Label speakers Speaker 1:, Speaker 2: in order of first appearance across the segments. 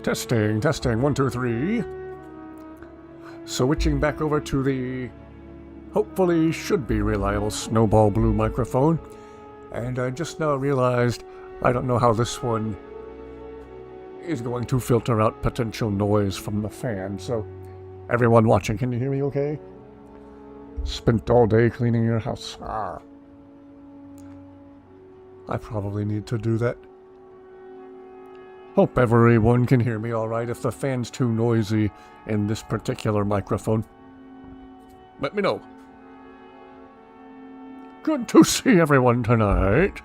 Speaker 1: Testing, testing, 1, 2, 3. Switching back over to the hopefully should be reliable Snowball Blue microphone. And I just now realized I don't know how this one is going to filter out potential noise from the fan. So, everyone watching, can you hear me okay? Spent all day cleaning your house. I probably need to do that. Hope everyone can hear me alright. If the fan's too noisy in this particular microphone, let me know. Good to see everyone tonight.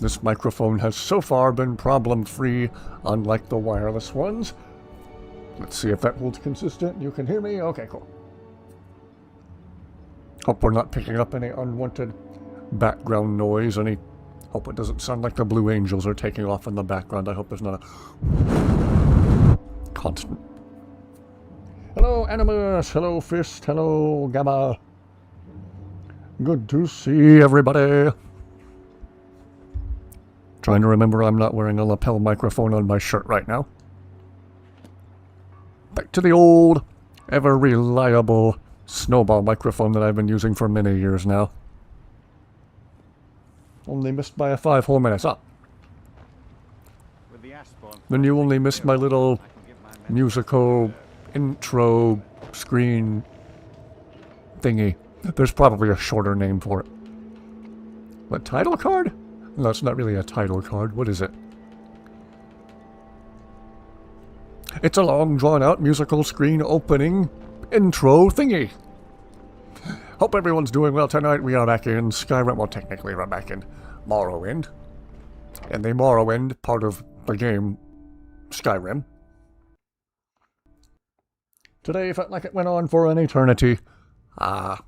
Speaker 1: This microphone has so far been problem-free, unlike the wireless ones. Let's see if that holds consistent. You can hear me? Okay, cool. Hope we're not picking up any unwanted background noise. Hope it doesn't sound like the Blue Angels are taking off in the background. I hope there's not a constant. Hello, Animus. Hello, Fist. Hello, Gamma. Good to see everybody. Trying to remember I'm not wearing a lapel microphone on my shirt right now. Back to the old, ever reliable Snowball microphone that I've been using for many years now. Only missed by a 5 whole minutes. Then you only missed my little musical intro screen thingy. There's probably a shorter name for it. What, title card? No, it's not really a title card. What is it? It's a long, drawn-out musical screen opening intro thingy. Hope everyone's doing well tonight. We are back in Skyrim. Well, technically we're back in Morrowind. And the Morrowind part of the game, Skyrim. Today felt like it went on for an eternity. As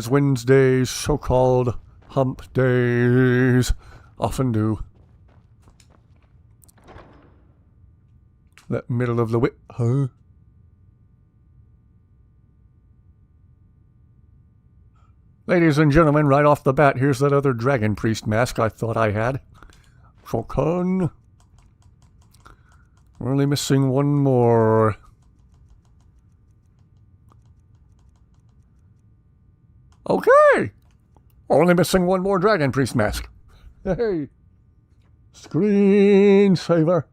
Speaker 1: Wednesdays, so-called hump days, often do. That middle of the week, huh? Ladies and gentlemen, right off the bat, here's that other Dragon Priest mask I thought I had. Shotgun. We're only missing one more. Okay! Only missing one more Dragon Priest mask. Hey! Screensaver.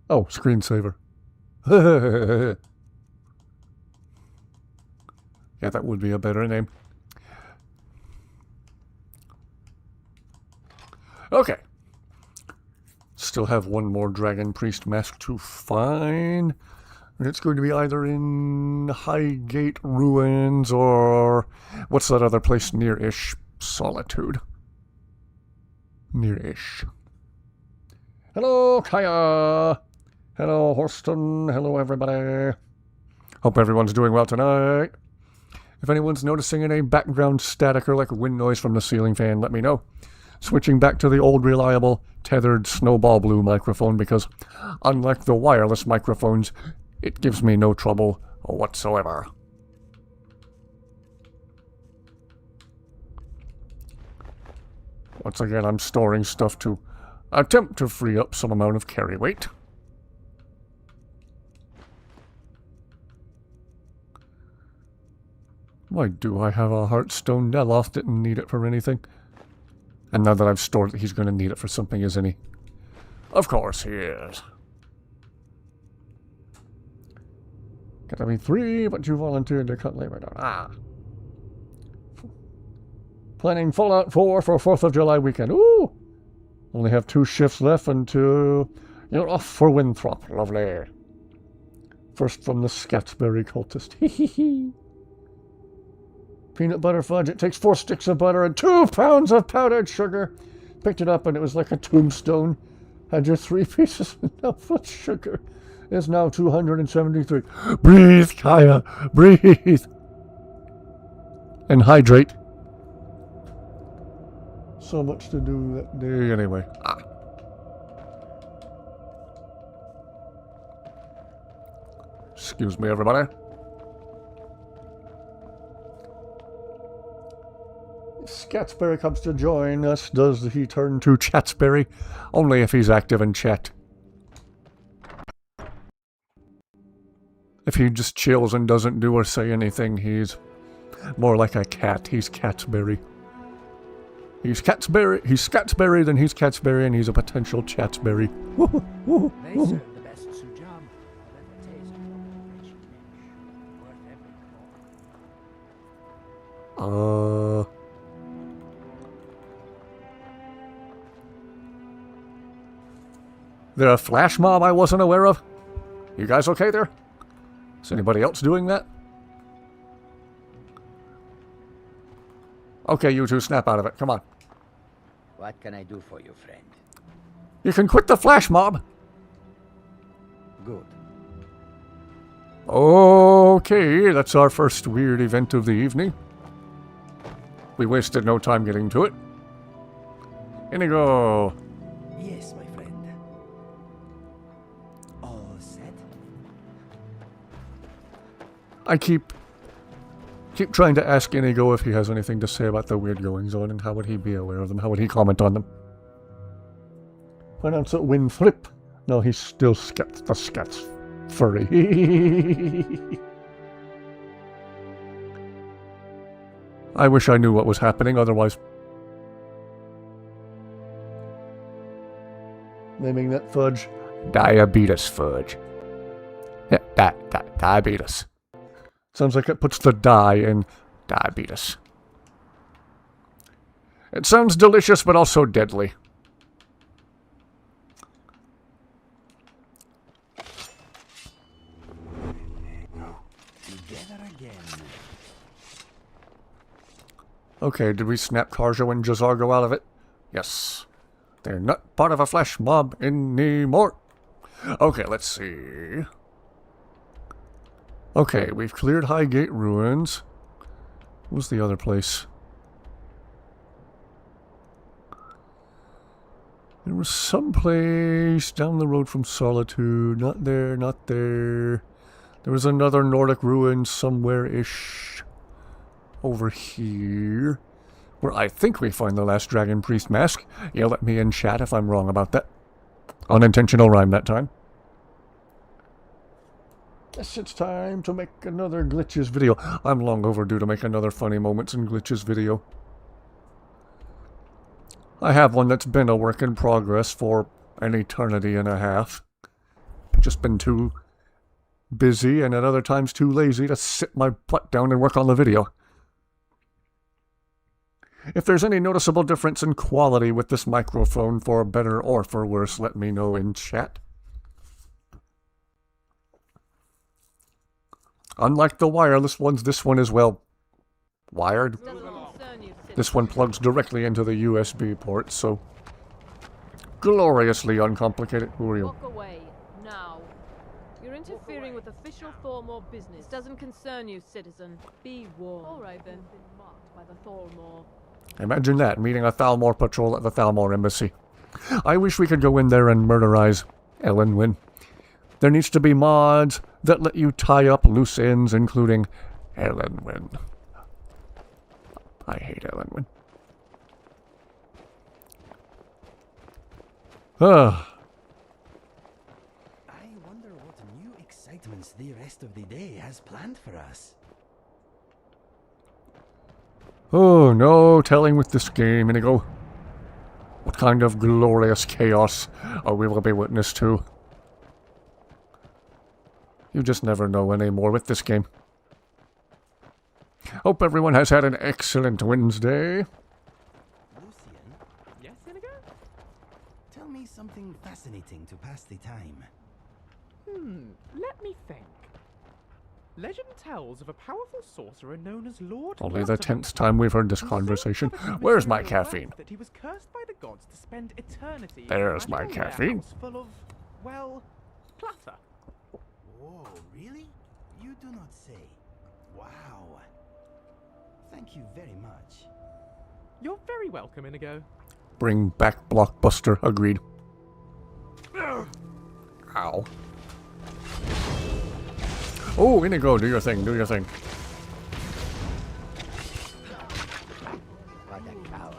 Speaker 1: Oh, screensaver. Yeah, that would be a better name. Okay. Still have one more Dragon Priest mask to find. And it's going to be either in Highgate Ruins or... what's that other place near-ish? Solitude. Near-ish. Hello, Kaya! Hello, Horston. Hello, everybody. Hope everyone's doing well tonight. If anyone's noticing any background static or like wind noise from the ceiling fan, let me know. Switching back to the old reliable tethered Snowball Blue microphone because, unlike the wireless microphones, it gives me no trouble whatsoever. Once again, I'm storing stuff to attempt to free up some amount of carry weight. Why do I have a Heartstone? Neloth didn't need it for anything. And now that I've stored it, he's going to need it for something, isn't he? Of course he is. Gotta be 3, but you volunteered to cut labor down. Planning Fallout 4 for 4th of July weekend. Ooh! Only have 2 shifts left until you're off for Winthrop. Lovely. First from the Scatsberry cultist. Hee. Peanut butter fudge. It takes 4 sticks of butter and 2 pounds of powdered sugar. Picked it up and it was like a tombstone. Had your 3 pieces of enough sugar. It's now 273. Breathe, Kaya. Breathe. And hydrate. So much to do that day anyway. Excuse me, everybody. Scatsberry comes to join us, does he turn to Chatsberry? Only if he's active in chat. If he just chills and doesn't do or say anything, he's more like a cat. He's Catsberry. He's Scatsberry, then he's Catsberry, and he's a potential Chatsberry.
Speaker 2: They serve the best sujam I've ever tasted. Rich dish, worth every coin.
Speaker 1: There a flash mob I wasn't aware of? You guys okay there? Is anybody else doing that? Okay, you two, snap out of it. Come on.
Speaker 2: What can I do for you, friend?
Speaker 1: You can quit the flash mob.
Speaker 2: Good.
Speaker 1: Okay, that's our first weird event of the evening. We wasted no time getting to it. Inigo.
Speaker 2: Yes, my friend. All set?
Speaker 1: I keep trying to ask Inigo if he has anything to say about the weird goings-on and how would he be aware of them, how would he comment on them. Pronounce it Winflip. No, he's still the Scats furry. I wish I knew what was happening, otherwise... Naming that fudge? Diabetes fudge. Yeah, diabetes. Sounds like it puts the die in diabetes. It sounds delicious, but also deadly.
Speaker 2: Together again.
Speaker 1: Okay, did we snap Karjo and Jazargo out of it? Yes. They're not part of a flash mob anymore. Okay, let's see. Okay, we've cleared Highgate Ruins. What was the other place? There was some place down the road from Solitude. Not there, not there. There was another Nordic ruin somewhere-ish over here, where I think we find the last Dragon Priest mask. Yell at me in chat if I'm wrong about that. Unintentional rhyme that time. Yes, it's time to make another Glitches video. I'm long overdue to make another Funny Moments and Glitches video. I have one that's been a work in progress for an eternity and a half. Just been too busy and at other times too lazy to sit my butt down and work on the video. If there's any noticeable difference in quality with this microphone, for better or for worse, let me know in chat. Unlike the wireless ones, this one is, well, wired. This one plugs directly into the USB port, so gloriously uncomplicated. Who are you?
Speaker 3: Walk away, now. You're interfering with official Thormore business. Doesn't concern you, citizen. Be warned. All right, then. Been marked by the Thormore.
Speaker 1: Imagine that, meeting a Thalmor patrol at the Thalmor embassy. I wish we could go in there and murderize Elenwyn. There needs to be mods that let you tie up loose ends, including Elenwyn. I hate Elenwyn.
Speaker 2: I wonder what new excitements the rest of the day has planned for us.
Speaker 1: Oh, no telling with this game, Inigo. What kind of glorious chaos we will be witness to. You just never know anymore with this game. Hope everyone has had an excellent Wednesday.
Speaker 2: Lucian,
Speaker 4: Yes, Inigo?
Speaker 2: tell me something fascinating to pass the time.
Speaker 4: Let me think. Legend tells of a powerful sorcerer known as Lord
Speaker 1: Only the
Speaker 4: Nottingham.
Speaker 1: 10th time we've heard this
Speaker 4: who
Speaker 1: conversation.
Speaker 4: so covered
Speaker 1: Where's
Speaker 4: with
Speaker 1: my
Speaker 4: material
Speaker 1: caffeine?
Speaker 4: wealth that he was cursed by the gods to spend eternity
Speaker 1: There's
Speaker 4: in a
Speaker 1: my
Speaker 4: magical
Speaker 1: caffeine.
Speaker 4: warehouse full of, well, clutter.
Speaker 2: Whoa, really? You do not say. Wow. Thank you very much.
Speaker 4: You're very welcome, Inigo.
Speaker 1: Bring back Blockbuster. Agreed. Ow. Oh, Inigo, do your thing, do your thing.
Speaker 2: What a coward.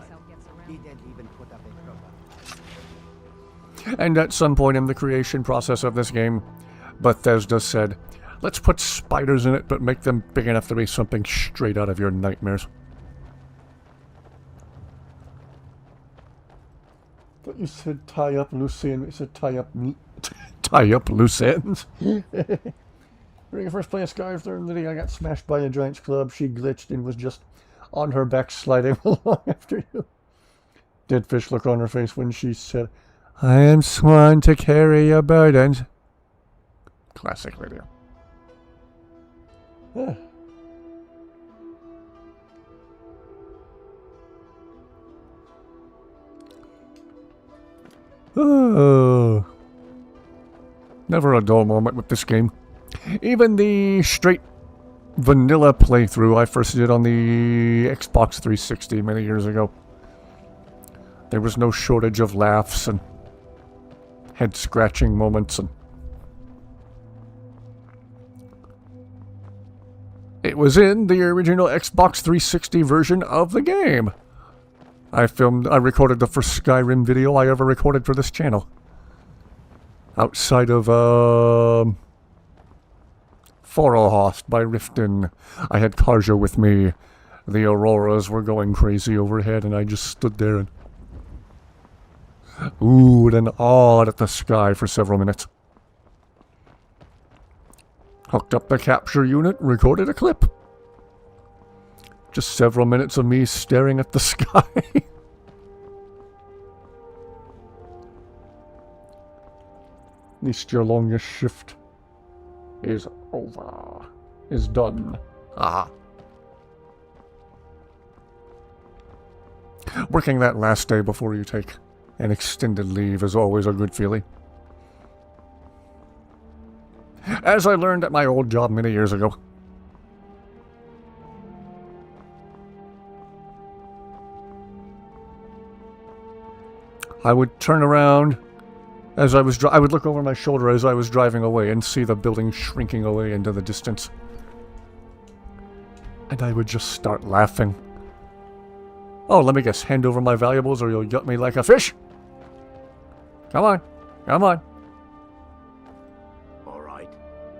Speaker 2: He didn't even put up a crowbar.
Speaker 1: And at some point in the creation process of this game, Bethesda said, let's put spiders in it, but make them big enough to be something straight out of your nightmares. But you said tie up loose ends. You said tie up loose ends. During the first play of Skyrim, I got smashed by a giant's club. She glitched and was just on her back sliding along after you. Dead fish look on her face when she said, I am sworn to carry your burdens. Classic video. Oh. Never a dull moment with this game. Even the straight vanilla playthrough I first did on the Xbox 360 many years ago. There was no shortage of laughs and head-scratching moments, and it was in the original Xbox 360 version of the game. I recorded the first Skyrim video I ever recorded for this channel. Outside of, Forelhost by Riften. I had Karja with me. The auroras were going crazy overhead, and I just stood there and oohed and awed at the sky for several minutes. Hooked up the capture unit, recorded a clip. Just several minutes of me staring at the sky. At least your longest shift is over. Is done. Ah. Working that last day before you take an extended leave is always a good feeling. As I learned at my old job many years ago. I would turn around as I would look over my shoulder as I was driving away and see the building shrinking away into the distance. And I would just start laughing. Oh, let me guess, hand over my valuables or you'll gut me like a fish? Come on, come on.
Speaker 5: All right,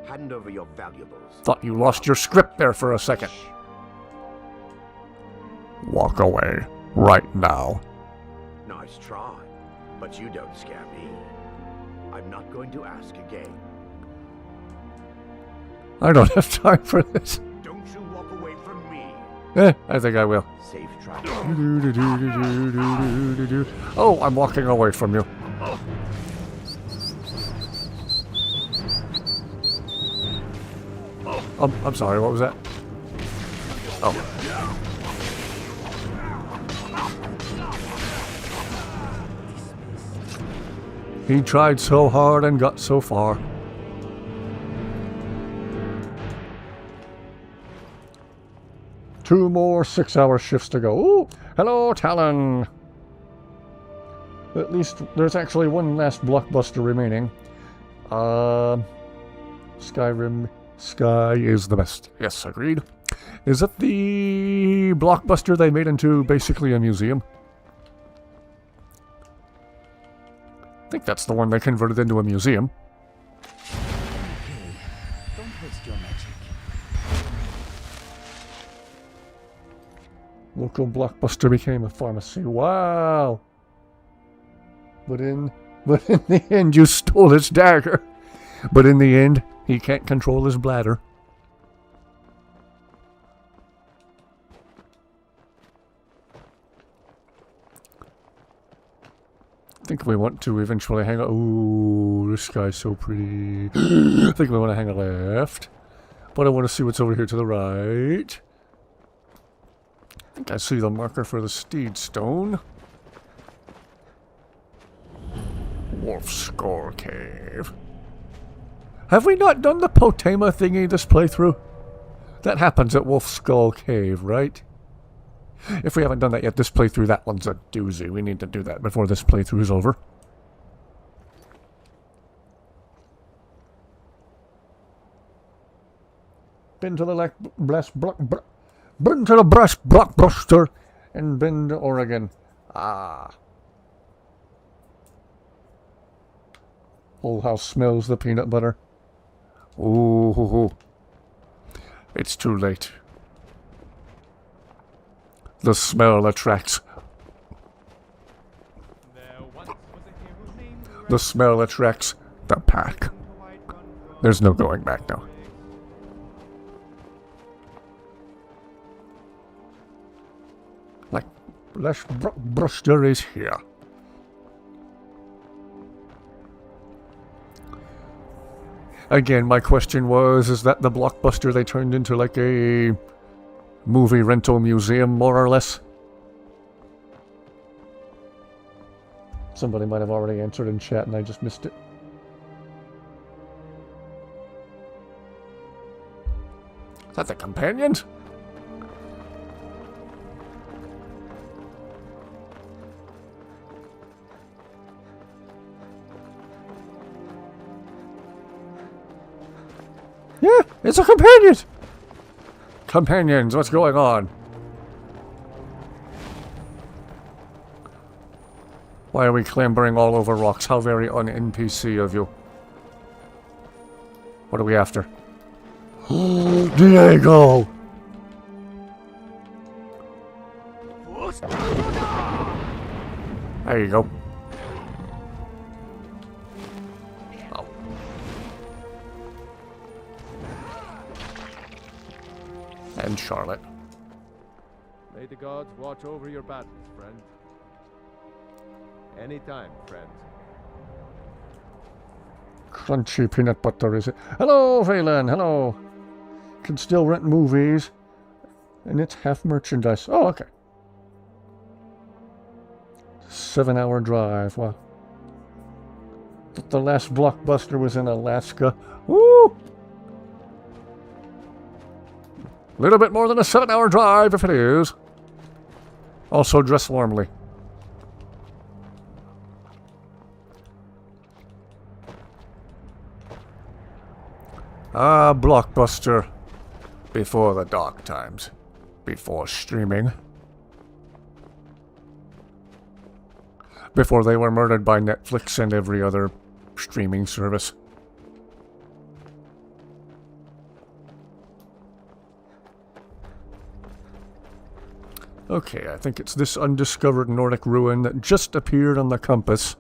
Speaker 5: hand over your valuables.
Speaker 1: Thought you lost your script there for a second. Walk away, right now.
Speaker 5: Nice try, but you don't scare me. I'm not going to ask again.
Speaker 1: I don't have time for this.
Speaker 5: Don't you walk away from me.
Speaker 1: I think I will.
Speaker 5: Safe track.
Speaker 1: Oh, I'm walking away from you. I'm sorry, what was that? Oh. He tried so hard and got so far. Two more 6-hour shifts to go. Ooh, hello, Talon. At least there's actually one last blockbuster remaining. Skyrim. Sky is the best. Yes, agreed. Is it the blockbuster they made into basically a museum? I think that's the one they converted into a museum.
Speaker 2: Don't waste your magic.
Speaker 1: Local blockbuster became a pharmacy. Wow. But in the end, you stole his dagger. But in the end, he can't control his bladder. I think we want to eventually hang out. Ooh, this guy's so pretty. I think we want to hang a left. But I want to see what's over here to the right. I think I see the marker for the Steed Stone. Wolf Skull Cave. Have we not done the Potema thingy this playthrough? That happens at Wolf Skull Cave, right? If we haven't done that yet, this playthrough, that one's a doozy. We need to do that before this playthrough is over. Been to the brass blockbuster in Bend, Oregon. Ah. Whole house smells the peanut butter. Ooh. It's too late. The smell attracts. The smell attracts the pack. There's no going back now. Like, Buster is here. Again, my question was, is that the Blockbuster they turned into like a movie rental museum, more or less? Somebody might have already answered in chat and I just missed it. Is that the companions? Yeah, it's a companion! Companions, what's going on? Why are we clambering all over rocks? How very un-NPC of you. What are we after? Diego! There you go. Oh. And Charlotte.
Speaker 6: May the gods watch over your battles, friend. Anytime, friend.
Speaker 1: Crunchy peanut butter, is it? Hello, Valen, hello. Can still rent movies. And it's half merchandise. Oh, okay. 7-hour drive, wow. The last Blockbuster was in Alaska. Woo! A little bit more than a 7-hour drive, if it is. Also, dress warmly. Ah, Blockbuster. Before the dark times. Before streaming. Before they were murdered by Netflix and every other streaming service. Okay, I think it's this undiscovered Nordic ruin that just appeared on the compass.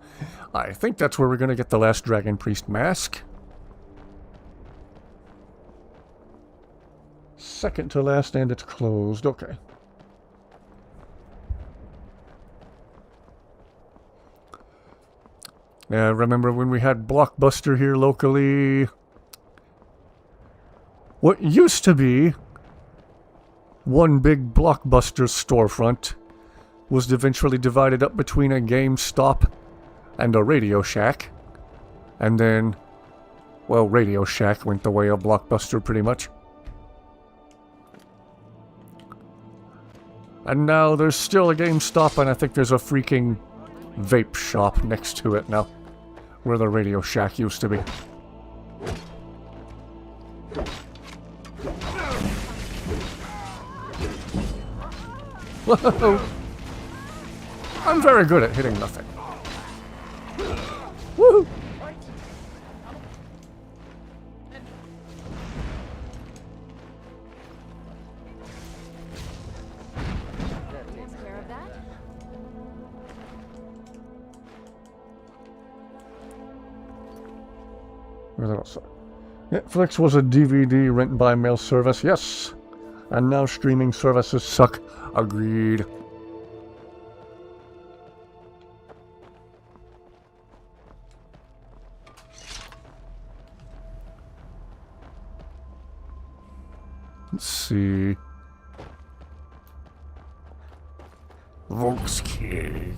Speaker 1: I think that's where we're going to get the last Dragon Priest mask. Second to last, and it's closed. Okay. Yeah, remember when we had Blockbuster here locally? What used to be one big Blockbuster storefront was eventually divided up between a GameStop and a Radio Shack. And then, well, Radio Shack went the way of Blockbuster pretty much. And now there's still a GameStop, and I think there's a freaking vape shop next to it now, where the Radio Shack used to be. Whoa! I'm very good at hitting nothing. Woohoo! Where's that also? Netflix was a DVD rent by mail service, yes. And now streaming services suck. Agreed. Let's see. Volkskrieg.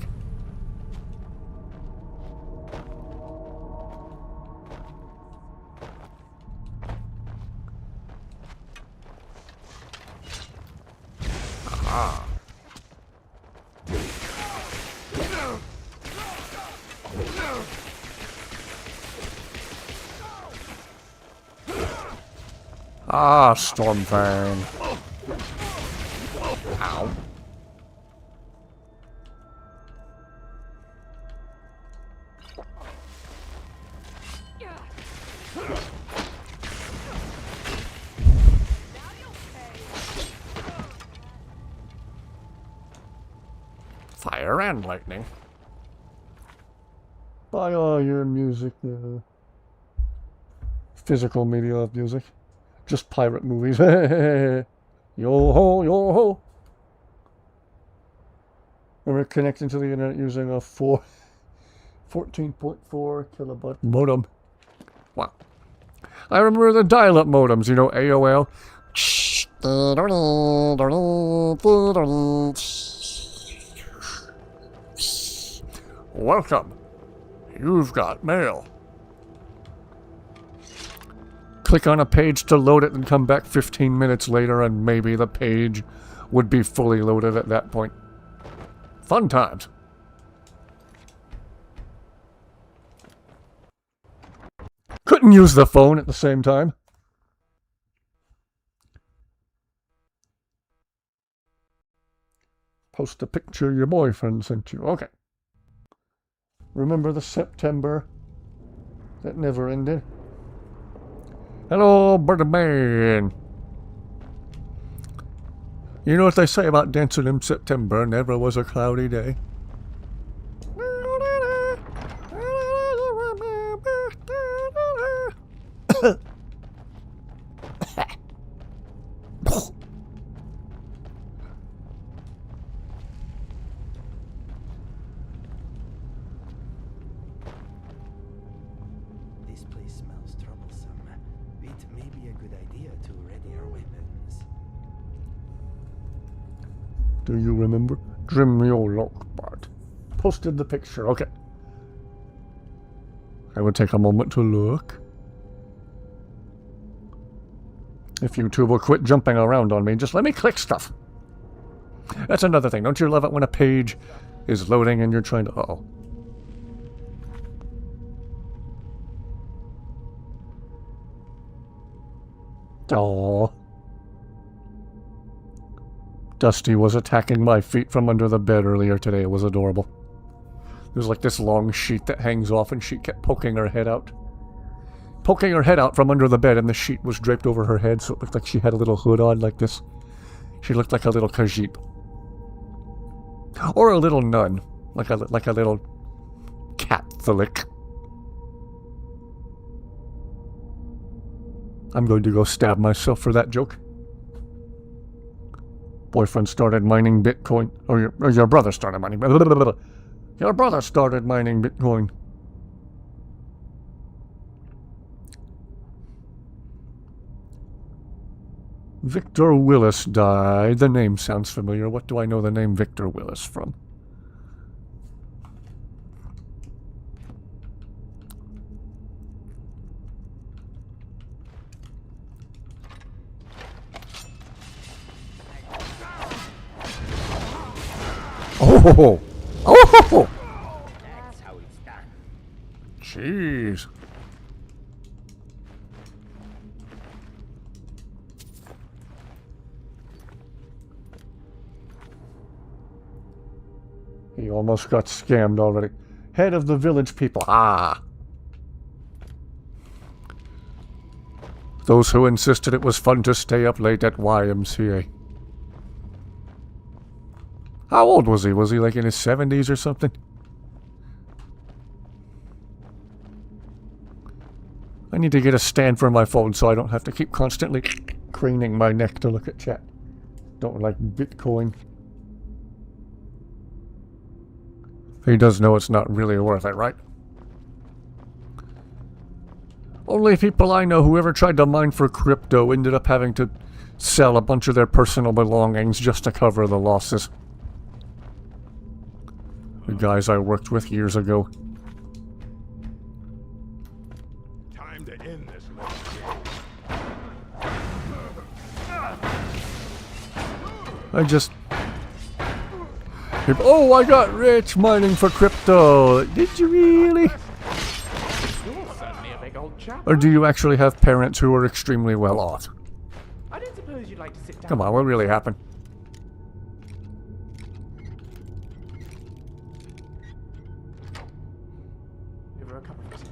Speaker 1: Ah, Stormfang. Ow. Fire and lightning. Buy all your music, physical media of music. Just pirate movies. Yo-ho, yo-ho. And we're connecting to the internet using a 14.4 kilobyte modem. Wow. I remember the dial-up modems, you know, AOL. Welcome. You've got mail. Click on a page to load it and come back 15 minutes later and maybe the page would be fully loaded at that point. Fun times. Couldn't use the phone at the same time. Post a picture your boyfriend sent you. Okay. Remember the September that never ended? Hello, Birdman. You know what they say about dancing in September? Never was a cloudy day.
Speaker 2: This place smells troublesome. It may be a good idea to ready our weapons.
Speaker 1: Do you remember? Trim your lock part. Posted the picture. Okay. I will take a moment to look. If YouTube will quit jumping around on me, just let me click stuff. That's another thing. Don't you love it when a page is loading and you're trying to... Uh-oh. Aww. Dusty was attacking my feet from under the bed earlier today. It was adorable. There's like this long sheet that hangs off and she kept poking her head out. Poking her head out from under the bed and the sheet was draped over her head so it looked like she had a little hood on like this. She looked like a little Khajiit. Or a little nun. Like a little Catholic. I'm going to go stab myself for that joke. Boyfriend started mining Bitcoin. Or your brother started mining. Your brother started mining Bitcoin. Victor Willis died. The name sounds familiar. What do I know the name Victor Willis from? Oh! Oh!
Speaker 5: That's how it's done.
Speaker 1: Jeez. He almost got scammed already. Head of the village people. Ah. Those who insisted it was fun to stay up late at YMCA. How old was he? Was he like in his 70s or something? I need to get a stand for my phone so I don't have to keep constantly craning my neck to look at chat. Don't like Bitcoin. He does know it's not really worth it, right? Only people I know who ever tried to mine for crypto ended up having to sell a bunch of their personal belongings just to cover the losses. The guys I worked with years ago.
Speaker 5: Time to end this mess.
Speaker 1: I just... Oh, I got rich mining for crypto. Did you really?
Speaker 4: You're certainly a big old chap.
Speaker 1: Or do you actually have parents who are extremely well off?
Speaker 4: I don't suppose you'd like to sit down.
Speaker 1: Come on, what really happened?
Speaker 4: Give her a cup of tea.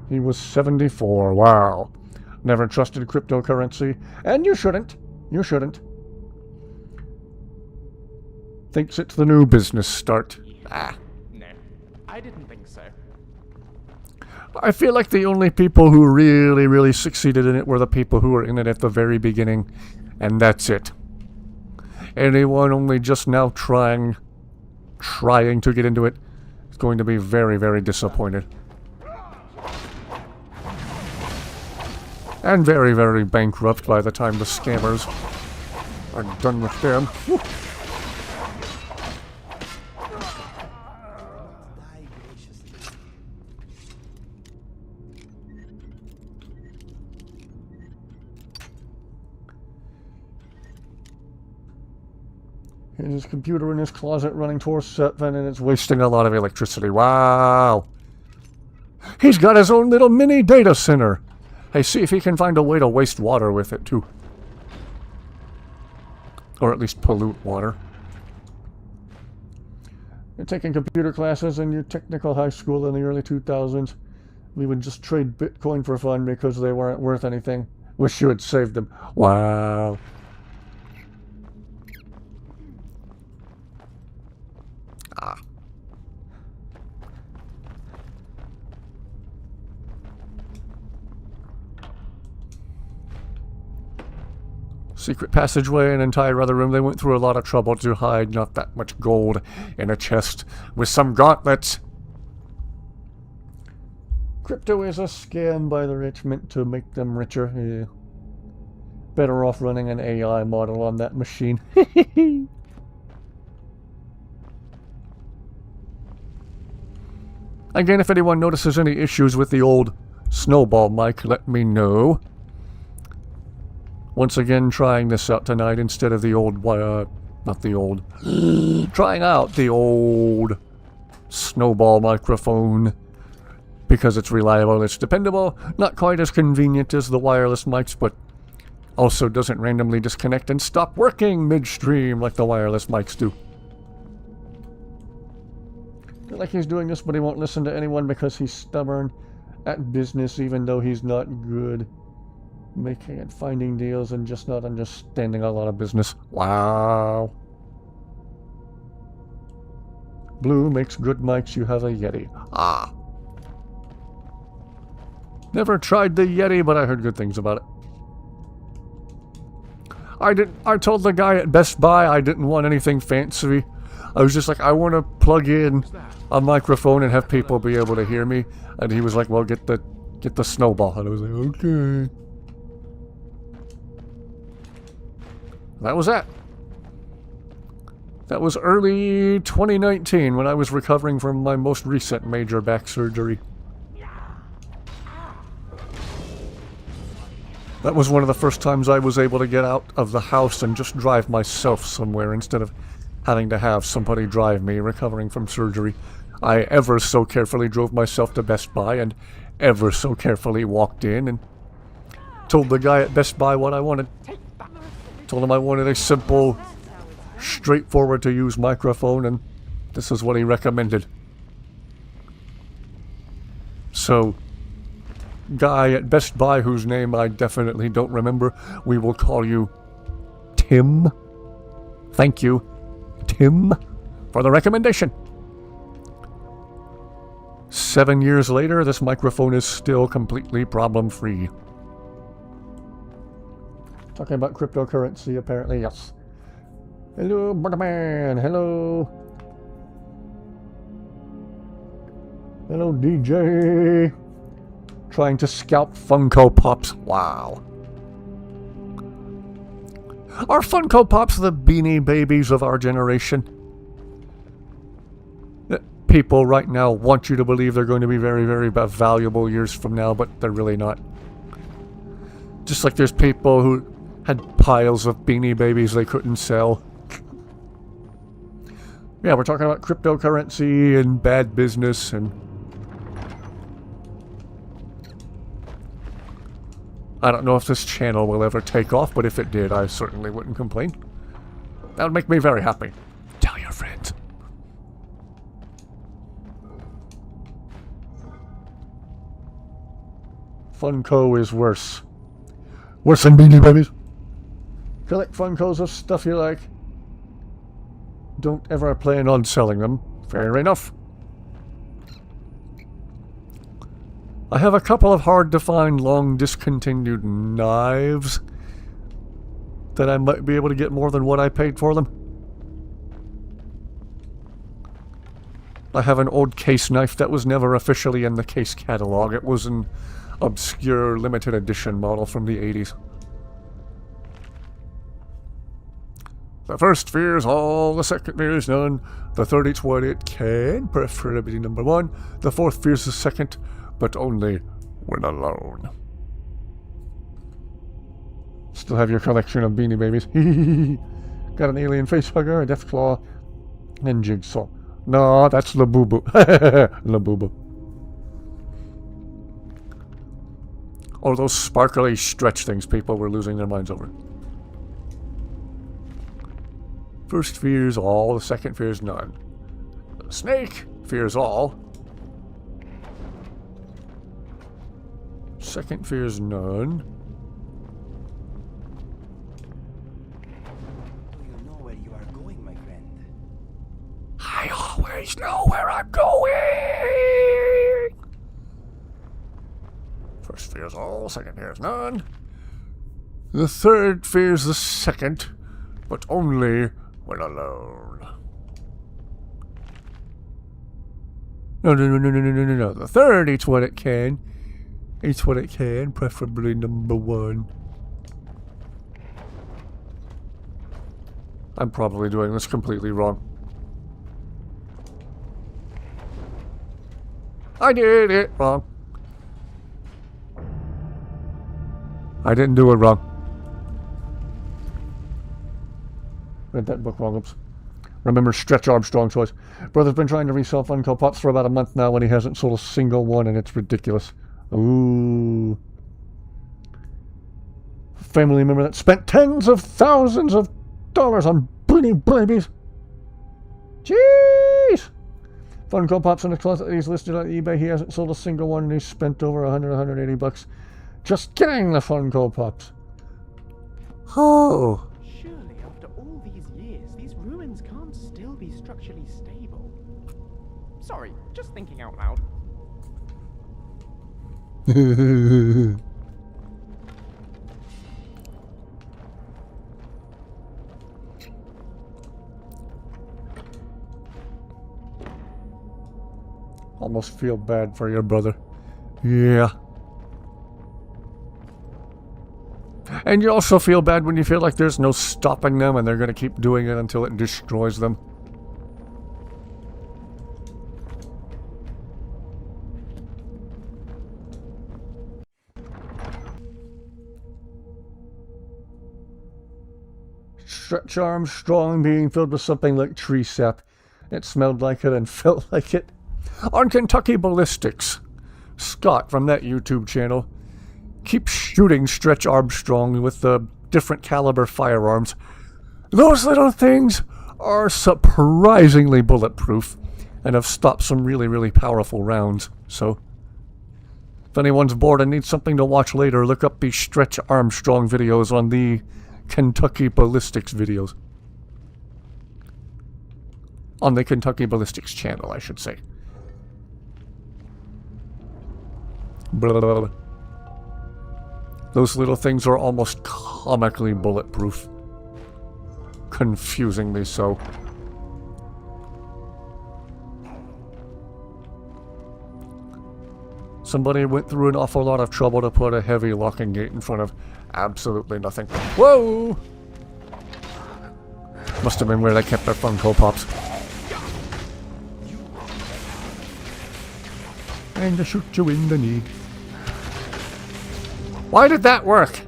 Speaker 1: He was 74. Wow. Never trusted cryptocurrency. And you shouldn't. You shouldn't. thinks it's the new business start. Ah.
Speaker 4: No, I didn't think so.
Speaker 1: I feel like the only people who really, really succeeded in it were the people who were in it at the very beginning, and that's it. Anyone only just now trying to get into it is going to be very, very disappointed. And very, very bankrupt by the time the scammers are done with them. Whew.
Speaker 2: Die graciously.
Speaker 1: And his computer in his closet running towards 7, and it's wasting a lot of electricity. Wow! He's got his own little mini data center! Hey, see if he can find a way to waste water with it, too. Or at least pollute water. You're taking computer classes in your technical high school in the early 2000s. We would just trade Bitcoin for fun because they weren't worth anything. Wish you had saved them. Wow. Ah. Secret passageway, an entire other room. They went through a lot of trouble to hide not that much gold in a chest with some gauntlets. Crypto is a scam by the rich meant to make them richer. Yeah. Better off running an AI model on that machine. Again, if anyone notices any issues with the old snowball mic, let me know. Once again, trying this out tonight instead of the old, not the old, trying out the old snowball microphone. Because it's reliable, it's dependable, not quite as convenient as the wireless mics, but also doesn't randomly disconnect and stop working midstream like the wireless mics do. I feel like he's doing this, but he won't listen to anyone because he's stubborn at business, even though he's not good making and finding deals and just not understanding a lot of business. Wow. Blue makes good mics, you have a Yeti. Ah. Never tried the Yeti, but I heard good things about it. I told the guy at Best Buy I didn't want anything fancy. I was just like, I want to plug in a microphone and have people be able to hear me. And he was like, well, get the snowball. And I was like, okay. That was that. That was early 2019 when I was recovering from my most recent major back surgery. That was one of the first times I was able to get out of the house and just drive myself somewhere instead of having to have somebody drive me recovering from surgery. I ever so carefully drove myself to Best Buy and ever so carefully walked in and told the guy at Best Buy what I wanted. Told him I wanted a simple, straightforward to use microphone, and this is what he recommended. So, guy at Best Buy whose name I definitely don't remember, we will call you Tim. Thank you, Tim, for the recommendation. 7 years later, this microphone is still completely problem-free. Talking about cryptocurrency, apparently, yes. Hello, Butterman, hello. Hello, DJ. Trying to scalp Funko Pops. Wow. Are Funko Pops the Beanie Babies of our generation? People right now want you to believe they're going to be very, very valuable years from now, but they're really not. Just like there's people who had piles of Beanie Babies they couldn't sell. Yeah, we're talking about cryptocurrency and bad business and... I don't know if this channel will ever take off, but if it did, I certainly wouldn't complain. That would make me very happy. Tell your friends. Funko is worse. Worse than Beanie Babies. Collect Funkos of stuff you like. don't ever plan on selling them. Fair enough. I have a couple of hard-to-find, long discontinued knives that I might be able to get more than what I paid for them. I have an old case knife that was never officially in the case catalog. It was an obscure limited edition model from the 80s. The first fears all, the second fears none. The third eats what it can, preferably number one. The fourth fears the second, but only when alone. Still have your collection of Beanie Babies. Got an alien facehugger, a Deathclaw, and Jigsaw. No, that's Labubu. Labubu. Or those sparkly stretch things people were losing their minds over. First fears all, the second fears none. The snake fears all. Second fears none.
Speaker 2: Do you know where you are going, my friend?
Speaker 1: I always know where I'm going! First fears all, second fears none. The third fears the second, but only when alone. No. The third eats what it can. Eats what it can, preferably number one. I'm probably doing this completely wrong. I did it wrong. I didn't do it wrong. Read that book wrong, oops. Remember Stretch Armstrong's choice. Brother's been trying to resell Funko Pops for about a month now and he hasn't sold a single one and it's ridiculous. Ooh. Family member that spent tens of thousands of dollars on Beanie Babies. Jeez! Funko Pops in the closet that he's listed on eBay. He hasn't sold a single one and he's spent over 180 bucks just getting the Funko Pops. Oh.
Speaker 4: Surely, after all these years, these ruins can't still be structurally stable. Sorry, just thinking out loud.
Speaker 1: Almost feel bad for your brother. Yeah. And you also feel bad when you feel like there's no stopping them and they're going to keep doing it until it destroys them. Stretch Armstrong being filled with something like tree sap. It smelled like it and felt like it. On Kentucky Ballistics, Scott from that YouTube channel keeps shooting Stretch Armstrong with the different caliber firearms. Those little things are surprisingly bulletproof and have stopped some really, really powerful rounds. So, if anyone's bored and needs something to watch later, look up the Stretch Armstrong videos on the Kentucky Ballistics videos. On the Kentucky Ballistics channel, I should say. Blah, blah, blah. Those little things are almost comically bulletproof. Confusingly so. Somebody went through an awful lot of trouble to put a heavy locking gate in front of absolutely nothing. Whoa! Must have been where they kept their Funko Pops. And I shoot you in the knee. Why did that work?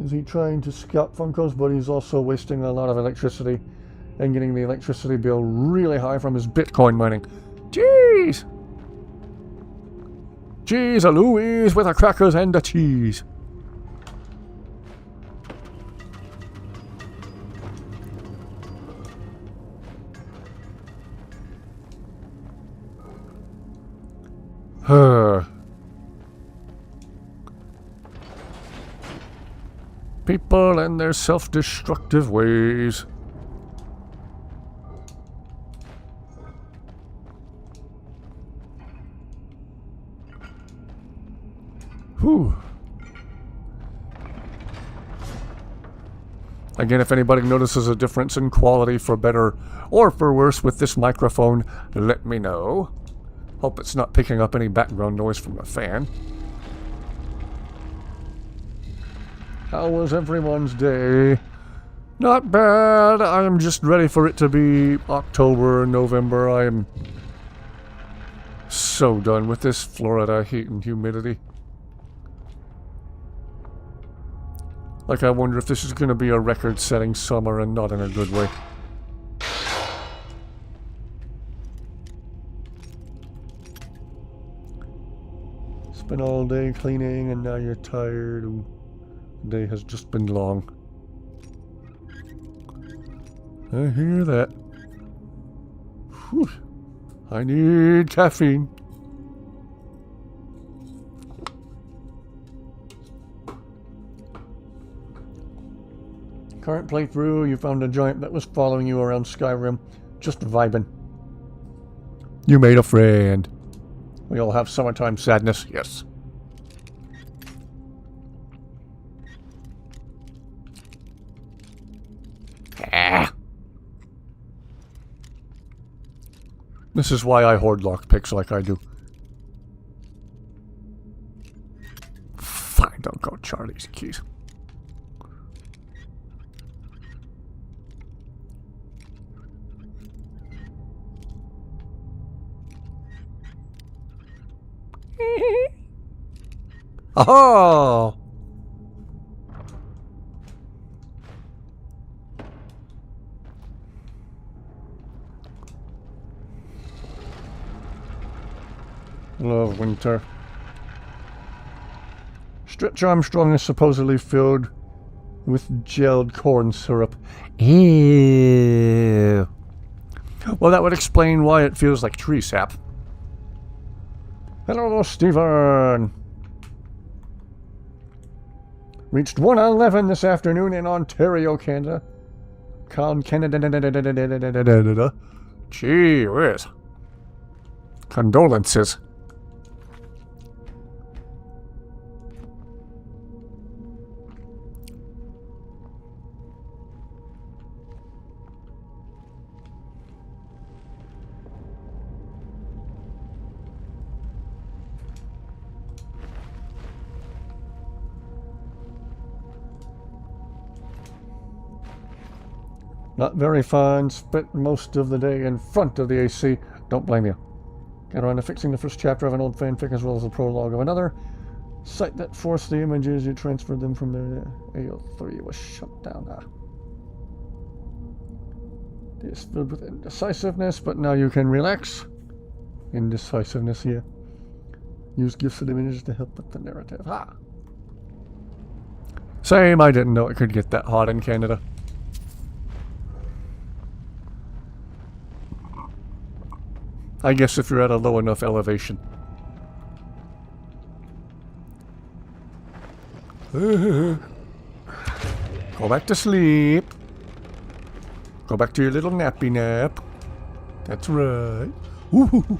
Speaker 1: Is he trying to scalp Funkos, but he's also wasting a lot of electricity and getting the electricity bill really high from his Bitcoin mining. Jeez! Cheese a Louise with a crackers and a cheese. People and their self-destructive ways. Whew. Again, if anybody notices a difference in quality for better or for worse with this microphone, let me know. Hope it's not picking up any background noise from the fan. How was everyone's day? Not bad. I am just ready for it to be October, November. I am so done with this Florida heat and humidity. Like, I wonder if this is going to be a record-setting summer and not in a good way. Spent all day cleaning and now you're tired. Ooh, the day has just been long. I hear that. Whew. I need caffeine. Current playthrough, you found a giant that was following you around Skyrim. Just vibing. You made a friend. We all have summertime sadness, yes. Ah. This is why I hoard lockpicks like I do. Fine, don't go Charlie's keys. Oh! Love winter. Stretch Armstrong is supposedly filled with gelled corn syrup. Ew. Well, that would explain why it feels like tree sap. Hello, Stephen. Reached 111 this afternoon in Ontario, Canada. Canada. Gee whiz. Condolences. Not very fun. Spent most of the day in front of the AC. Don't blame you. Got around to fixing the first chapter of an old fanfic as well as the prologue of another. Site that forced the images, you transferred them from their AO3 was shut down. It's filled with indecisiveness, but now you can relax. Indecisiveness here. Use gifs and images to help with the narrative. Ha! Same, I didn't know it could get that hot in Canada. I guess if you're at a low enough elevation. Go back to sleep. Go back to your little nappy nap. That's right. Ooh.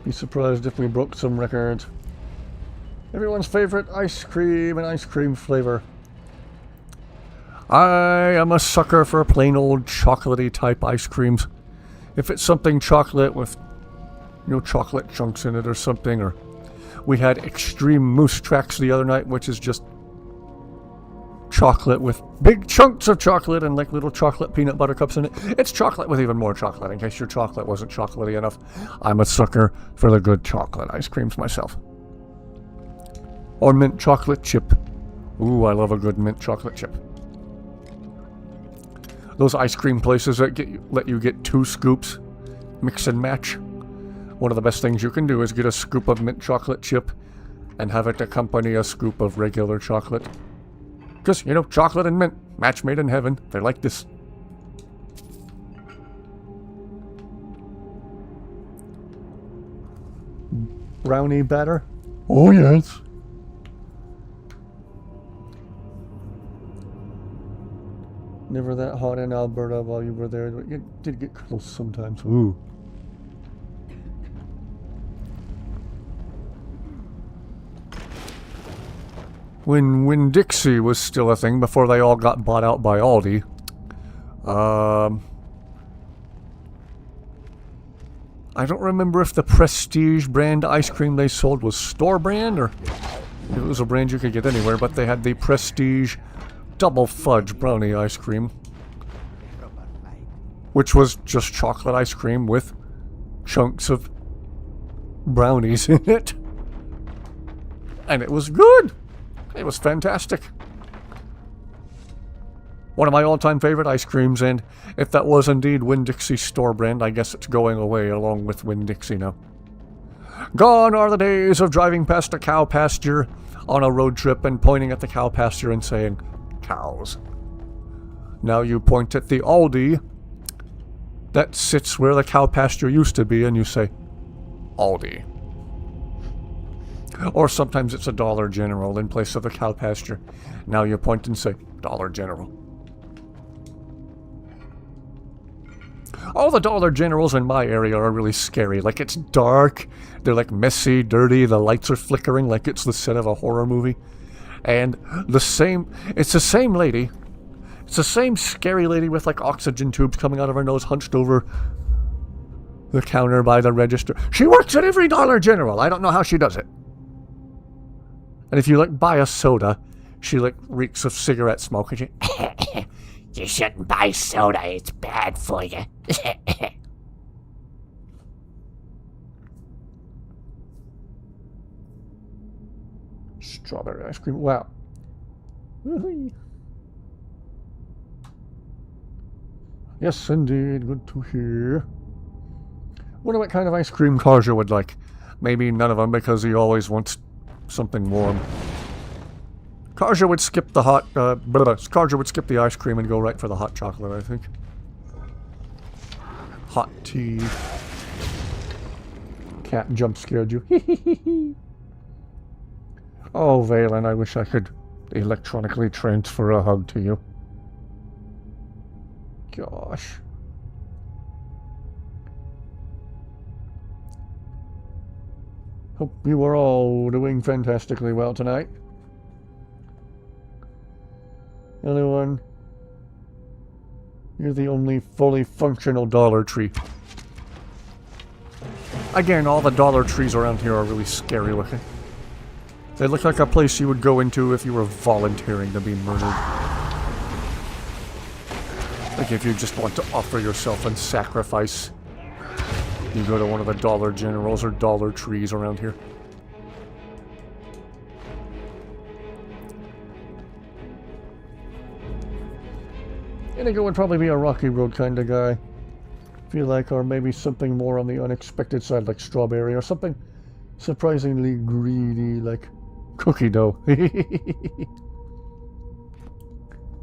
Speaker 1: Be surprised if we broke some records. Everyone's favorite ice cream and ice cream flavor. I am a sucker for plain old chocolatey type ice creams. If it's something chocolate with, chocolate chunks in it or something, or we had Extreme Moose Tracks the other night, which is just chocolate with big chunks of chocolate and like little chocolate peanut butter cups in it. It's chocolate with even more chocolate, in case your chocolate wasn't chocolatey enough. I'm a sucker for the good chocolate ice creams myself. Or mint chocolate chip. Ooh, I love a good mint chocolate chip. Those ice cream places that let you get 2 scoops, mix and match. One of the best things you can do is get a scoop of mint chocolate chip and have it accompany a scoop of regular chocolate. Because, you know, chocolate and mint, match made in heaven. They're like this. Brownie batter? Oh, yes. Never that hot in Alberta while you were there. It did get close sometimes. Ooh. When Winn-Dixie was still a thing, before they all got bought out by Aldi, I don't remember if the Prestige brand ice cream they sold was store brand or if it was a brand you could get anywhere, but they had the Prestige double fudge brownie ice cream, which was just chocolate ice cream with chunks of brownies in it. And it was good. It was fantastic. One of my all-time favorite ice creams, and if that was indeed Winn-Dixie's store brand, I guess it's going away along with Winn-Dixie now. Gone are the days of driving past a cow pasture on a road trip and pointing at the cow pasture and saying, cows. Now you point at the Aldi that sits where the cow pasture used to be and you say, Aldi. Or sometimes it's a Dollar General in place of the cow pasture. Now you point and say, Dollar General. All the Dollar Generals in my area are really scary. Like, it's dark, they're like messy, dirty, the lights are flickering like it's the set of a horror movie. And it's the same lady. It's the same scary lady with like oxygen tubes coming out of her nose, hunched over the counter by the register. She works at every Dollar General. I don't know how she does it. And if you like buy a soda, she like reeks of cigarette smoke and you shouldn't buy soda, it's bad for you. Strawberry ice cream, wow. Yes, indeed, good to hear. Wonder what kind of ice cream Karja would like. Maybe none of them because he always wants something warm. Karja would skip the Karja would skip the ice cream and go right for the hot chocolate, I think. Hot tea. Cat jump scared you. Oh, Valen, I wish I could electronically transfer a hug to you. Gosh. Hope you are all doing fantastically well tonight. Anyone? You're the only fully functional Dollar Tree. Again, all the Dollar Trees around here are really scary looking. They look like a place you would go into if you were volunteering to be murdered. Like if you just want to offer yourself in sacrifice. You go to one of the Dollar Generals or Dollar Trees around here. Inigo would probably be a Rocky Road kind of guy. Feel like, or maybe something more on the unexpected side, like strawberry, or something surprisingly greedy, like cookie dough.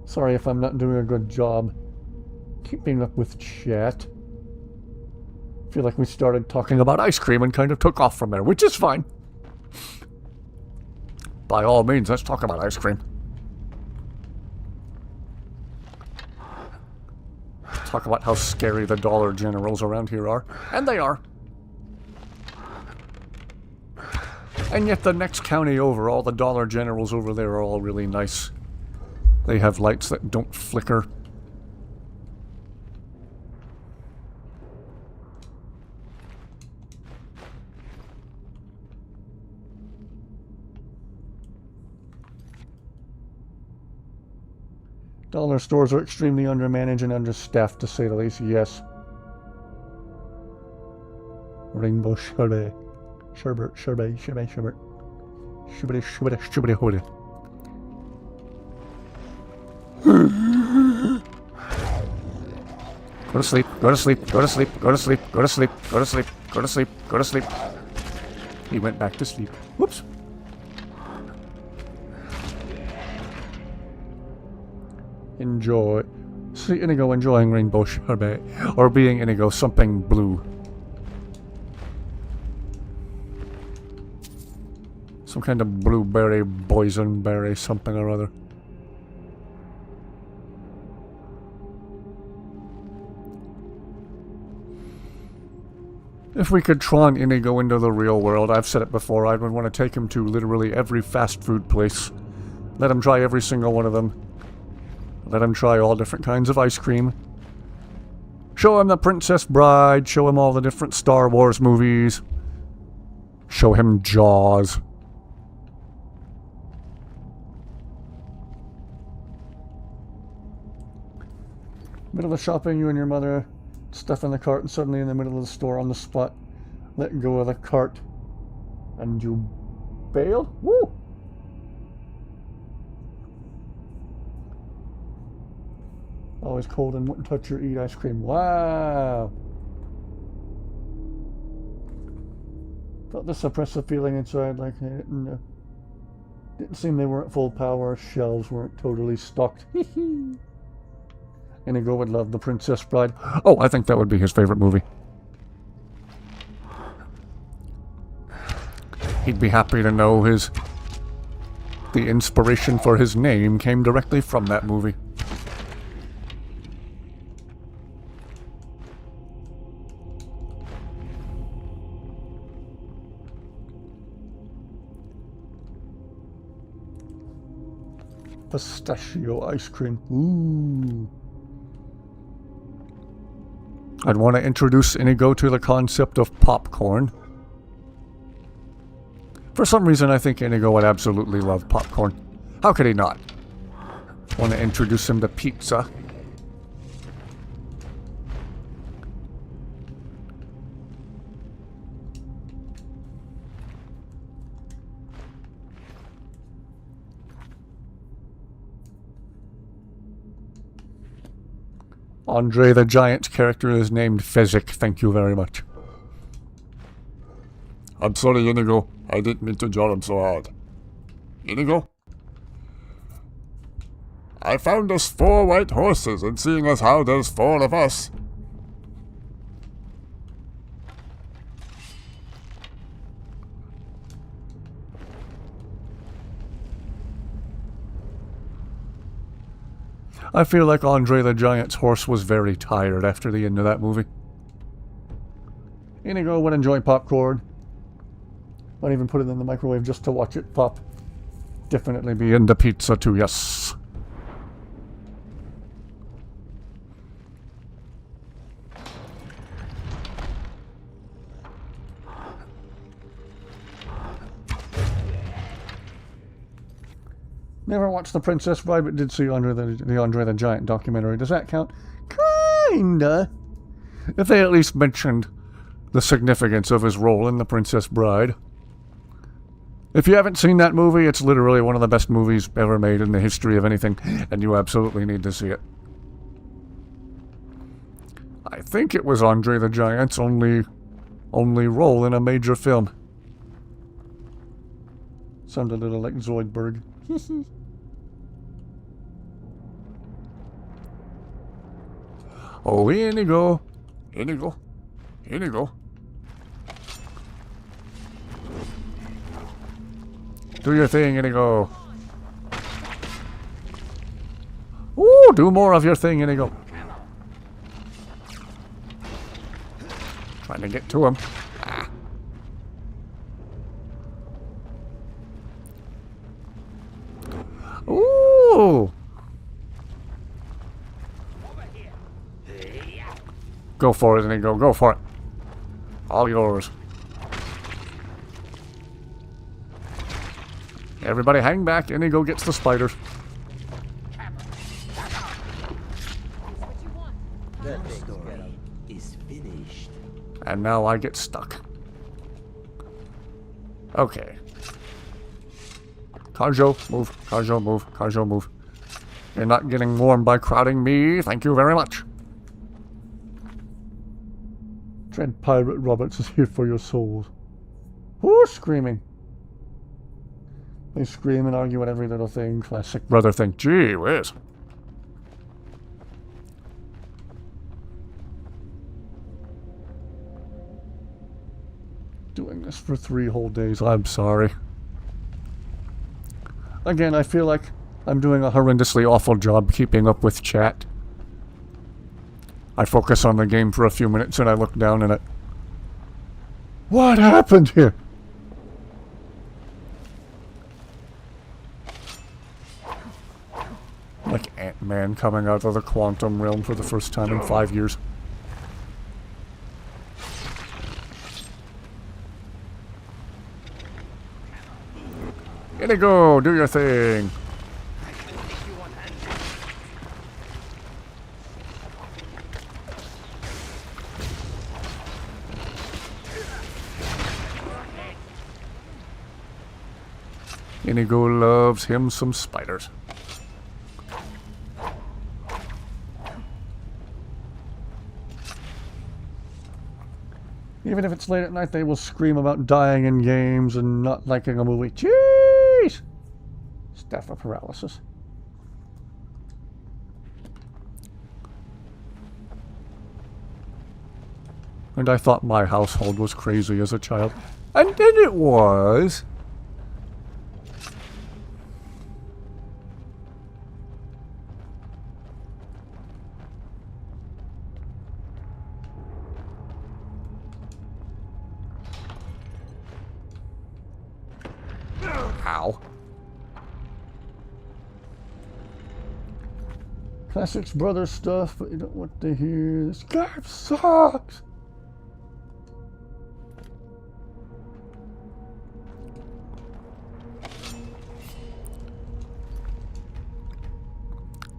Speaker 1: Sorry if I'm not doing a good job keeping up with chat. Feel like we started talking about ice cream and kind of took off from there, which is fine. By all means, let's talk about ice cream. Talk about how scary the Dollar Generals around here are. And they are. And yet the next county over, all the Dollar Generals over there are all really nice. They have lights that don't flicker. Dollar stores are extremely undermanaged and understaffed, to say the least, yes. Rainbow sherbet. Sherbet, sherbet, sherbet, sherbet. Sherbet, sherbet, sherbet, holy. Go to sleep, go to sleep, go to sleep, go to sleep, go to sleep, go to sleep, go to sleep, go to sleep. He went back to sleep. Whoops. enjoy. See Inigo enjoying rainbow sherbet. Or being Inigo something blue. Some kind of blueberry, boysenberry, something or other. If we could Tron Inigo into the real world, I've said it before, I would want to take him to literally every fast food place. Let him try every single one of them. Let him try all different kinds of ice cream. Show him The Princess Bride, show him all the different Star Wars movies. Show him Jaws. Middle of shopping, you and your mother stuff in the cart, and suddenly in the middle of the store on the spot, let go of the cart, and you bailed? Woo! Always cold and wouldn't touch or eat ice cream. Wow! Felt this oppressive feeling inside, like didn't seem they weren't full power, shelves weren't totally stocked. Inigo would love The Princess Bride. Oh, I think that would be his favorite movie. He'd be happy to know the inspiration for his name came directly from that movie. Pistachio ice cream. Ooh. I'd want to introduce Inigo to the concept of popcorn. For some reason, I think Inigo would absolutely love popcorn. How could he not? Want to introduce him to pizza. Andre the Giant's character is named Fezzik. Thank you very much.
Speaker 7: I'm sorry, Inigo. I didn't mean to jar him so hard. Inigo? I found us 4 white horses, and seeing as how there's 4 of us...
Speaker 1: I feel like Andre the Giant's horse was very tired after the end of that movie. Inigo would enjoy popcorn. Might even put it in the microwave just to watch it pop. Definitely be into pizza too, yes. Never watched The Princess Bride, but did see the Andre the Giant documentary. Does that count? Kinda. If they at least mentioned the significance of his role in The Princess Bride. If you haven't seen that movie, it's literally one of the best movies ever made in the history of anything, and you absolutely need to see it. I think it was Andre the Giant's only role in a major film. Sounded a little like Zoidberg. Oh, Inigo.
Speaker 7: Inigo? Inigo?
Speaker 1: Do your thing, Inigo. Ooh, do more of your thing, Inigo. Trying to get to him. Ah. Ooh. Go for it, Inigo. Go for it. All yours. Everybody hang back. Inigo gets the spiders.
Speaker 2: That story is finished.
Speaker 1: And now I get stuck. Okay. Kajo, move. Kajo, move. Kajo, move. You're not getting warm by crowding me. Thank you very much. Dread Pirate Roberts is here for your souls. Who's screaming? They scream and argue at every little thing. Classic brother thing. Gee whiz. this for 3 whole days. I'm sorry. Again, I feel like I'm doing a horrendously awful job keeping up with chat. I focus on the game for a few minutes and I look down and what happened here? Like Ant-Man coming out of the quantum realm for the first time in 5 years. Inigo, do your thing. Inigo loves him some spiders. Even if it's late at night, they will scream about dying in games and not liking a movie. Jeez! Staph paralysis. And I thought my household was crazy as a child. And then it was. Ow. Classics brother stuff, but you don't want to hear this. Skyrim sucks!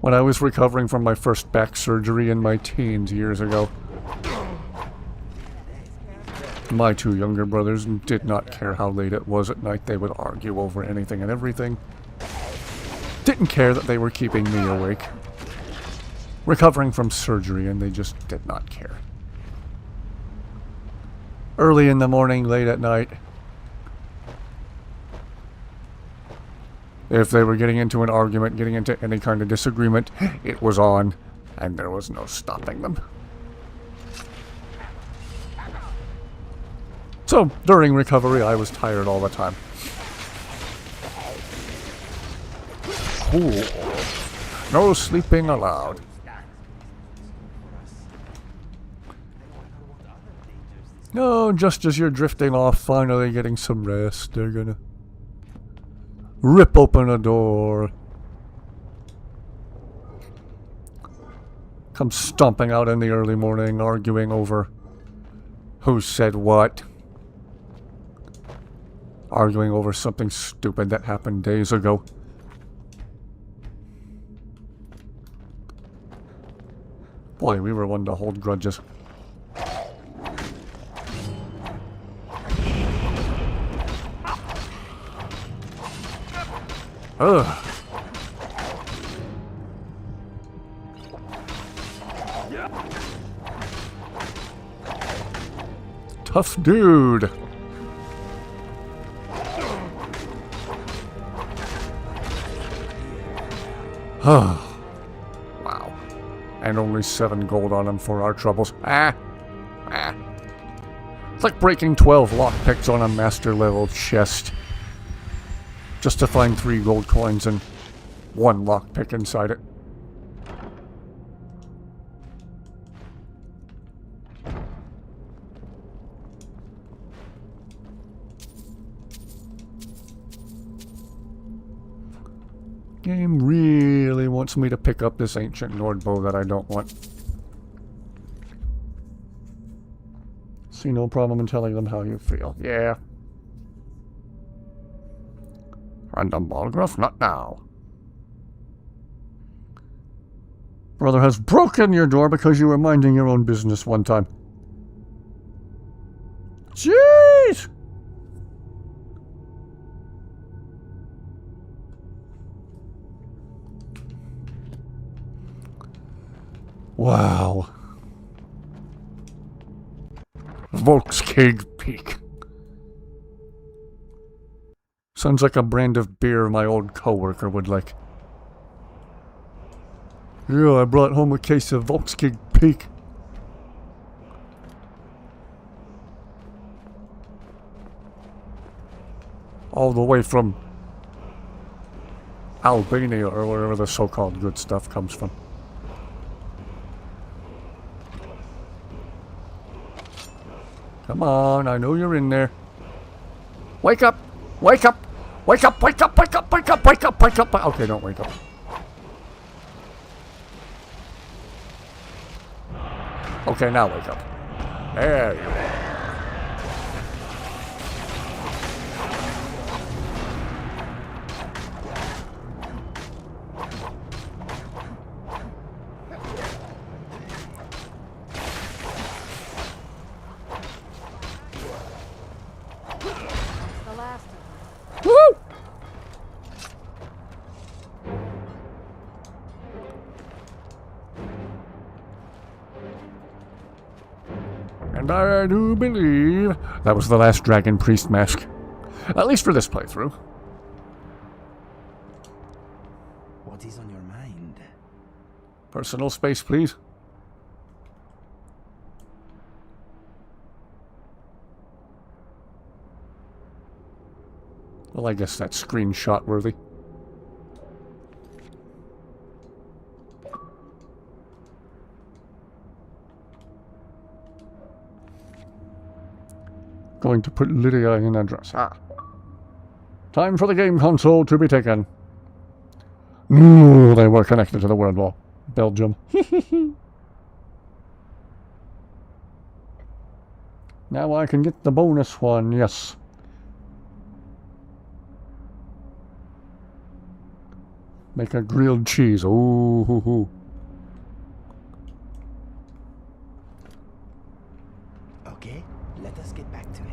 Speaker 1: When I was recovering from my first back surgery in my teens years ago, my 2 younger brothers did not care how late it was at night. They would argue over anything and everything. Didn't care that they were keeping me awake. Recovering from surgery, and they just did not care. Early in the morning, late at night. If they were getting into an argument, getting into any kind of disagreement, it was on, and there was no stopping them. So, during recovery, I was tired all the time. Cool. No sleeping allowed. No, just as you're drifting off, finally getting some rest, they're gonna rip open a door. Come stomping out in the early morning, arguing over who said what. Arguing over something stupid that happened days ago. Boy, we were one to hold grudges. Ugh. Tough dude. Wow. And only 7 gold on him for our troubles. It's like breaking 12 lockpicks on a master level chest. Just to find 3 gold coins and 1 lockpick inside it. Game really wants me to pick up this ancient Nord bow that I don't want. See no problem in telling them how you feel. Yeah. Random Balgraf, not now. Brother has broken your door because you were minding your own business one time. Jeez! Wow. Volkskig Peak. Sounds like a brand of beer my old coworker would like. Yeah, I brought home a case of Volkskig Peak. all the way from Albania or wherever the so-called good stuff comes from. Come on, I know you're in there. Wake up! Wake up! Wake up! Wake up! Wake up! Wake up! Wake up! Wake up! Okay, don't wake up. Okay, now wake up. There you are.
Speaker 3: The last of them.
Speaker 1: Woo! And I do believe that was the last Dragon Priest mask. At least for this playthrough.
Speaker 2: What is on your mind?
Speaker 1: Personal space, please. Well, I guess that's screenshot worthy. Going to put Lydia in address. Ah. Time for the game console to be taken. Ooh, they were connected to the world wall. Belgium. Now I can get the bonus one, yes. Make a grilled cheese. Ooh, hoo, hoo.
Speaker 2: Okay, let us get back to it.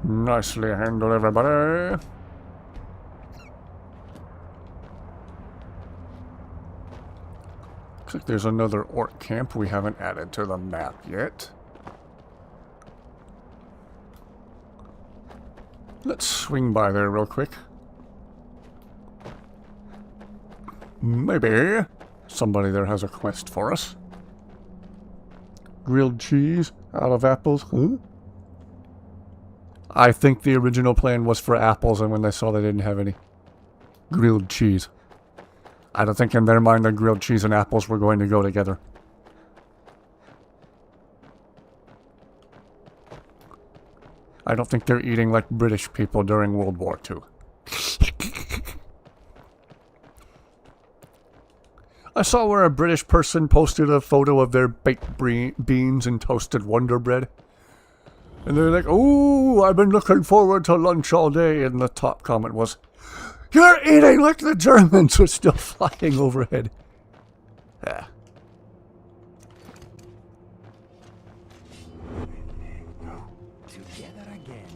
Speaker 1: Nicely handled, everybody. Looks like there's another orc camp we haven't added to the map yet. Let's swing by there real quick. Maybe somebody there has a quest for us. Grilled cheese out of apples. Huh? I think the original plan was for apples, and when they saw they didn't have any grilled cheese, I don't think in their mind the grilled cheese and apples were going to go together. I don't think they're eating like British people during World War II. I saw where a British person posted a photo of their baked beans and toasted Wonder Bread. And they're like, "Ooh, I've been looking forward to lunch all day." And the top comment was, "You're eating like the Germans," were still flying overhead. Yeah.
Speaker 2: Together again.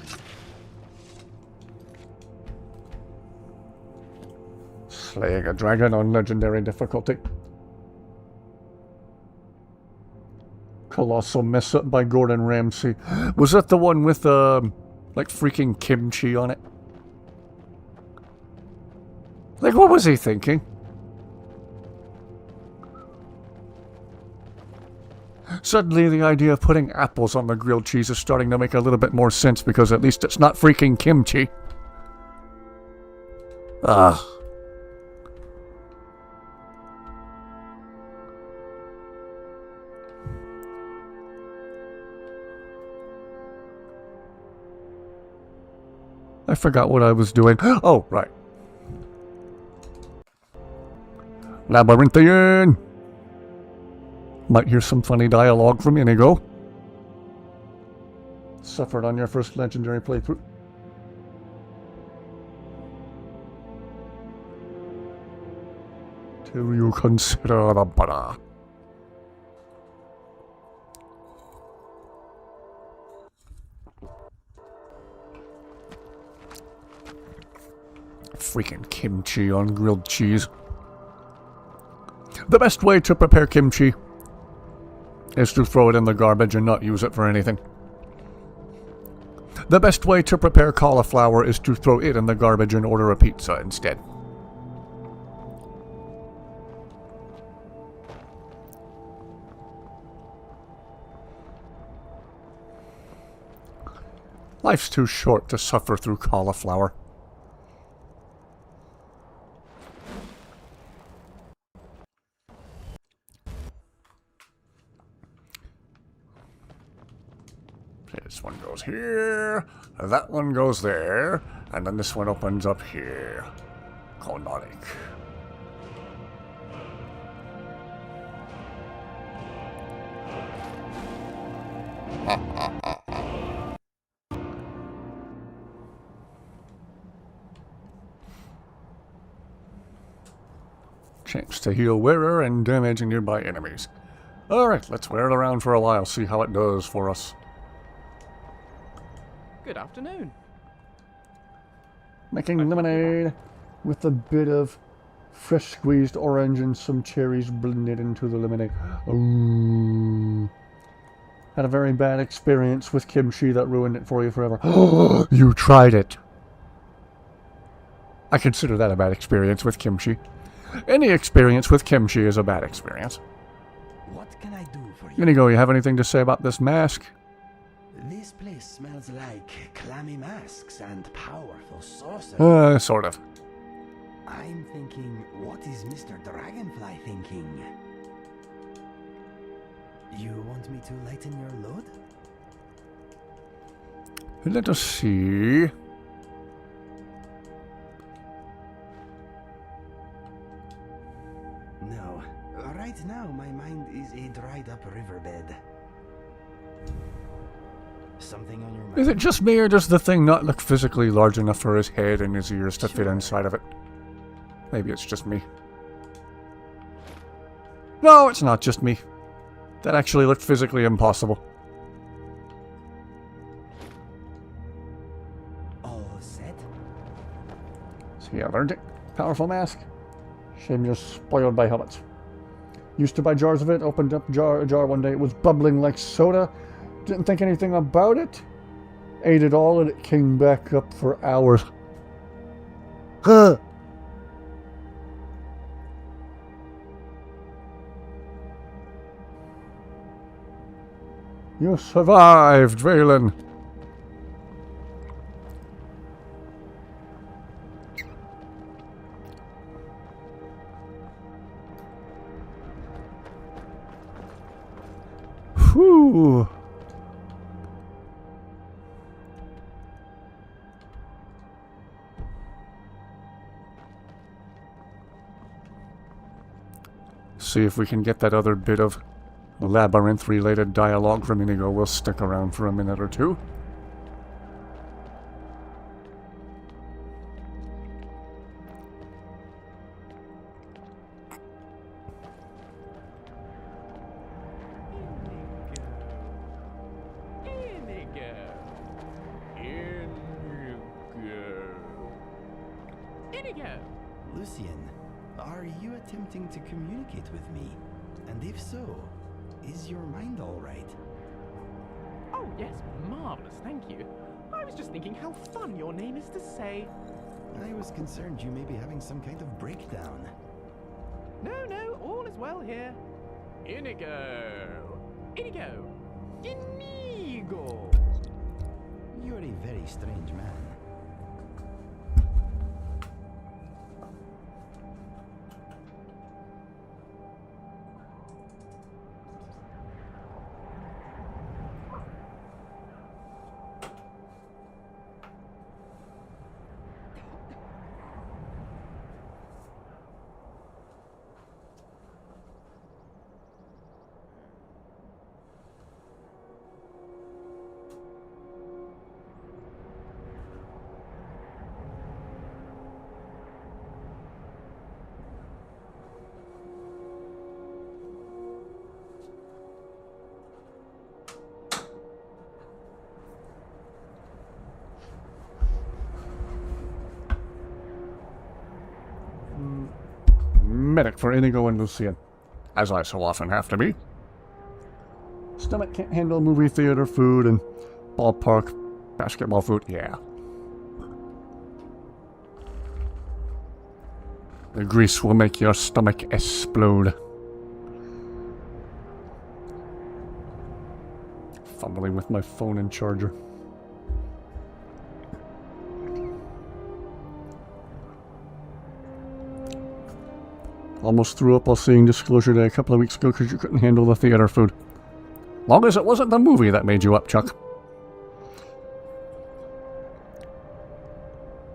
Speaker 1: Slaying a dragon on legendary difficulty. Colossal mess up by Gordon Ramsay. Was that the one with, like freaking kimchi on it? Like, what was he thinking? Suddenly, the idea of putting apples on the grilled cheese is starting to make a little bit more sense because at least it's not freaking kimchi. Ugh. I forgot what I was doing. Oh, right. Labyrinthian! Might hear some funny dialogue from Inigo. Suffered on your first legendary playthrough. Till you consider the butter. Freaking kimchi on grilled cheese. The best way to prepare kimchi is to throw it in the garbage and not use it for anything. The best way to prepare cauliflower is to throw it in the garbage and order a pizza instead. Life's too short to suffer through cauliflower. Okay, this one goes here. That one goes there. And then this one opens up here. Canonic. Chance to heal wearer and damage nearby enemies. Alright, let's wear it around for a while, see how it does for us.
Speaker 4: Good afternoon.
Speaker 1: Making lemonade with a bit of fresh squeezed orange and some cherries blended into the lemonade. Ooh. Had a very bad experience with kimchi that ruined it for you forever. You tried it. I consider that a bad experience with kimchi. Any experience with kimchi is a bad experience.
Speaker 2: What can I do for you?
Speaker 1: Inigo, you have anything to say about this mask?
Speaker 2: This place smells like clammy masks and powerful sorcery.
Speaker 1: Sort of.
Speaker 2: I'm thinking, what is Mr. Dragonfly thinking? You want me to lighten your load?
Speaker 1: Let us see.
Speaker 2: No. Right now, my mind is a dried up riverbed. Something on your mind?
Speaker 1: Is it just me, or does the thing not look physically large enough for his head and his ears to fit inside of it? Maybe it's just me. No, it's not just me. That actually looked physically impossible.
Speaker 2: All set?
Speaker 1: See, I learned it. Powerful mask. Shame you're spoiled by helmets. Used to buy jars of it, opened up a jar one day, it was bubbling like soda. Didn't think anything about it. Ate it all and it came back up for hours. Huh. You survived, Valen. Whew. See if we can get that other bit of labyrinth-related dialogue from Inigo. We'll stick around for a minute or two.
Speaker 2: Lucian, are you attempting to communicate with me? And if so, is your mind all right?
Speaker 4: Oh, yes, marvelous, thank you. I was just thinking how fun your name is to say.
Speaker 2: I was concerned you may be having some kind of breakdown.
Speaker 4: No, all is well here. Inigo! Inigo! Inigo!
Speaker 2: You're a very strange man.
Speaker 1: Medic for Inigo and Lucian, as I so often have to be. Stomach can't handle movie theater food and ballpark basketball food. Yeah. The grease will make your stomach explode. Fumbling with my phone and charger. Almost threw up while seeing Disclosure Day a couple of weeks ago because you couldn't handle the theater food. Long as it wasn't the movie that made you up, Chuck.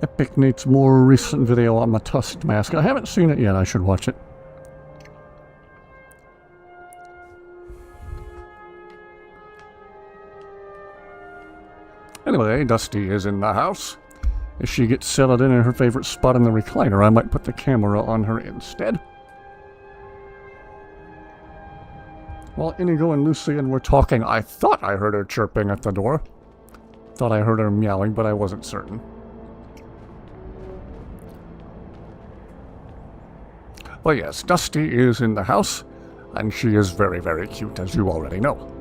Speaker 1: Epic needs more recent video on the Tusk Mask. I haven't seen it yet. I should watch it. Anyway, Dusty is in the house. As she gets settled in her favorite spot in the recliner, I might put the camera on her instead. While Inigo and Lucian were talking, I thought I heard her chirping at the door. Thought I heard her meowing, but I wasn't certain. But yes, Dusty is in the house, and she is very, very cute, as you already know.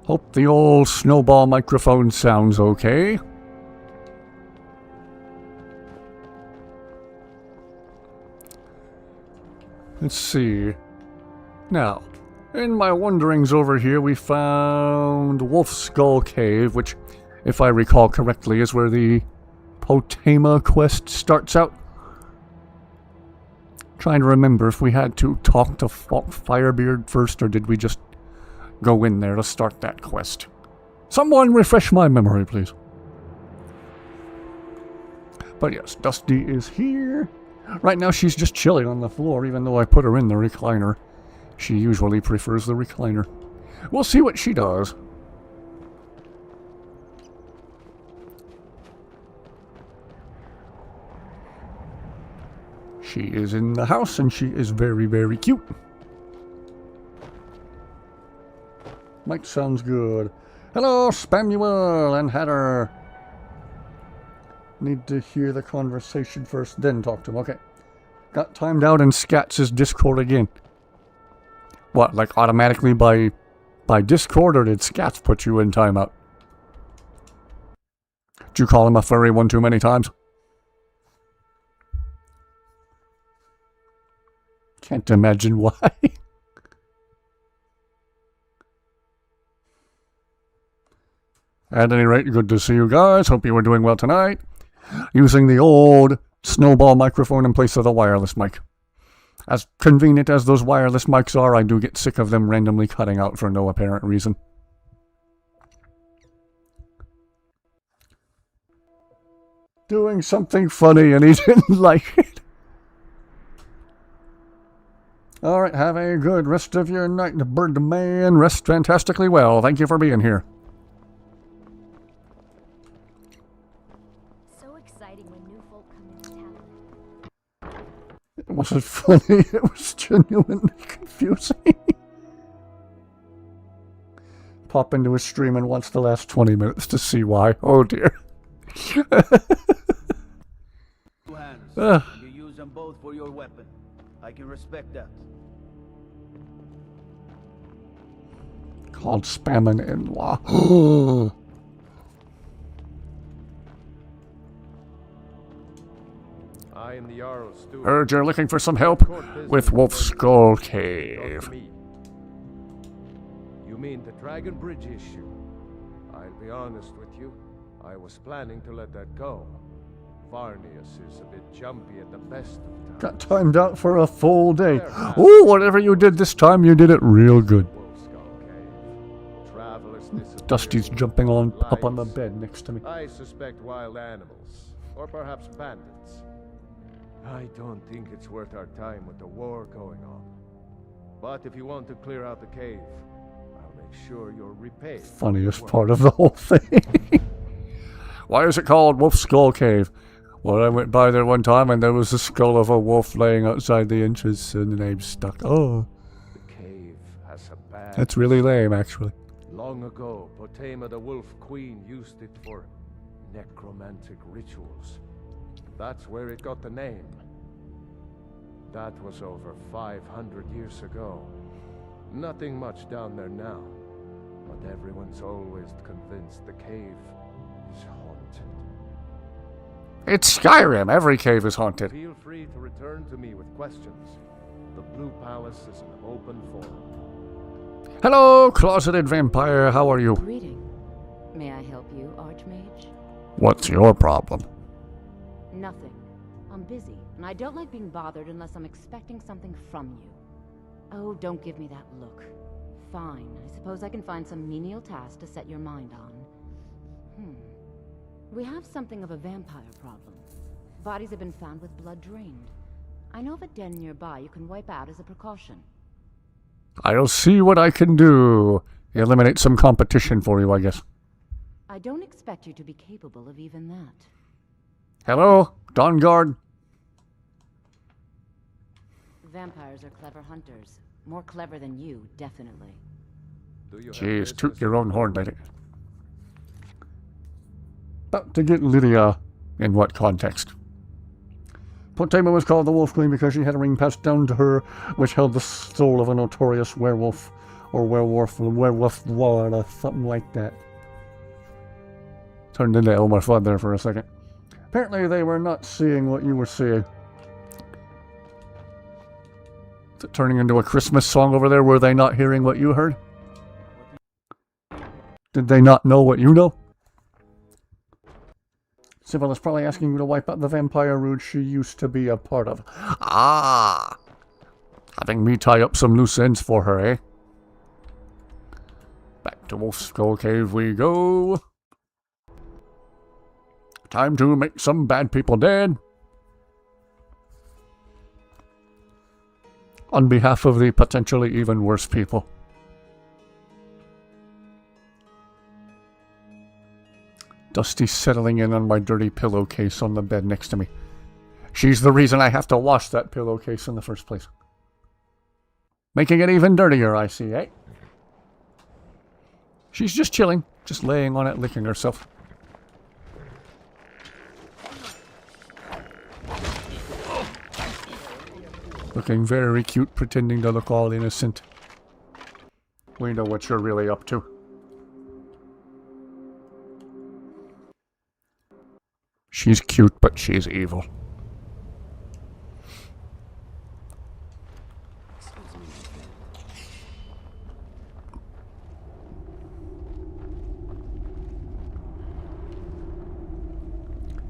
Speaker 1: Hope the old snowball microphone sounds okay. Let's see. Now, in my wanderings over here, we found Wolf Skull Cave, which, if I recall correctly, is where the Potema quest starts out. Trying to remember if we had to talk to Firebeard first, or did we just go in there to start that quest. Someone refresh my memory, please. But yes, Dusty is here. Right now she's just chilling on the floor, even though I put her in the recliner. She usually prefers the recliner. We'll see what she does. She is in the house, and she is very, very cute. Mic sounds good. Hello, Spamuel and Hatter. Need to hear the conversation first, then talk to him. Okay. Got timed out in Scats' Discord again. What, like automatically by Discord, or did Scats put you in timeout? Did you call him a furry one too many times? Can't imagine why. At any rate, good to see you guys. Hope you were doing well tonight. Using the old snowball microphone in place of the wireless mic. As convenient as those wireless mics are, I do get sick of them randomly cutting out for no apparent reason. Doing something funny and he didn't like it. Alright, have a good rest of your night, Birdman. Rest fantastically well. Thank you for being here. It wasn't funny, it was genuinely confusing. Pop into his stream and watch the last 20 minutes to see why. Oh dear.
Speaker 8: You use them both for your weapon. I can respect that.
Speaker 1: Called spamming in-law.
Speaker 6: I am the Jarl Steward.
Speaker 1: Heard you're looking for some help with Wolf Skull Cave.
Speaker 6: You mean the Dragon Bridge issue? I'll be honest with you. I was planning to let that go. Varnius is a bit jumpy at the best of times.
Speaker 1: Got timed out for a full day. Oh, whatever you did this time, you did it real good. Dusty's jumping up on the bed next to me.
Speaker 6: I suspect wild animals, or perhaps bandits. I don't think it's worth our time with the war going on. But if you want to clear out the cave, I'll make sure you're repaid.
Speaker 1: Funniest part of the whole thing. Why is it called Wolf Skull Cave? Well, I went by there one time and there was the skull of a wolf laying outside the entrance and the name's stuck. Oh.
Speaker 6: The cave has a bad...
Speaker 1: That's really lame, actually.
Speaker 6: Long ago, Potema the Wolf Queen used it for necromantic rituals. That's where it got the name. That was over 500 years ago. Nothing much down there now, but everyone's always convinced the cave is haunted.
Speaker 1: It's Skyrim. Every cave is haunted.
Speaker 6: Feel free to return to me with questions. The Blue Palace is an open forum.
Speaker 1: Hello, closeted vampire. How are you?
Speaker 9: Greeting. May I help you, Archmage?
Speaker 1: What's your problem?
Speaker 9: Nothing. I'm busy, and I don't like being bothered unless I'm expecting something from you. Oh, don't give me that look. Fine. I suppose I can find some menial task to set your mind on. We have something of a vampire problem. Bodies have been found with blood drained. I know of a den nearby you can wipe out as a precaution.
Speaker 1: I'll see what I can do. Eliminate some competition for you, I guess.
Speaker 9: I don't expect you to be capable of even that.
Speaker 1: Hello, Dawn Guard.
Speaker 9: Vampires are clever hunters. More clever than you, definitely.
Speaker 6: Do you have
Speaker 1: Jeez,
Speaker 6: business
Speaker 1: toot your
Speaker 6: with
Speaker 1: own
Speaker 6: the
Speaker 1: horn,
Speaker 6: woman?
Speaker 1: lady. About to get Lydia. In what context? Potema was called the Wolf Queen because she had a ring passed down to her which held the soul of a notorious werewolf. Or werewolf, something like that. Turned into Elmer Fudd there for a second. Apparently they were not seeing what you were seeing. Is it turning into a Christmas song over there? Were they not hearing what you heard? Did they not know what you know? Sybil is probably asking you to wipe out the vampire route she used to be a part of. Ah! Having me tie up some loose ends for her, eh? Back to Wolf Skull Cave we go. Time to make some bad people dead. On behalf of the potentially even worse people. Dusty's settling in on my dirty pillowcase on the bed next to me. She's the reason I have to wash that pillowcase in the first place. Making it even dirtier, I see, eh? She's just chilling, just laying on it, licking herself. Looking very cute, pretending to look all innocent. We know what you're really up to. She's cute, but she's evil.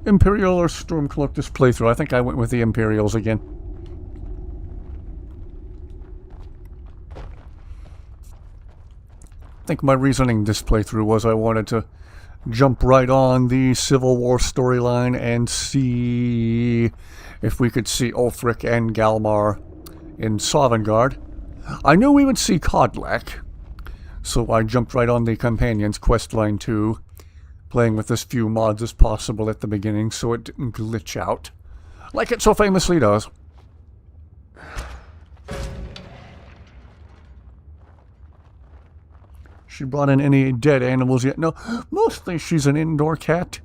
Speaker 1: Imperial or Stormcloak this playthrough? I think I went with the Imperials again. I think my reasoning this playthrough was I wanted to jump right on the Civil War storyline and see if we could see Ulfric and Galmar in Sovngarde. I knew we would see Kodlak, so I jumped right on the Companions questline too, playing with as few mods as possible at the beginning so it didn't glitch out, like it so famously does. She brought in any dead animals yet? No, mostly she's an indoor cat.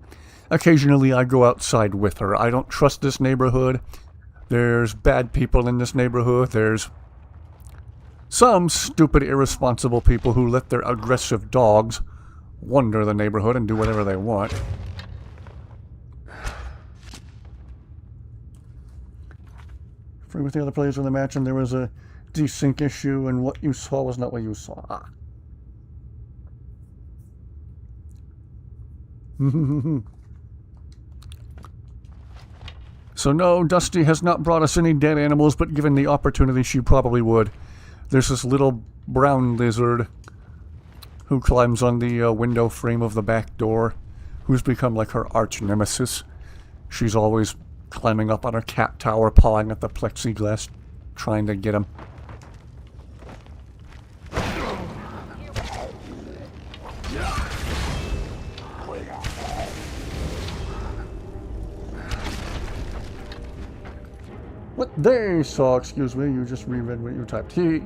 Speaker 1: Occasionally I go outside with her. I don't trust this neighborhood. There's bad people in this neighborhood. There's some stupid, irresponsible people who let their aggressive dogs wander the neighborhood and do whatever they want. Free with the other players in the match, and there was a desync issue, and what you saw was not what you saw. Ah. So no, Dusty has not brought us any dead animals, but given the opportunity, she probably would. There's this little brown lizard who climbs on the window frame of the back door, who's become like her arch nemesis. She's always climbing up on her cat tower, pawing at the plexiglass, trying to get him. What they saw, excuse me, you just reread what you typed. He.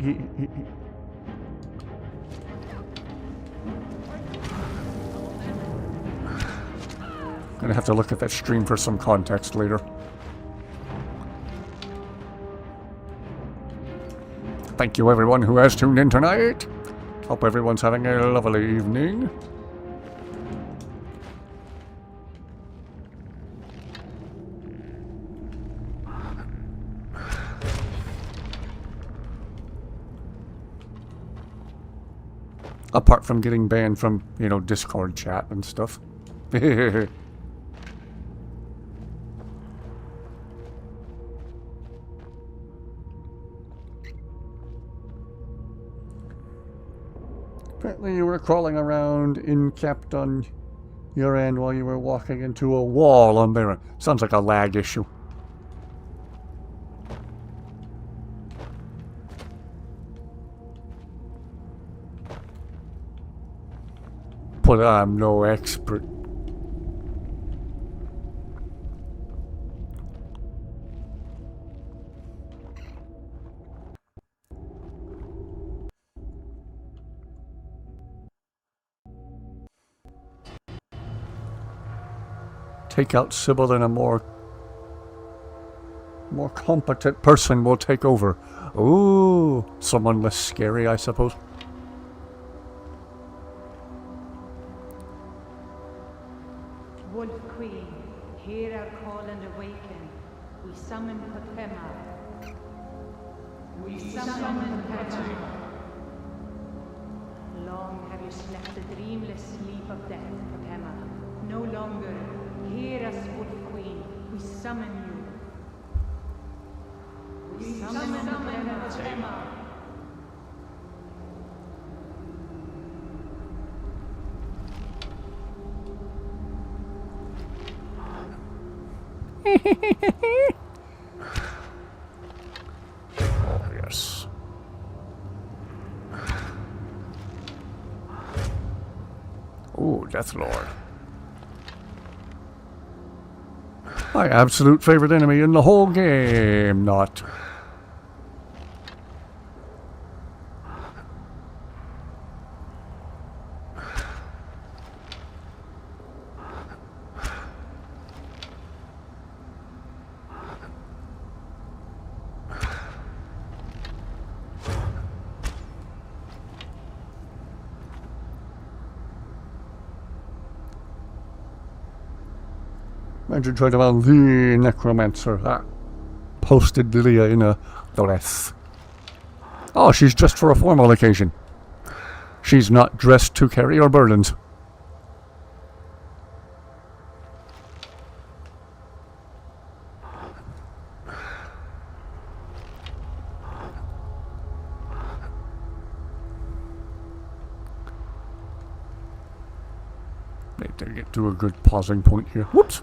Speaker 1: Gonna have to look at that stream for some context later. Thank you everyone who has tuned in tonight. Hope everyone's having a lovely evening. Apart from getting banned from, you know, Discord chat and stuff. Apparently you were crawling around incapped on your end while you were walking into a wall on there. Sounds like a lag issue. But I'm no expert. Take out Sybil and a more competent person will take over. Ooh, someone less scary, I suppose.
Speaker 10: Wolf Queen, hear our call and awaken. We summon Potema. We summon Potema. Long have you slept the dreamless sleep of death, Potema. No longer. Hear us, Wolf Queen. We summon you. We summon Potema.
Speaker 1: Oh, yes. Ooh, Death Lord. My absolute favorite enemy in the whole game, not. Imagine trying to find the necromancer. Posted Lilia in a dress. Oh, she's dressed for a formal occasion. She's not dressed to carry her burdens. Need to get to a good pausing point here. Whoops!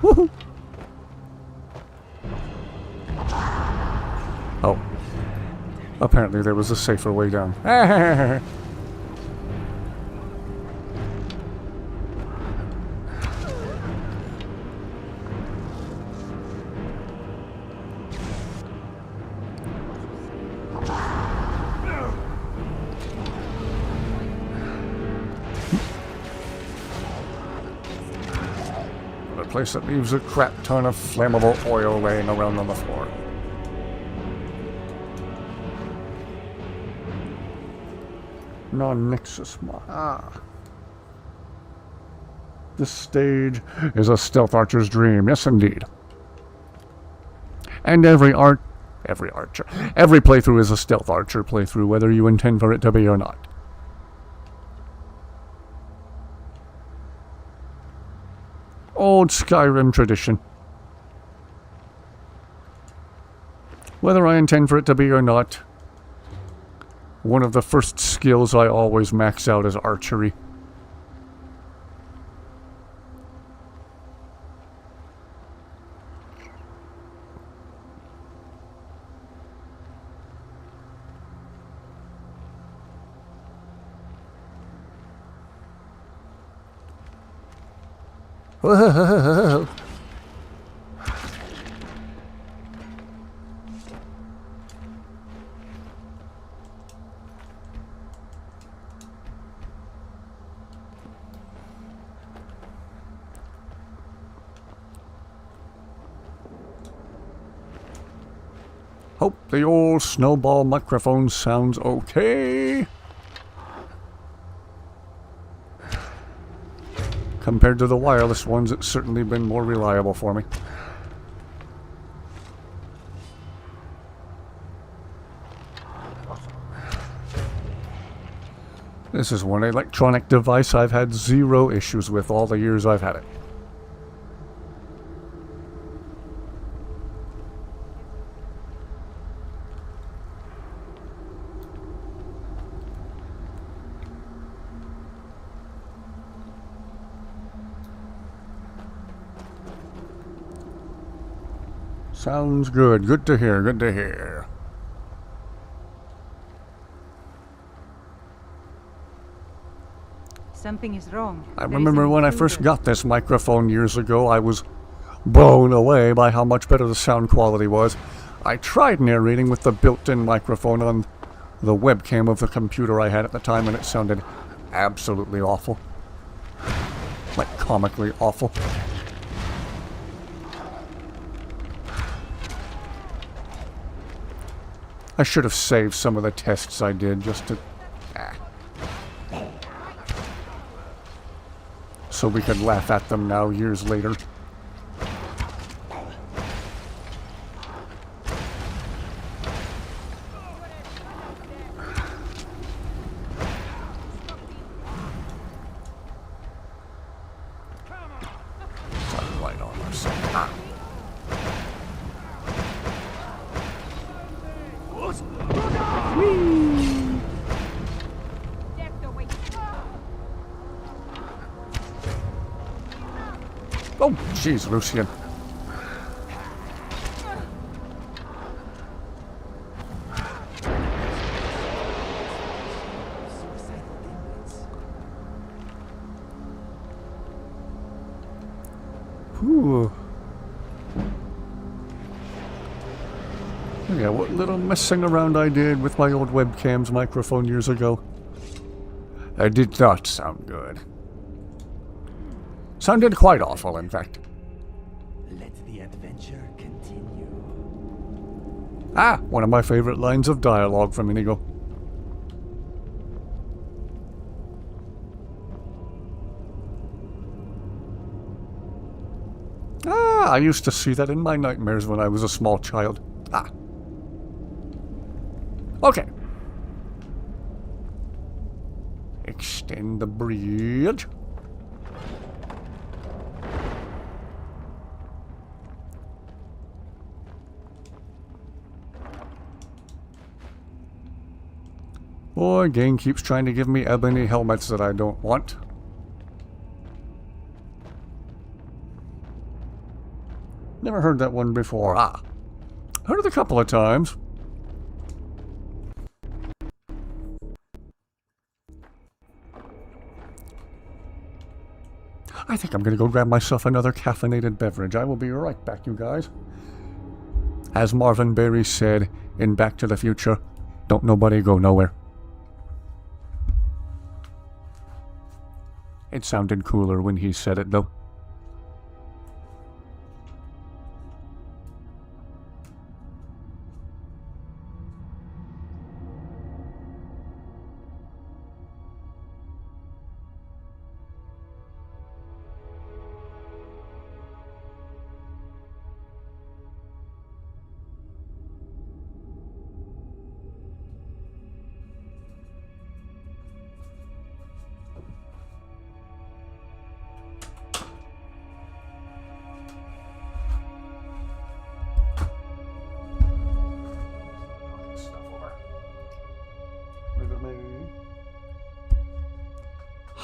Speaker 1: Woohoo! Oh. Apparently there was a safer way down. Place that leaves a crap ton of flammable oil laying around on the floor. Non-Nexus. This stage is a stealth archer's dream. Yes, indeed. And every playthrough is a stealth archer playthrough, whether you intend for it to be or not. Old Skyrim tradition. Whether I intend for it to be or not, one of the first skills I always max out is archery. Whoa. Hope the old snowball microphone sounds okay. Compared to the wireless ones, it's certainly been more reliable for me. This is one electronic device I've had zero issues with all the years I've had it. Sounds good. Good to hear. Good to hear.
Speaker 10: Something is wrong.
Speaker 1: I remember when I first got this microphone years ago, I was blown away by how much better the sound quality was. I tried narrating with the built-in microphone on the webcam of the computer I had at the time, and it sounded absolutely awful. Like, comically awful. I should have saved some of the tests I did just to... so we could laugh at them now, years later. Light on our side. Oh, jeez, Lucian. Whew. Yeah, what little messing around I did with my old webcam's microphone years ago. It did not sound good. Sounded quite awful, in fact.
Speaker 2: Let the adventure continue.
Speaker 1: Ah, one of my favorite lines of dialogue from Inigo. Ah, I used to see that in my nightmares when I was a small child. Ah. Okay. Extend the bridge. Boy, game keeps trying to give me ebony helmets that I don't want. Never heard that one before. Ah. Heard it a couple of times. I think I'm going to go grab myself another caffeinated beverage. I will be right back, you guys. As Marvin Berry said in Back to the Future, don't nobody go nowhere. It sounded cooler when he said it, though.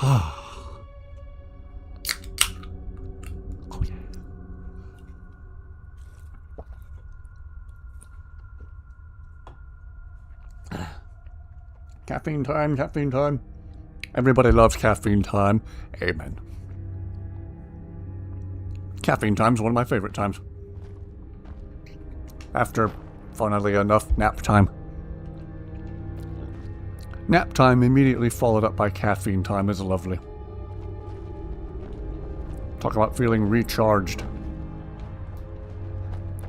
Speaker 1: Oh, yeah. Caffeine time, caffeine time. Everybody loves caffeine time. Amen. Caffeine time's one of my favorite times. After, funnily enough, nap time. Nap time immediately followed up by caffeine time is lovely. Talk about feeling recharged.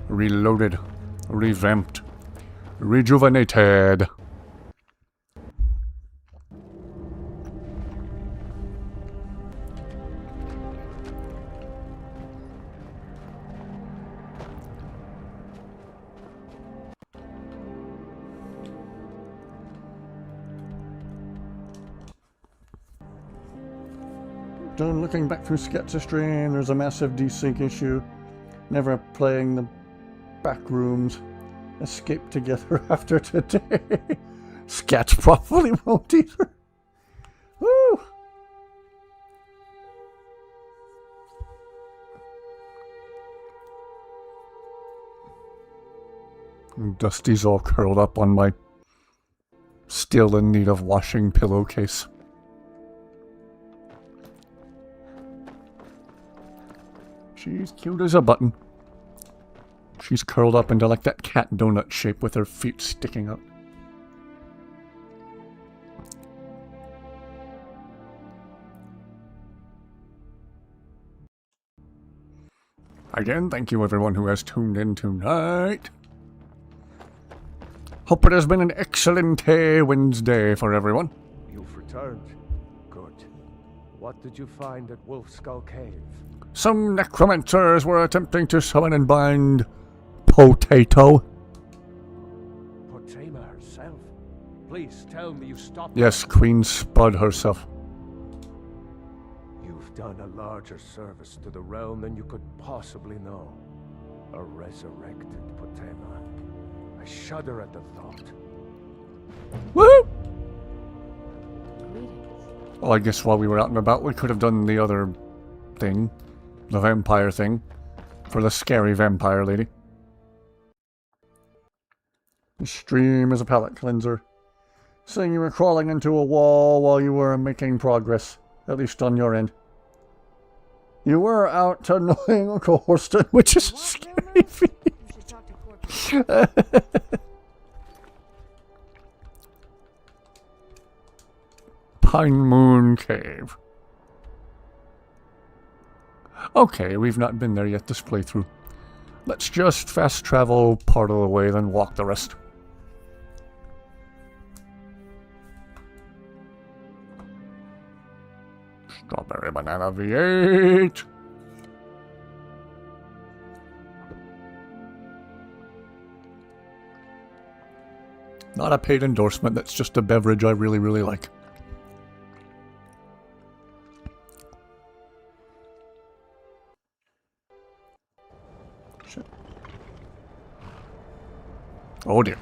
Speaker 1: Reloaded. Revamped. Rejuvenated. done looking back through Sketch Stream. There's a massive desync issue. Never playing the back rooms. Escape together after today. Sketch probably won't either. Woo! Dusty's all curled up on my still in need of washing pillowcase. She's cute as a button. She's curled up into like that cat donut shape with her feet sticking out. Again, thank you everyone who has tuned in tonight. Hope it has been an excellent Wednesday for everyone.
Speaker 6: You've returned. Good. What did you find at Wolf Skull Cave?
Speaker 1: Some necromancers were attempting to summon and bind Potato.
Speaker 6: Potema herself? Please tell me you stopped.
Speaker 1: Yes, Queen Spud herself.
Speaker 6: You've done a larger service to the realm than you could possibly know. A resurrected Potema. I shudder at the thought.
Speaker 1: Woo! Well, I guess while we were out and about, we could have done the other thing. The vampire thing. For the scary vampire lady. The stream is a palate cleanser. Saying you were crawling into a wall while you were making progress. At least on your end. You were out annoying Uncle Horston, which is a scary feat. Pine Moon Cave. Okay, we've not been there yet this playthrough. Let's just fast travel part of the way, then walk the rest. Strawberry Banana V8. Not a paid endorsement, that's just a beverage I really, really like. Shit. Oh dear.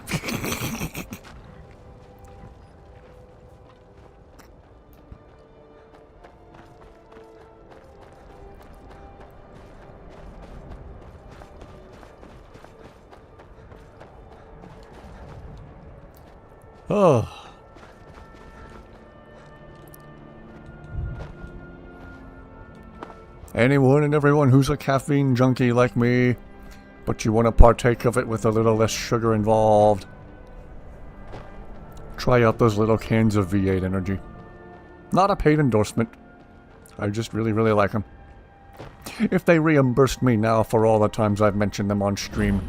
Speaker 1: Oh. Anyone and everyone who's a caffeine junkie like me, but you want to partake of it with a little less sugar involved, try out those little cans of V8 energy. Not a paid endorsement. I just really, really like them. If they reimbursed me now for all the times I've mentioned them on stream,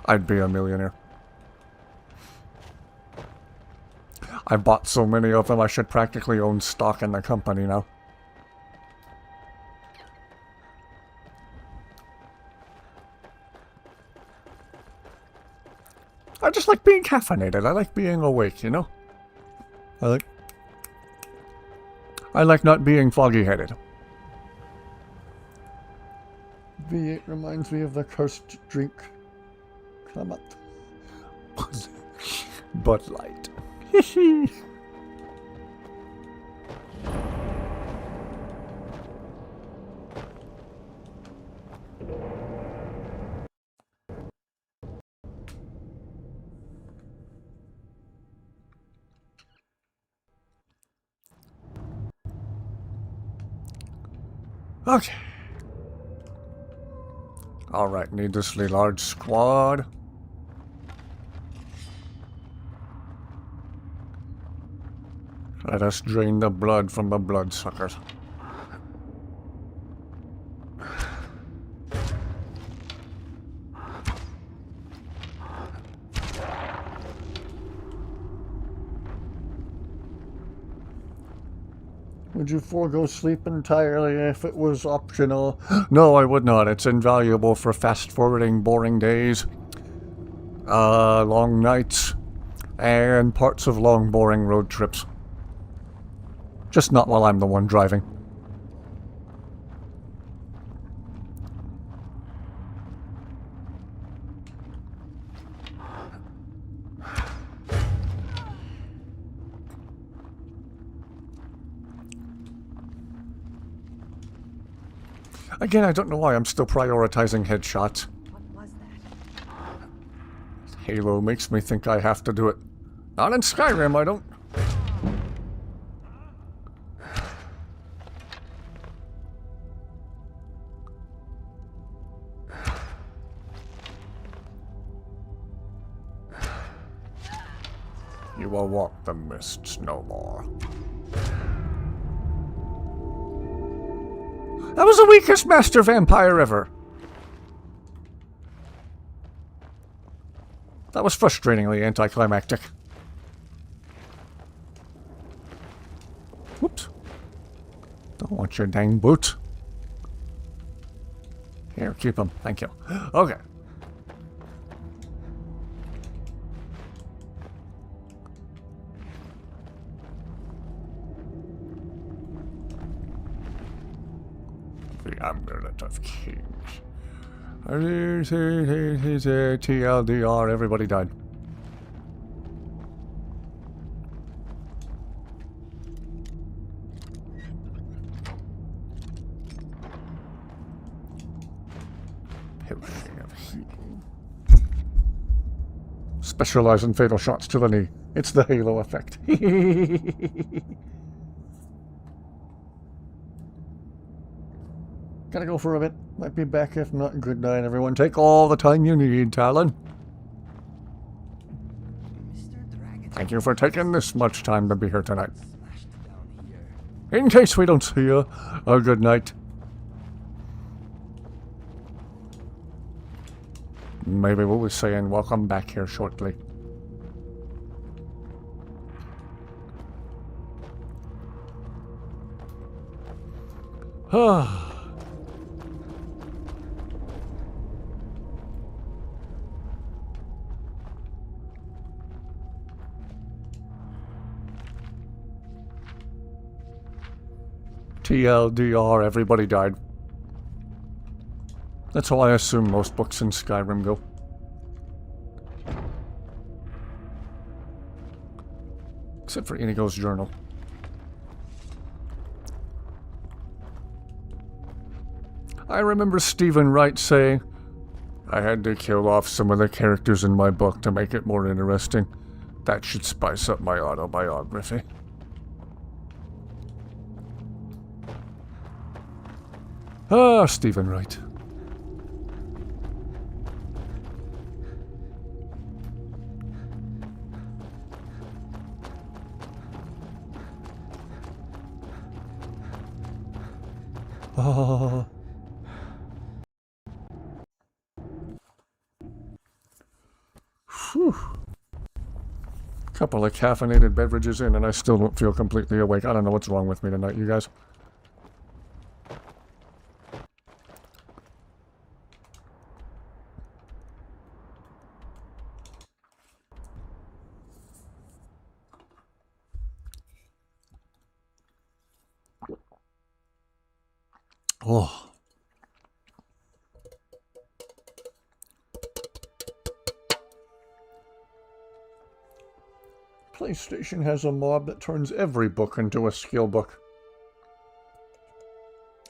Speaker 1: I'd be a millionaire. I bought so many of them, I should practically own stock in the company now. I just like being caffeinated. I like being awake, you know? I like not being foggy-headed. V8 reminds me of the cursed drink. Clement. Bud Light. Okay. Alright, needlessly large squad. Let us drain the blood from the bloodsuckers. Would you forego sleep entirely if it was optional? No, I would not. It's invaluable for fast-forwarding boring days, long nights, and parts of long, boring road trips. Just not while I'm the one driving. Again, I don't know why I'm still prioritizing headshots.
Speaker 10: What was that?
Speaker 1: Halo makes me think I have to do it. Not in Skyrim, I don't. You will walk the mists no more. That was the weakest master vampire ever. That was frustratingly anticlimactic. Whoops. Don't want your dang boots. Here, keep them. Thank you. Okay. The Amulet of Kings. TLDR, everybody died. Potion of healing. Specialize in fatal shots to the knee. It's the Halo effect. Gotta go for a bit. Might be back if not. Good night, everyone. Take all the time you need, Talon. Thank you for taking this much time to be here tonight. In case we don't see you, a good night. Maybe we'll be saying welcome back here shortly. TLDR, everybody died. That's how I assume most books in Skyrim go. Except for Inigo's journal. I remember Stephen Wright saying, I had to kill off some of the characters in my book to make it more interesting. That should spice up my autobiography. Ah, Stephen Wright. Ah. Whew. Couple of caffeinated beverages in and I still don't feel completely awake. I don't know what's wrong with me tonight, you guys. Oh. PlayStation has a mob that turns every book into a skill book.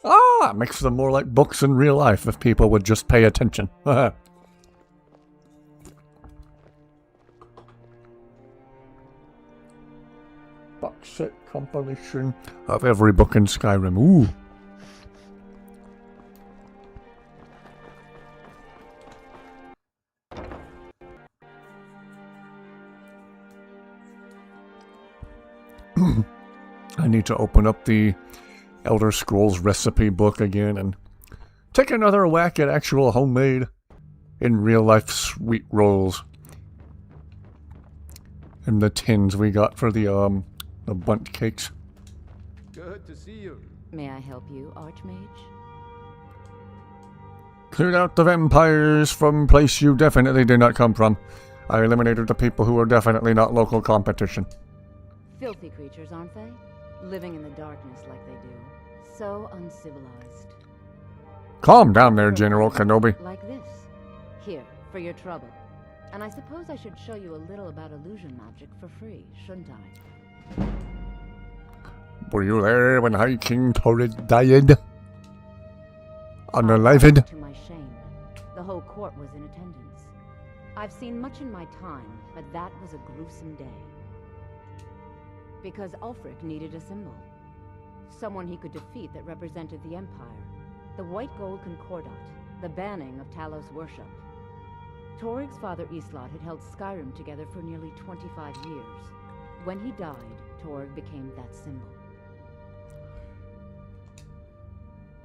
Speaker 1: Ah, makes them more like books in real life if people would just pay attention. Box set compilation of every book in Skyrim. Ooh. I need to open up the Elder Scrolls recipe book again and take another whack at actual homemade, in real life sweet rolls. And the tins we got for the bundt cakes.
Speaker 6: Good to see you.
Speaker 9: May I help you, Archmage?
Speaker 1: Cleared out the vampires from place you definitely did not come from. I eliminated the people who were definitely not local competition.
Speaker 9: Filthy creatures, aren't they? Living in the darkness like they do. So uncivilized.
Speaker 1: Calm down there, General Kenobi.
Speaker 9: Like this. Here, for your trouble. And I suppose I should show you a little about illusion magic for free, shouldn't I?
Speaker 1: Were you there when High King Torrid died? Unalivened.
Speaker 9: To my shame, the whole court was in attendance. I've seen much in my time, but that was a gruesome day. Because Ulfric needed a symbol. Someone he could defeat that represented the Empire. The White Gold Concordat, the banning of Talos worship. Toryg's father Islot had held Skyrim together for nearly 25 years. When he died, Toryg became that symbol.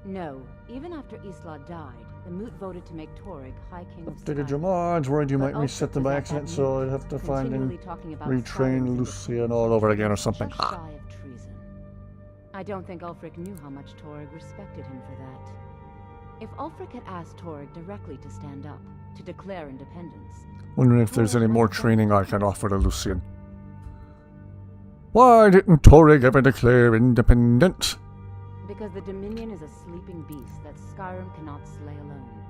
Speaker 9: No, even after Islot died, the Moot voted to make Toryg High King of
Speaker 1: Updated
Speaker 9: Skyrim.
Speaker 1: your mods, worried you might
Speaker 9: But
Speaker 1: reset them
Speaker 9: Ulfric
Speaker 1: by
Speaker 9: was at
Speaker 1: accident,
Speaker 9: that
Speaker 1: so
Speaker 9: meeting,
Speaker 1: I'd have to find
Speaker 9: continually
Speaker 1: and
Speaker 9: talking about
Speaker 1: retrain
Speaker 9: Skyrim's
Speaker 1: Lucian all over again or something.
Speaker 9: just shy of treason. I don't think Ulfric knew how much Toryg respected him for that. If Ulfric had asked Toryg directly to stand up, to declare independence...
Speaker 1: Wondering if there's any more training I can offer to Lucian. Why didn't Toryg ever declare independence?
Speaker 9: Because the Dominion is a sleeping beast that Skyrim cannot slay alone.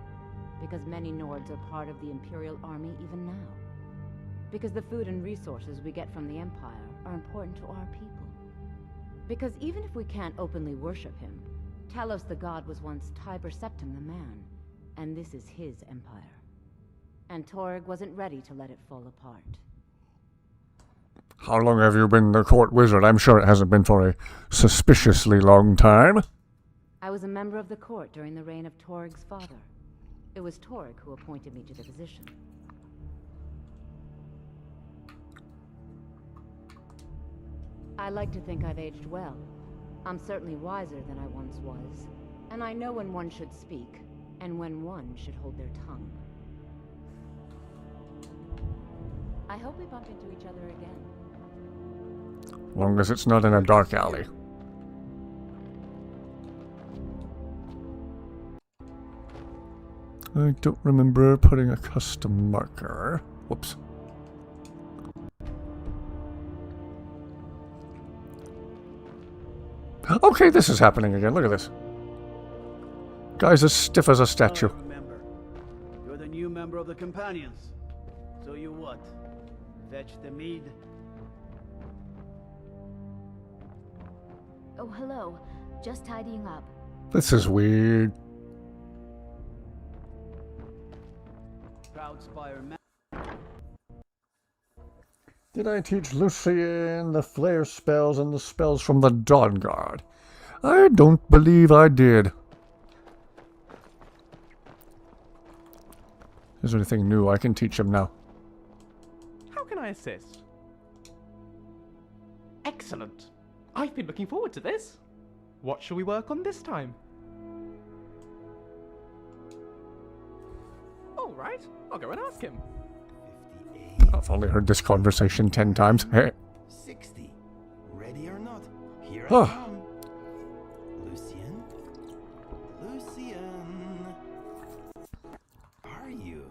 Speaker 9: Because many Nords are part of the Imperial Army even now. Because the food and resources we get from the Empire are important to our people. Because even if we can't openly worship him, Talos the God was once Tiber Septim the man, and this is his empire. And Toryg wasn't ready to let it fall apart.
Speaker 1: How long have you been the court wizard? I'm sure it hasn't been for a suspiciously long time.
Speaker 9: I was a member of the court during the reign of Toryg's father. It was Toryg who appointed me to the position. I like to think I've aged well. I'm certainly wiser than I once was. And I know when one should speak, and when one should hold their tongue. I hope we bump into each other again.
Speaker 1: As long as it's not in a dark alley. I don't remember putting a custom marker. Whoops. Okay, this is happening again. Look at this. Guy's as stiff as a statue.
Speaker 8: Hello, member. You're the new member of the Companions. So you what? Fetch the mead?
Speaker 11: Oh, hello. Just tidying up.
Speaker 1: This is weird.
Speaker 8: Proudspire man.
Speaker 1: Did I teach Lucian the flare spells and the spells from the Dawn Guard? I don't believe I did. Is there anything new I can teach him now?
Speaker 4: How can I assist? Excellent. I've been looking forward to this. What shall we work on this time? All right, I'll go and ask him.
Speaker 2: 58.
Speaker 1: I've only heard this conversation 10 times.
Speaker 2: 60. Ready or not, here I
Speaker 1: Huh.
Speaker 2: come. Lucian? Lucian? Are you?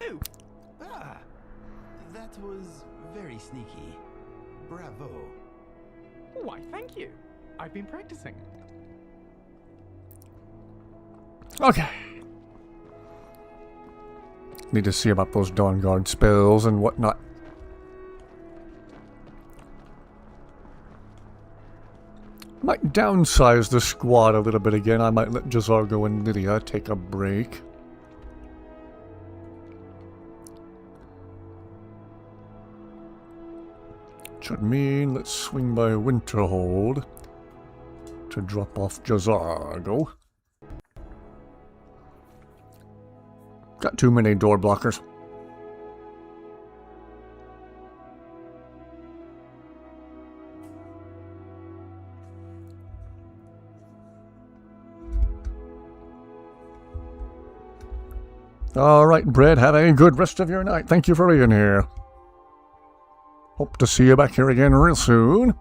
Speaker 4: Who?
Speaker 2: Ah, that was very sneaky. Bravo.
Speaker 4: Why, thank you. I've been practicing.
Speaker 1: Okay. Need to see about those Dawn Guard spells and whatnot. Might downsize the squad a little bit again. I might let Jazargo and Lydia take a break. Should mean let's swing by Winterhold to drop off Jazargo. Got too many door blockers. Alright, Brad, have a good rest of your night. Thank you for being here. Hope to see you back here again real soon.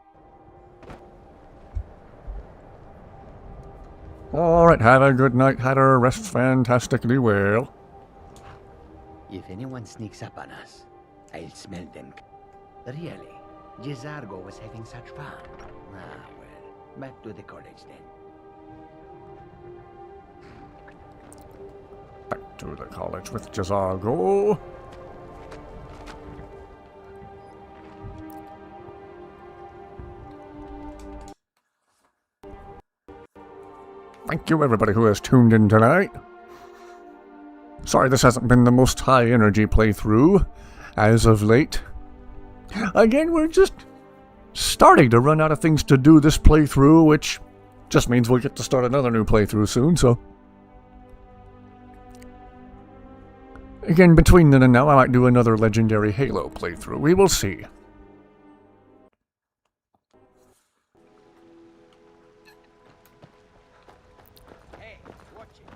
Speaker 1: Alright, have a good night. Had her rest fantastically well.
Speaker 5: If anyone sneaks up on us, I'll smell them. Really, Jazargo was having such fun. Ah, well, back to the college then.
Speaker 1: Back to the college with Jazargo. Thank you, everybody who has tuned in tonight. Sorry this hasn't been the most high-energy playthrough as of late. Again, we're just starting to run out of things to do this playthrough, which just means we'll get to start another new playthrough soon, so... Again, between then and now, I might do another Legendary Halo playthrough. We will see.
Speaker 8: Hey, watch it.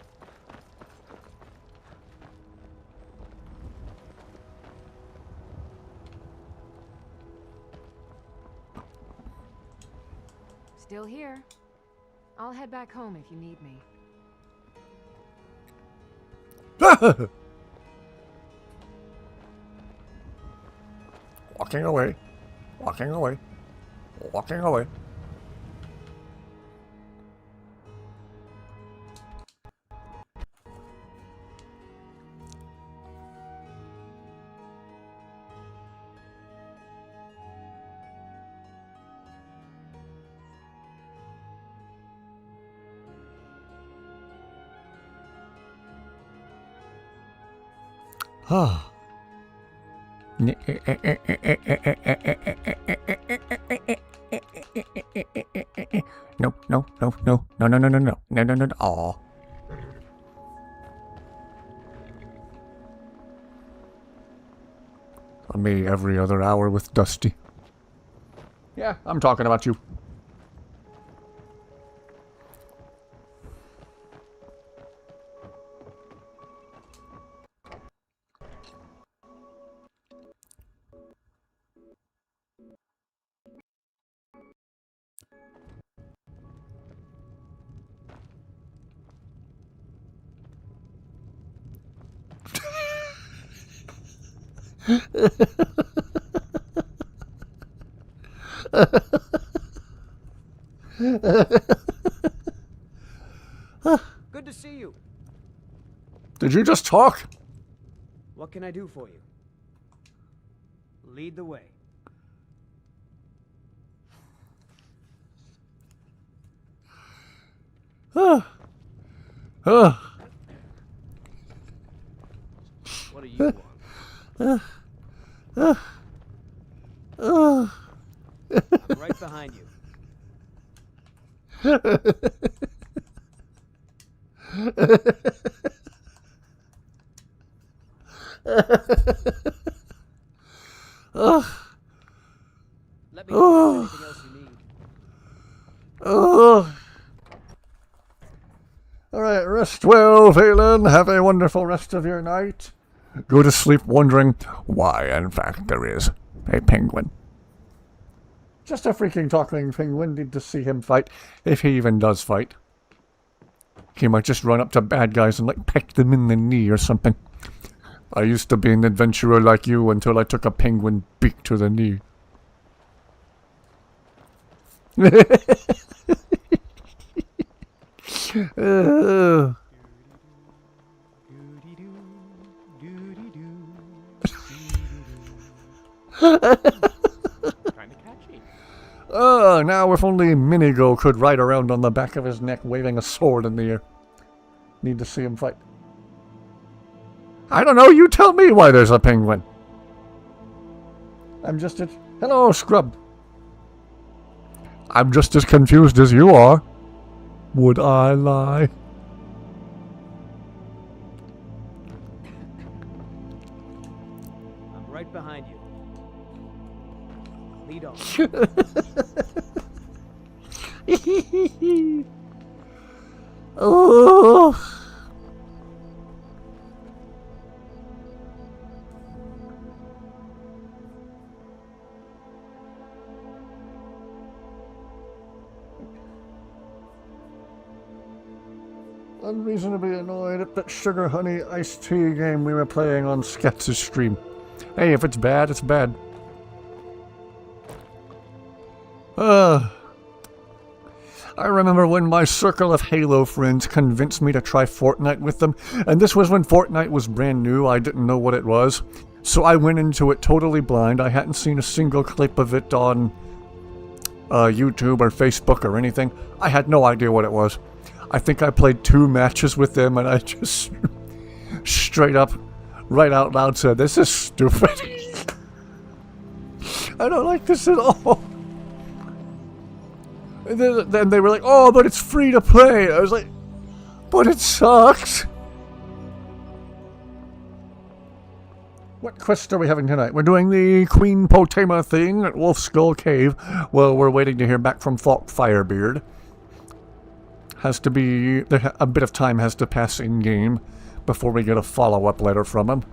Speaker 12: Still here. I'll head back home if you need me.
Speaker 1: Walking away. Walking away. Walking away. Ah. No, no, no, no, no, no, no, no, no, no, no, no, no, aw. Me every other hour with Dusty. Yeah, I'm talking about you.
Speaker 8: Good to see you.
Speaker 1: Did you just talk?
Speaker 8: What can I do for you? Lead the way.
Speaker 1: What
Speaker 8: do you want? I'm right behind you. Let me know if there's anything else you need.
Speaker 1: Alright, rest well, Valen. Have a wonderful rest of your night. Go to sleep wondering why, in fact, there is a penguin. Just a freaking talking penguin. Need to see him fight, if he even does fight. He might just run up to bad guys and, like, peck them in the knee or something. I used to be an adventurer like you until I took a penguin beak to the knee.
Speaker 4: Kinda catchy.
Speaker 1: Now if only Minigo could ride around on the back of his neck waving a sword in the air. Need to see him fight. I don't know, you tell me why there's a penguin. I'm just Hello, Scrub. I'm just as confused as you are. Would I lie?
Speaker 8: I'm right behind you. Lead on.
Speaker 1: Oh. Unreasonably annoyed at that sugar honey iced tea game we were playing on Sketch's stream. Hey, if it's bad, it's bad. I remember when my circle of Halo friends convinced me to try Fortnite with them, and this was when Fortnite was brand new. I didn't know what it was, so I went into it totally blind. I hadn't seen a single clip of it on YouTube or Facebook or anything. I had no idea what it was. I think I played 2 matches with them, and I just straight up, right out loud said, "This is stupid. I don't like this at all." And then they were like, "Oh, but it's free to play." I was like, "But it sucks." What quest are we having tonight? We're doing the Queen Potema thing at Wolf Skull Cave. Well, we're waiting to hear back from Falk Firebeard. Has to be... a bit of time has to pass in-game before we get a follow-up letter from him.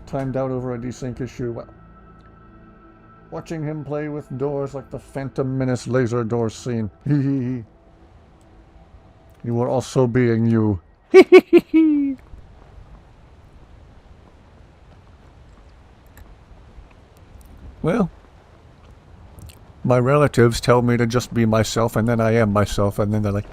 Speaker 1: Timed out over a desync issue. Well, watching him play with doors like the Phantom Menace laser door scene. Hee. You were also being you. Hee. Well, my relatives tell me to just be myself, and then I am myself, and then they're like...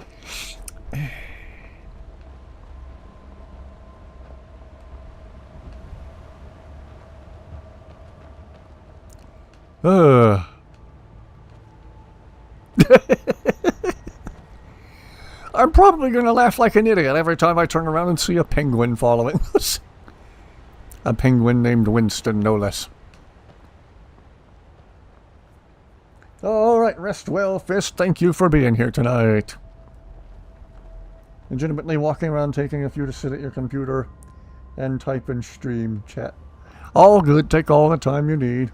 Speaker 1: I'm probably going to laugh like an idiot every time I turn around and see a penguin following us. A penguin named Winston, no less. Alright, rest well, Fist. Thank you for being here tonight. Legitimately walking around taking a few to sit at your computer and type and stream chat. All good, take all the time you need.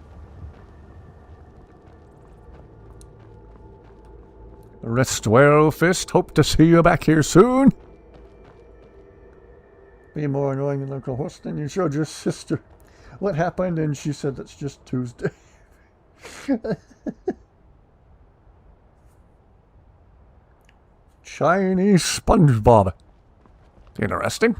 Speaker 1: Rest well, Fist. Hope to see you back here soon. Be more annoying than Uncle Horston. You showed your sister what happened and she said that's just Tuesday. Chinese SpongeBob. Interesting.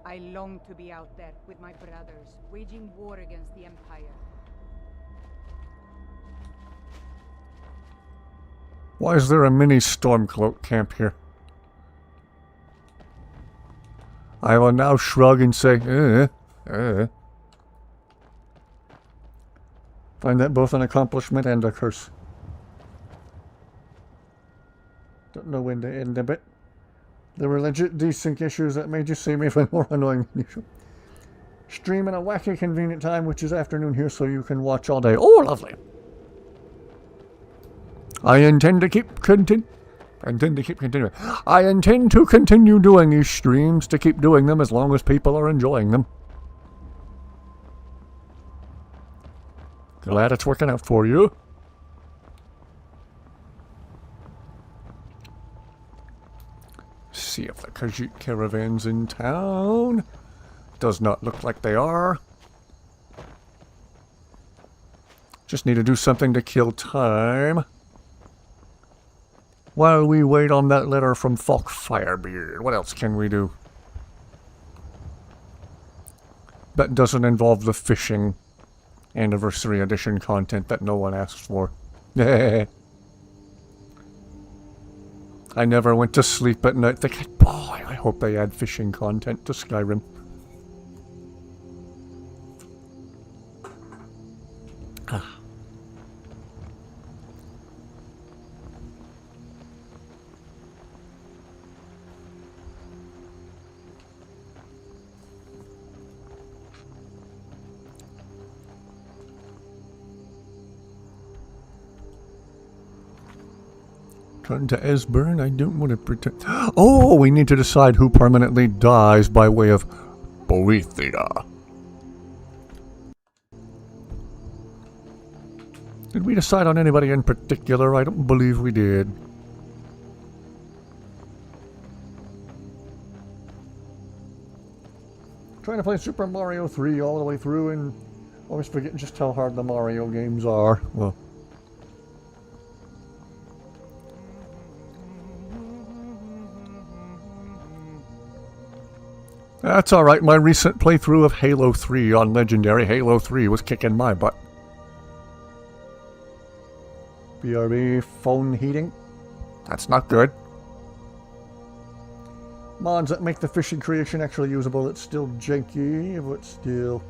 Speaker 10: I long to be out there with my brothers, waging war against the Empire.
Speaker 1: Why is there a mini Stormcloak camp here? I will now shrug and say, Find that both an accomplishment and a curse. Don't know when to end a bit. There were legit desync issues that made you seem even more annoying than usual. Stream at a wacky convenient time, which is afternoon here, so you can watch all day. Oh, lovely! I intend to continue doing these streams, to keep doing them as long as people are enjoying them. Glad it's working out for you. See if the Khajiit caravan's in town. Does not look like they are. Just need to do something to kill time while we wait on that letter from Falk Firebeard. What else can we do that doesn't involve the fishing anniversary edition content that no one asked for? I never went to sleep at night thinking, boy, I hope they add fishing content to Skyrim. Turn to Esbern, I don't want to pretend. Oh, we need to decide who permanently dies by way of Boethia. Did we decide on anybody in particular? I don't believe we did. Trying to play Super Mario 3 all the way through and always forgetting just how hard the Mario games are. Well, That's alright, my recent playthrough of Halo 3 on Legendary Halo 3 was kicking my butt. BRB phone heating. That's not good. Mods that make the fishing creation actually usable, it's still janky, but still...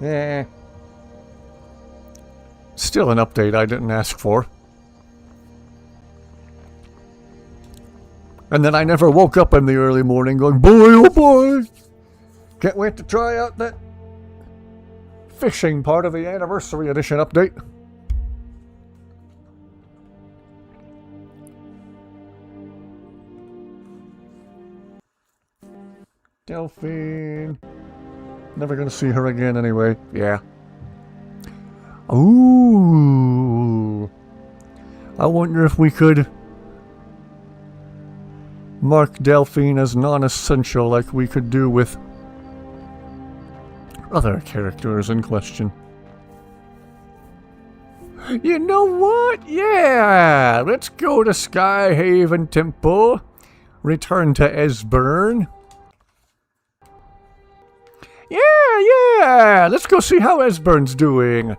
Speaker 1: eh. Still an update I didn't ask for. And then I never woke up in the early morning going, boy oh boy! Can't wait to try out that fishing part of the Anniversary Edition update. Delphine. Never gonna see her again anyway. Yeah. Ooh. I wonder if we could mark Delphine as non-essential like we could do with other characters in question. You know what? Yeah! Let's go to Skyhaven Temple. Return to Esbern. Yeah! Let's go see how Esbern's doing.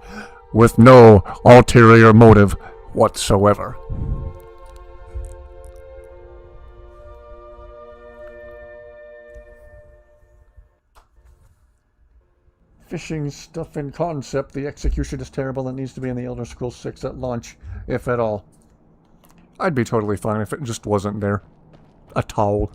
Speaker 1: With no ulterior motive whatsoever. Fishing stuff in concept. The execution is terrible. It needs to be in the Elder Scrolls 6 at launch, if at all. I'd be totally fine if it just wasn't there. At all.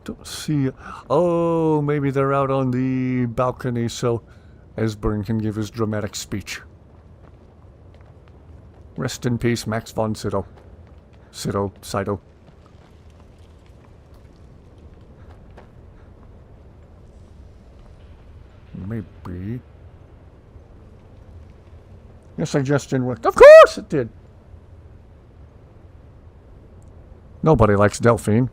Speaker 1: Don't see... Oh, maybe they're out on the balcony so Esbern can give his dramatic speech. Rest in peace, Max von Sydow. Sydow. Maybe. Your suggestion worked. Of course it did! Nobody likes Delphine.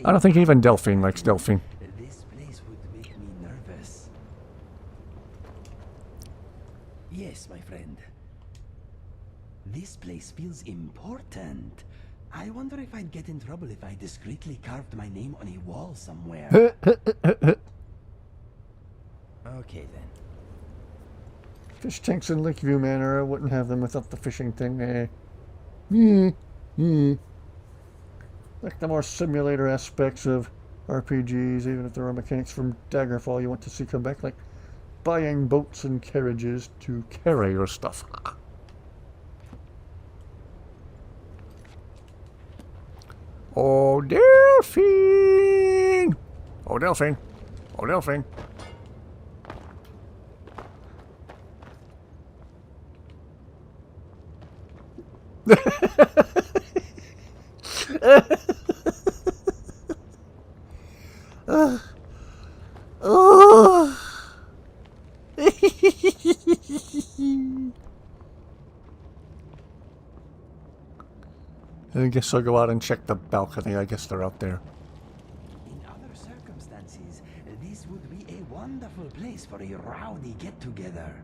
Speaker 1: I don't think even Delphine likes Delphine.
Speaker 2: This place would make me nervous. Yes, my friend. This place feels important. I wonder if I'd get in trouble if I discreetly carved my name on a wall somewhere. Okay then.
Speaker 1: Fish tanks in Lakeview Manor. I wouldn't have them without the fishing thing. Like the more simulator aspects of RPGs, even if there are mechanics from Daggerfall you want to see come back, like buying boats and carriages to carry your stuff. Oh, Delphine! Oh, Delphine! Oh, Delphine! I guess I'll go out and check the balcony. I guess they're out there.
Speaker 2: In other circumstances, this would be a wonderful place for a rowdy get-together.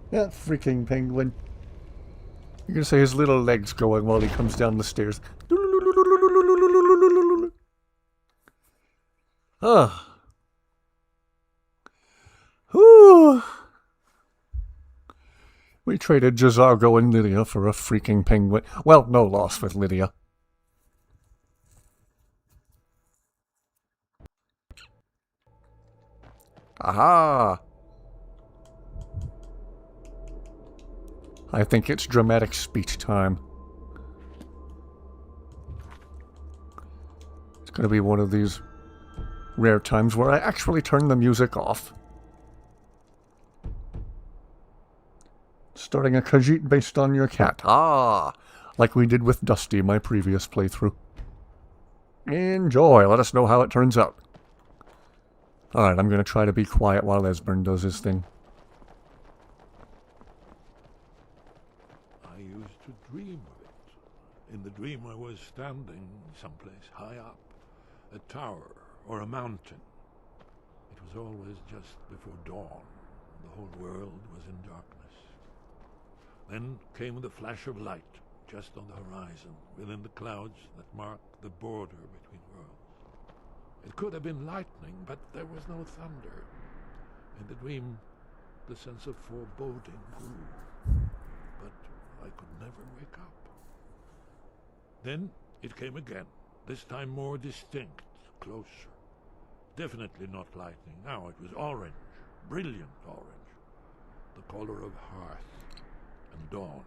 Speaker 1: That freaking penguin. You're gonna say his little legs going while he comes down the stairs. Ah. Whew. We traded Jazargo and Lydia for a freaking penguin. Well, no loss with Lydia. Aha! I think it's dramatic speech time. It's going to be one of these rare times where I actually turn the music off. Starting a Khajiit based on your cat. Ah, like we did with Dusty my previous playthrough. Enjoy. Let us know how it turns out. Alright, I'm going to try to be quiet while Esbern does his thing.
Speaker 13: I used to dream of it. In the dream I was standing someplace high up, a tower or a mountain. It was always just before dawn. The whole world was in darkness. Then came the flash of light, just on the horizon, within the clouds that mark the border between worlds. It could have been lightning, but there was no thunder. In the dream, the sense of foreboding grew, but I could never wake up. Then it came again, this time more distinct, closer. Definitely not lightning now, it was orange, brilliant orange, the color of hearth and dawn,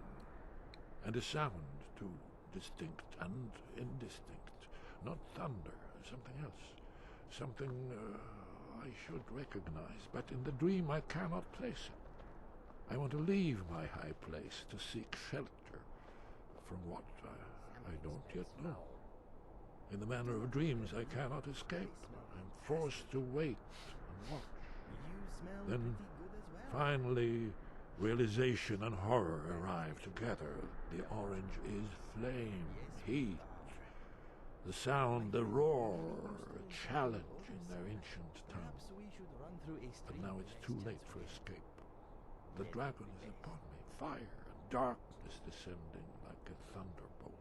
Speaker 13: and a sound too, distinct and indistinct, not thunder, something else, something I should recognize, but in the dream I cannot place it. I want to leave my high place to seek shelter from what I don't yet know. In the manner of dreams I cannot escape. I'm forced to wait and watch. Then, finally, realization and horror arrive together. The orange is flame, heat. The sound, the roar, a challenge in their ancient tongue. But now it's too late for escape. The dragon is upon me, fire and darkness descending like a thunderbolt.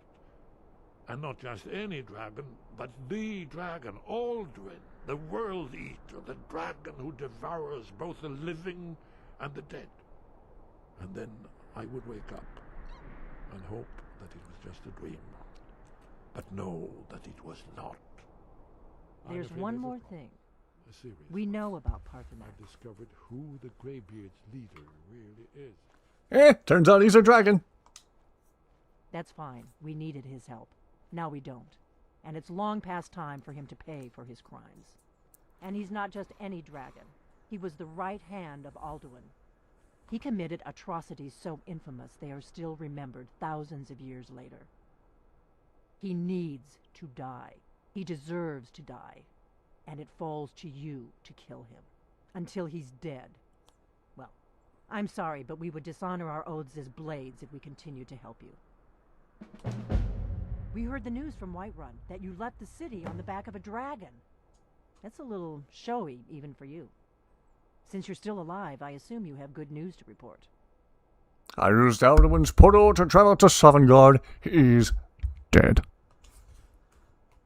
Speaker 13: And not just any dragon, but the dragon, Aldrin, the world eater, the dragon who devours both the living and the dead. And then I would wake up and hope that it was just a dream, but know that it was not.
Speaker 14: There's one more thing. We know about Parthenax.
Speaker 13: I discovered who the Greybeard's leader really is.
Speaker 1: Turns out he's a dragon.
Speaker 14: That's fine. We needed his help. Now we don't. And it's long past time for him to pay for his crimes. And he's not just any dragon. He was the right hand of Alduin. He committed atrocities so infamous they are still remembered thousands of years later. He needs to die. He deserves to die. And it falls to you to kill him. Until he's dead. Well, I'm sorry, but we would dishonor our oaths as blades if we continue to help you. We heard the news from Whiterun that you left the city on the back of a dragon. That's a little showy, even for you. Since you're still alive, I assume you have good news to report.
Speaker 1: I used Alduin's portal to travel to Sovngarde. He's dead.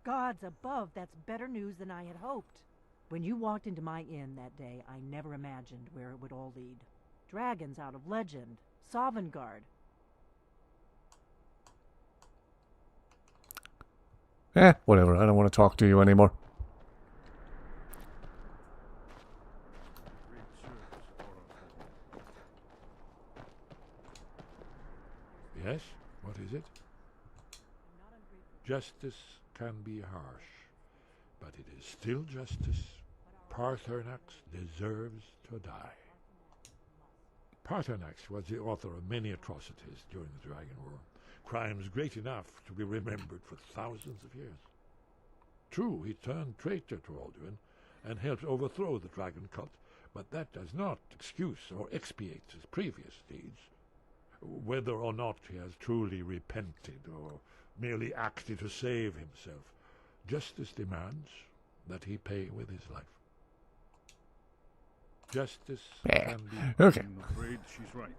Speaker 14: Gods above, that's better news than I had hoped. When you walked into my inn that day, I never imagined where it would all lead. Dragons out of legend. Sovngarde.
Speaker 1: Whatever. I don't want to talk to you anymore.
Speaker 13: Yes? What is it? Justice can be harsh, but it is still justice. Parthenax deserves to die. Parthenax was the author of many atrocities during the Dragon War. Crimes great enough to be remembered for thousands of years. True, he turned traitor to Alduin and helped overthrow the dragon cult, but that does not excuse or expiate his previous deeds. Whether or not he has truly repented or merely acted to save himself, justice demands that he pay with his life. Justice can be...
Speaker 1: Okay.
Speaker 15: I'm afraid she's right.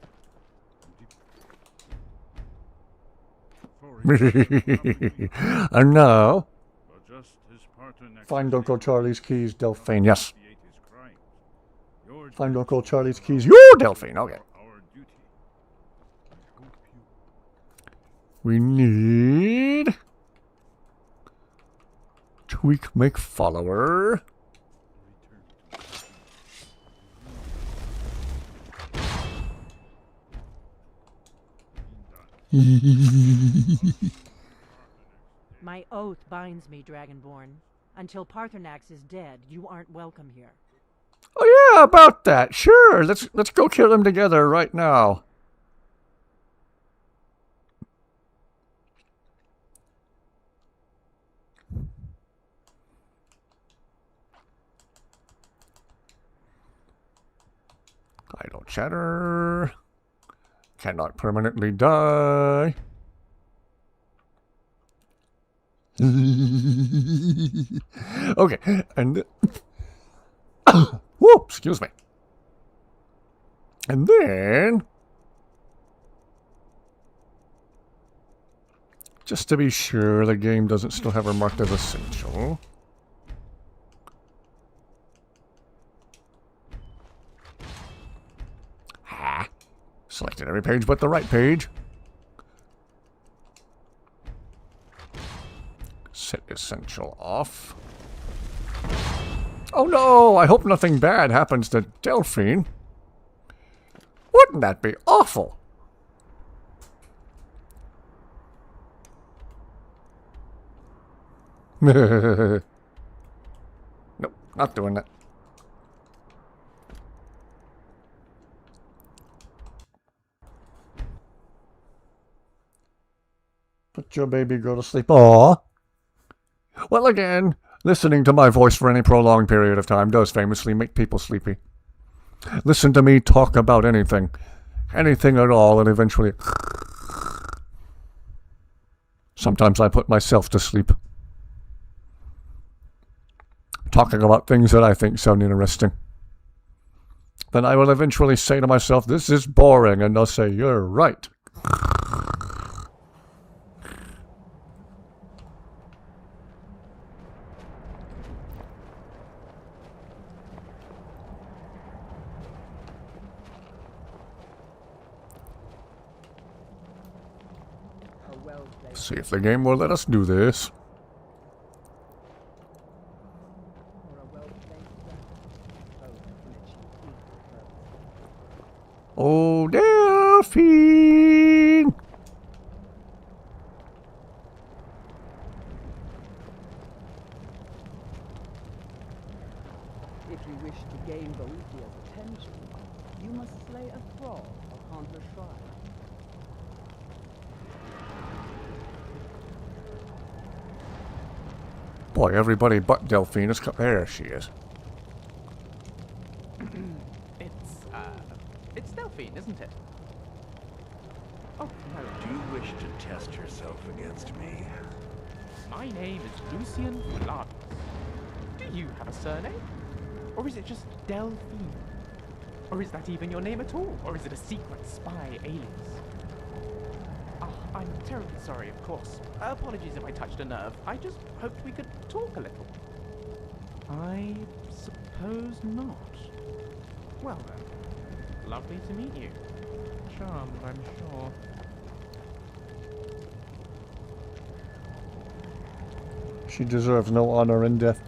Speaker 1: And now,
Speaker 15: But just as Parthenax
Speaker 1: find Uncle Charlie's keys, Delphine. Yes.
Speaker 15: expiate his crimes, your
Speaker 1: Find Uncle Charlie's keys. You, Delphine. Okay.
Speaker 15: our duty. I hope you
Speaker 1: We need... Tweak make follower.
Speaker 14: My oath binds me, Dragonborn. Until Parthenax is dead, you aren't welcome here.
Speaker 1: Oh yeah, about that. Sure, let's go kill him together right now. Idle chatter. Cannot permanently die. Okay, and whoop, excuse me. And then, just to be sure the game doesn't still have her marked as essential. Ha! Selected every page but the right page. Set essential off. Oh no! I hope nothing bad happens to Delphine. Wouldn't that be awful? Nope, not doing that. Put your baby girl to sleep. Aww. Well, again, listening to my voice for any prolonged period of time does famously make people sleepy. Listen to me talk about anything. Anything at all, and eventually... Sometimes I put myself to sleep. Talking about things that I think sound interesting. Then I will eventually say to myself, this is boring, and they'll say, you're right. See if the game will let us do this. Oh, Delphine!
Speaker 16: If you wish to gain Boethiah's attention, you must slay a thrall upon her shrine.
Speaker 1: Boy, everybody but Delphine is... There she is.
Speaker 4: It's Delphine, isn't it? Oh, no.
Speaker 17: Do you wish to test yourself against me?
Speaker 4: My name is Lucian Flavius. Do you have a surname? Or is it just Delphine? Or is that even your name at all? Or is it a secret spy alias? I'm terribly sorry, of course. Apologies if I touched a nerve. I just hoped we could talk a little. I suppose not. Well then, lovely to meet you. Charmed, I'm sure.
Speaker 1: She deserves no honor in death.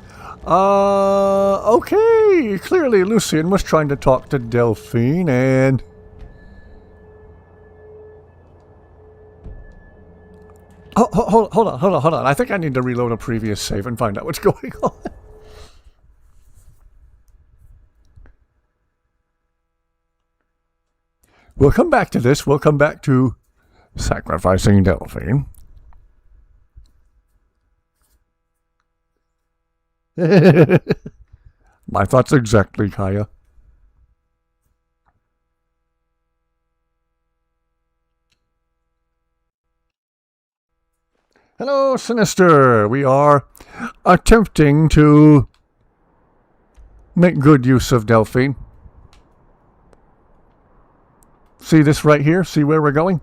Speaker 1: Okay. Clearly Lucian was trying to talk to Delphine and... Oh, hold on. I think I need to reload a previous save and find out what's going on. We'll come back to this. We'll come back to sacrificing Delphine. My thoughts exactly, Kaya. Hello, Sinister. We are attempting to make good use of Delphine. See this right here? See where we're going?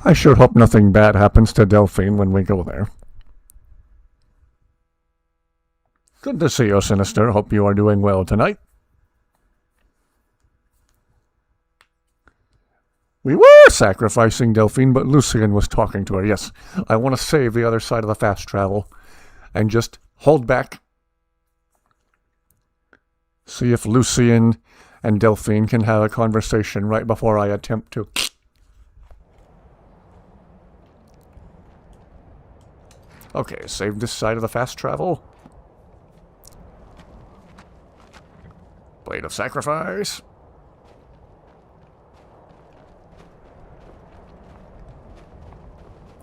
Speaker 1: I sure hope nothing bad happens to Delphine when we go there. Good to see you, Sinister. Hope you are doing well tonight. We were sacrificing Delphine, but Lucian was talking to her. Yes, I want to save the other side of the fast travel and just hold back. See if Lucian and Delphine can have a conversation right before I attempt to. Okay, save this side of the fast travel. Blade of Sacrifice.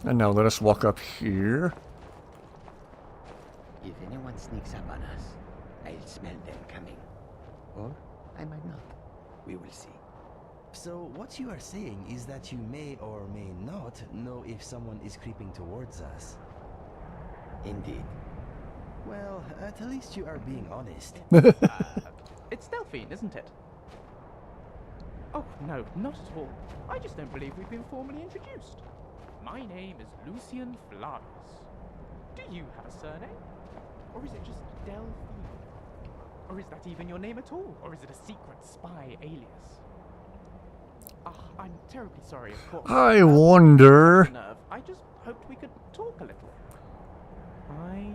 Speaker 1: And now let us walk up here.
Speaker 5: If anyone sneaks up on us, I'll smell them coming. Or I might not. We will see.
Speaker 2: So what you are saying is that you may or may not know if someone is creeping towards us.
Speaker 5: Indeed.
Speaker 2: Well, at least you are being honest.
Speaker 4: It's Delphine, isn't it? Oh, no, not at all. I just don't believe we've been formally introduced. My name is Lucian Flavius. Do you have a surname? Or is it just Delphine? Or is that even your name at all? Or is it a secret spy alias? I'm terribly sorry, of course.
Speaker 1: I wonder...
Speaker 4: I just hoped we could talk a little. I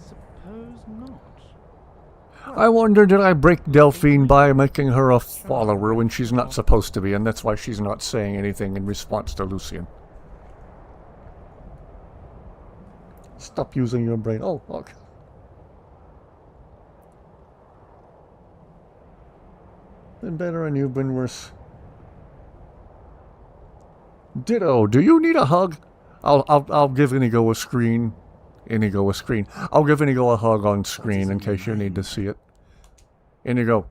Speaker 4: suppose not.
Speaker 1: I wonder, did I break Delphine by making her a follower when she's not supposed to be, and that's why she's not saying anything in response to Lucian? Stop using your brain. Oh, okay. Been better and you've been worse. Ditto. Do you need a hug? I'll give Inigo a screen. Inigo a screen. I'll give Inigo a hug on screen in case you need to see it. Inigo.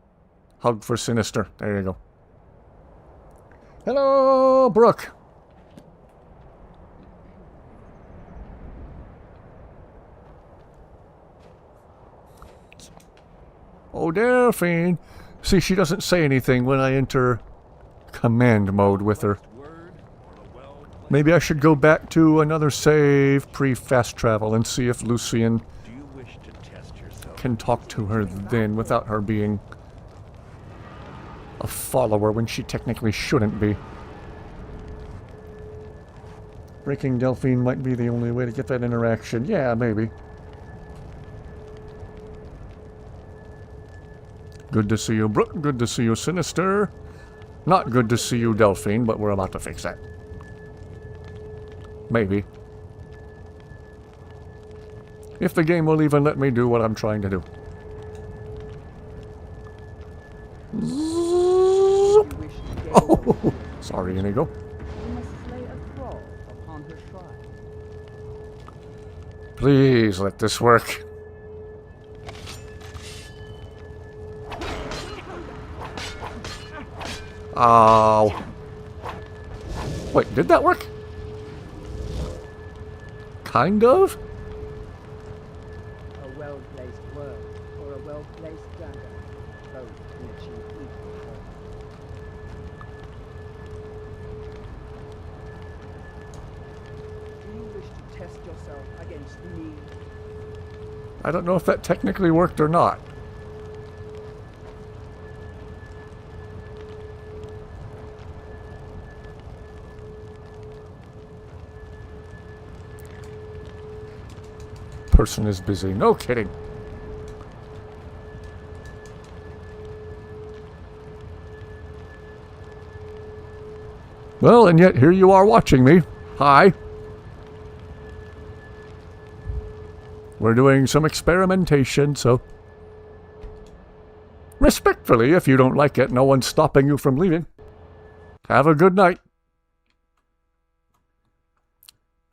Speaker 1: Hug for Sinister. There you go. Hello, Brooke. Oh, Delphine. See, she doesn't say anything when I enter command mode with her. Maybe I should go back to another save pre-fast travel and see if Lucian can talk to her then without her being a follower when she technically shouldn't be. Breaking Delphine might be the only way to get that interaction. Yeah, maybe. Good to see you, Brooke. Good to see you, Sinister. Not good to see you, Delphine, but we're about to fix that. Maybe. If the game will even let me do what I'm trying to do. Oh, sorry, Inigo.
Speaker 16: You must slay a thrall upon her shrine.
Speaker 1: Please let this work. Oh. Wait, did that work? Kind of?
Speaker 16: A well-placed word or a well-placed dagger, both can achieve equal purpose. Do you wish to test yourself against me?
Speaker 1: I don't know if that technically worked or not. Person is busy. No kidding. Well, and yet here you are watching me. Hi. We're doing some experimentation, so... Respectfully, if you don't like it, no one's stopping you from leaving. Have a good night.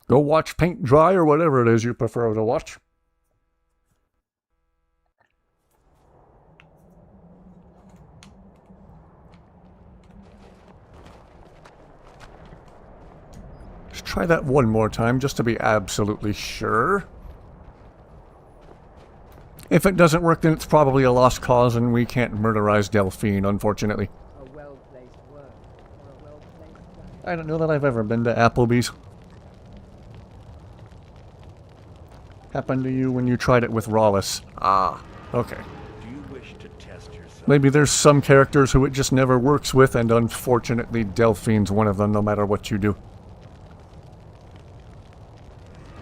Speaker 1: Go watch paint dry or whatever it is you prefer to watch. Let's try that one more time just to be absolutely sure. If it doesn't work, then it's probably a lost cause and we can't murderize Delphine, unfortunately.
Speaker 16: A well-placed word or a well-placed dagger.
Speaker 1: I don't know that I've ever been to Applebee's. Happened to you when you tried it with Rawless. Ah, okay.
Speaker 17: Do you wish to test yourself?
Speaker 1: Maybe there's some characters who it just never works with, and unfortunately Delphine's one of them no matter what you do.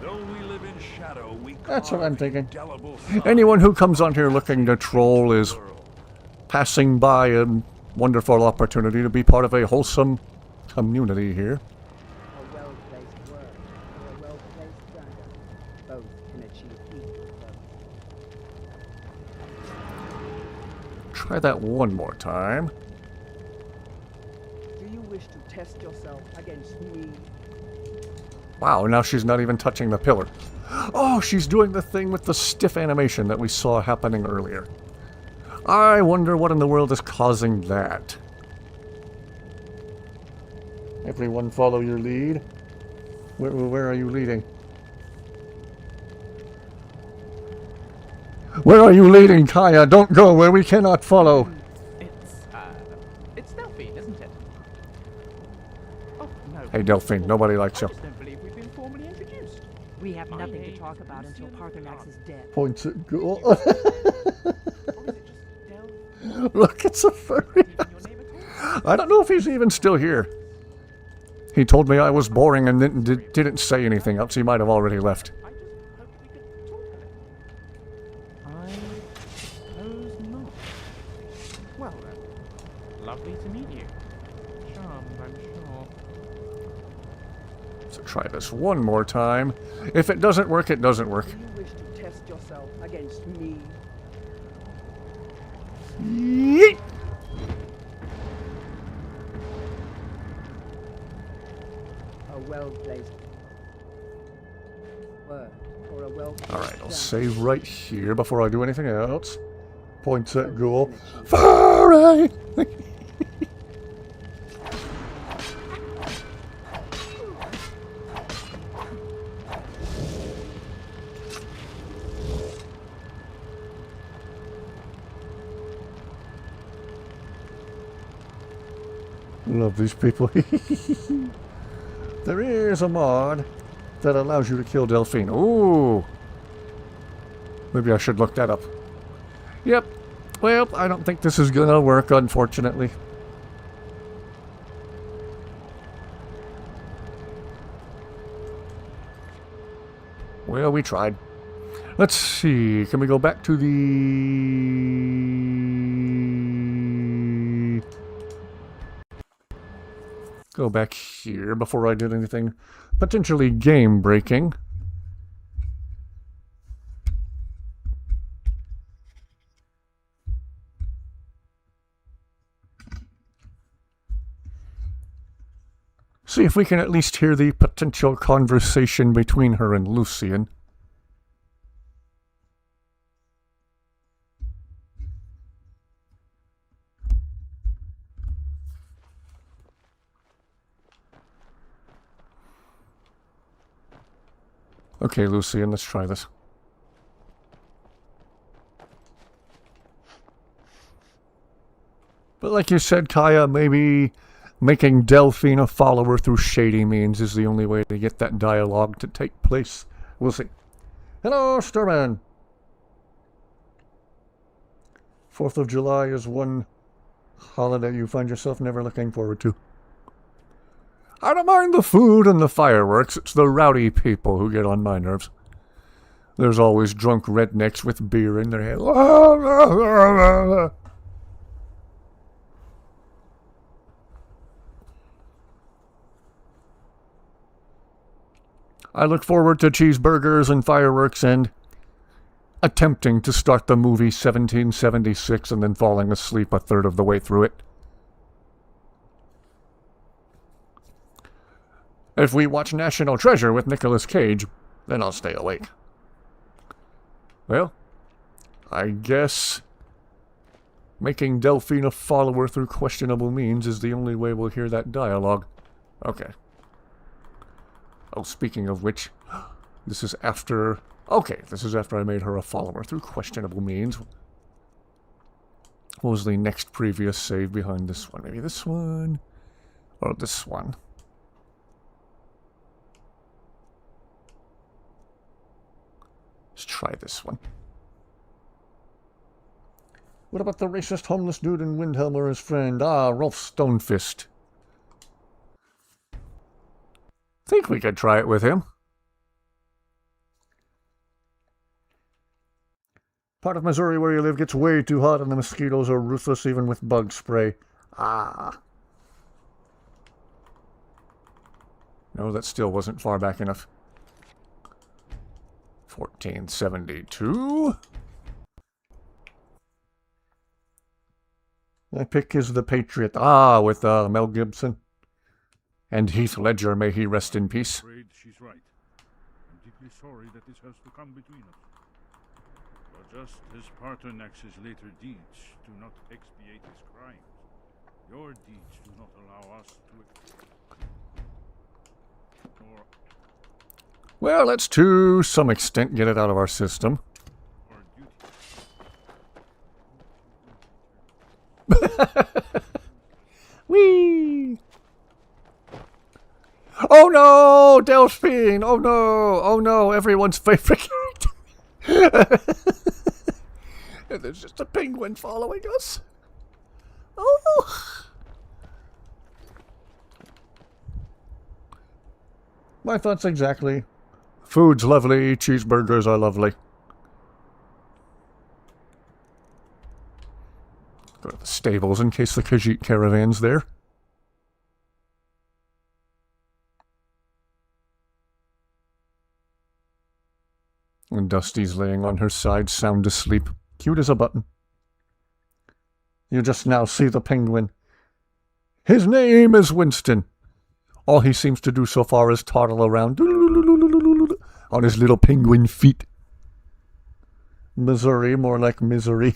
Speaker 17: Though we live in shadow, we
Speaker 1: That's what I'm thinking.
Speaker 17: indelible
Speaker 1: Anyone who comes on here looking to troll is passing by a wonderful opportunity to be part of a wholesome community here.
Speaker 16: A well-placed word or a well-placed dagger. Both can achieve equal purpose.
Speaker 1: Try that one more time.
Speaker 16: Do you wish to test yourself against me?
Speaker 1: Wow, now she's not even touching the pillar. Oh, she's doing the thing with the stiff animation that we saw happening earlier. I wonder what in the world is causing that. Everyone follow your lead. Where are you leading? Where are you leading, Kaya? Don't go where we cannot follow.
Speaker 4: It's Delphine, isn't it? Oh, no.
Speaker 1: Hey, Delphine, nobody likes you.
Speaker 4: I just don't believe we've been formally introduced.
Speaker 14: We have nothing to talk about until Parthenax is dead.
Speaker 1: Points at go. Look, it's a furry. I don't know if he's even still here. He told me I was boring and didn't say anything else. He might have already left.
Speaker 4: I suppose not. Well then, lovely to meet you. Charmed, I'm sure.
Speaker 1: So try this one more time. If it doesn't work, it doesn't work.
Speaker 16: Do you wish to test yourself against me?
Speaker 1: Yeet!
Speaker 16: A well-placed word or a well-placed
Speaker 1: Alright, I'll
Speaker 16: dagger.
Speaker 1: save right here before I do anything else. Points at goal. Furry! Love these people. There is a mod that allows you to kill Delphine. Ooh. Maybe I should look that up. Yep. Well, I don't think this is gonna work, unfortunately. Well, we tried. Let's see. Can we go back to the... Go back here before I did anything potentially game-breaking. See if we can at least hear the potential conversation between her and Lucian. Okay, Lucian, let's try this. But like you said, Kaya, maybe making Delphine a follower through shady means is the only way to get that dialogue to take place. We'll see. Hello, Starman! 4th of July is one holiday you find yourself never looking forward to. I don't mind the food and the fireworks, it's the rowdy people who get on my nerves. There's always drunk rednecks with beer in their head. I look forward to cheeseburgers and fireworks and attempting to start the movie 1776 and then falling asleep a third of the way through it. If we watch National Treasure with Nicolas Cage, then I'll stay awake. Well, I guess making Delphine a follower through questionable means is the only way we'll hear that dialogue. Okay. Oh, speaking of which, this is after... Okay, this is after I made her a follower through questionable means. What was the next previous save behind this one? Maybe this one? Or this one? Let's try this one. What about the racist homeless dude in Windhelm or his friend? Ah, Rolf Stonefist. Think we could try it with him. Part of Missouri where you live gets way too hot and the mosquitoes are ruthless even with bug spray. Ah. No, that still wasn't far back enough. 1472. My pick is The Patriot. Ah, with Mel Gibson. And Heath Ledger, may he rest in peace.
Speaker 15: I'm afraid she's right. I'm deeply sorry that this has to come between us. But just as Parternex's later deeds do not expiate his crimes, your deeds do not allow us to...
Speaker 1: Well, let's to some extent get it out of our system. Whee! Oh no, Delphine! Oh no! Oh no, everyone's favorite character! And there's just a penguin following us. Oh! My thoughts exactly. Food's lovely, cheeseburgers are lovely. Go to the stables in case the Khajiit caravan's there. And Dusty's laying on her side, sound asleep. Cute as a button. You just now see the penguin. His name is Winston. All he seems to do so far is toddle around on his little penguin feet. Missouri, more like misery.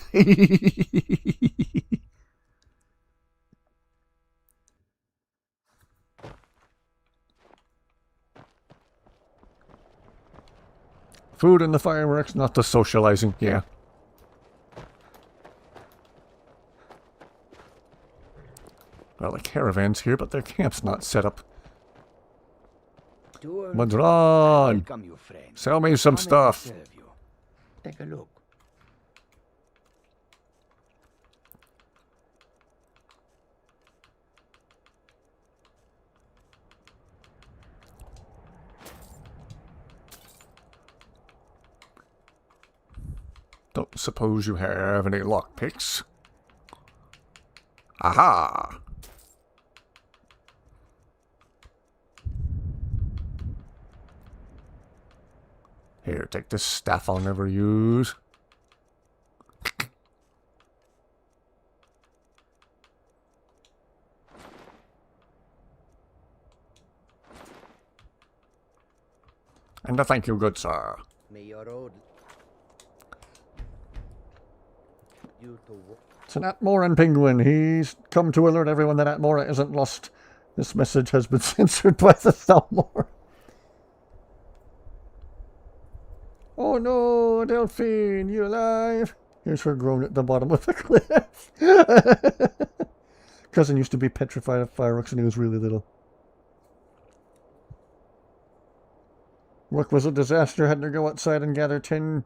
Speaker 1: Food and the fireworks, not the socializing, yeah. Well, the caravan's here, but their camp's not set up. Madron! Sell me some stuff.
Speaker 5: Take a look.
Speaker 1: Don't suppose you have any lockpicks? Aha! Here, take this staff I'll never use. And a thank you, good sir.
Speaker 5: May your road you to walk.
Speaker 1: It's an Atmoran penguin. He's come to alert everyone that Atmora isn't lost. This message has been censored by the Thalmor. Oh no, Delphine, you alive? Here's her groan at the bottom of the cliff. Cousin used to be petrified of fireworks when he was really little. Work was a disaster. Had to go outside and gather 10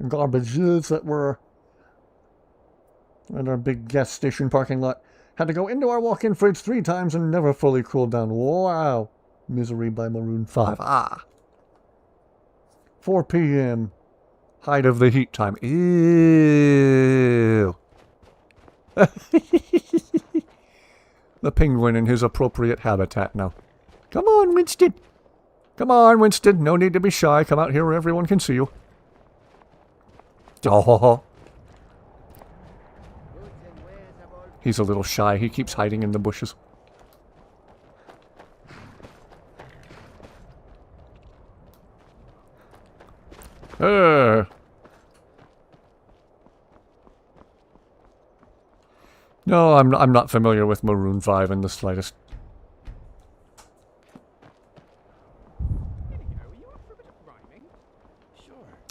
Speaker 1: garbages that were in our big gas station parking lot. Had to go into our walk-in fridge 3 times and never fully cooled down. Wow. Misery by Maroon 5. Ah. 4 p.m. Height of the heat time. Ew. The penguin in his appropriate habitat now. Come on, Winston. Come on, Winston. No need to be shy. Come out here where everyone can see you. Oh. He's a little shy. He keeps hiding in the bushes. No, I'm not familiar with Maroon 5 in the slightest.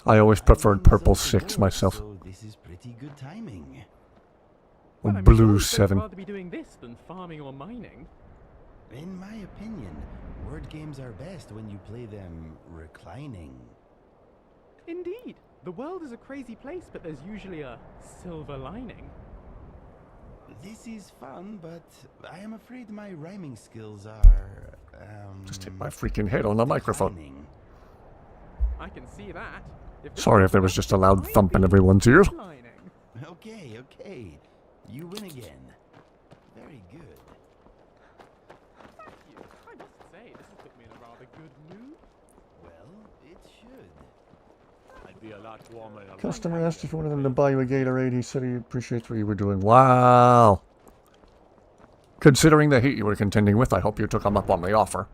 Speaker 1: I always preferred Purple 6 myself.
Speaker 2: So this is pretty good timing.
Speaker 1: Or Blue 7.
Speaker 4: I'd rather be doing this than farming or mining.
Speaker 2: In my opinion, word games are best when you play them reclining.
Speaker 4: Indeed. The world is a crazy place, but there's usually a silver lining.
Speaker 2: This is fun, but I am afraid my rhyming skills are,
Speaker 1: Just hit my freaking head on the microphone.
Speaker 4: I can see that.
Speaker 1: Sorry if there was just a loud thump in everyone's ears.
Speaker 2: Okay, okay. You win again. very good.
Speaker 4: Thank you. I must say, this has put me in a rather good mood.
Speaker 2: Well, it should.
Speaker 6: I'd be a lot warmer.
Speaker 1: Customer asked if you wanted them to buy you a Gatorade. He said he appreciates what you were doing. Wow. Considering the heat you were contending with, I hope you took him up on the offer.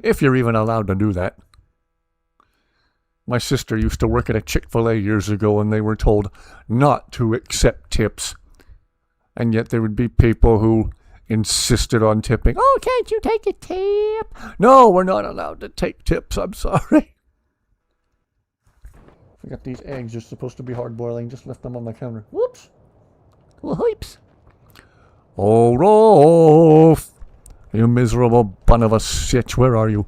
Speaker 1: If you're even allowed to do that. My sister used to work at a Chick-fil-A years ago, and they were told not to accept tips. And yet there would be people who insisted on tipping. Oh, can't you take a tip? No, we're not allowed to take tips. I'm sorry. Forgot these eggs are supposed to be hard boiling. Just left them on the counter. Whoops. Whoops. Oh, Rolf. You miserable bun of a sitch. Where are you?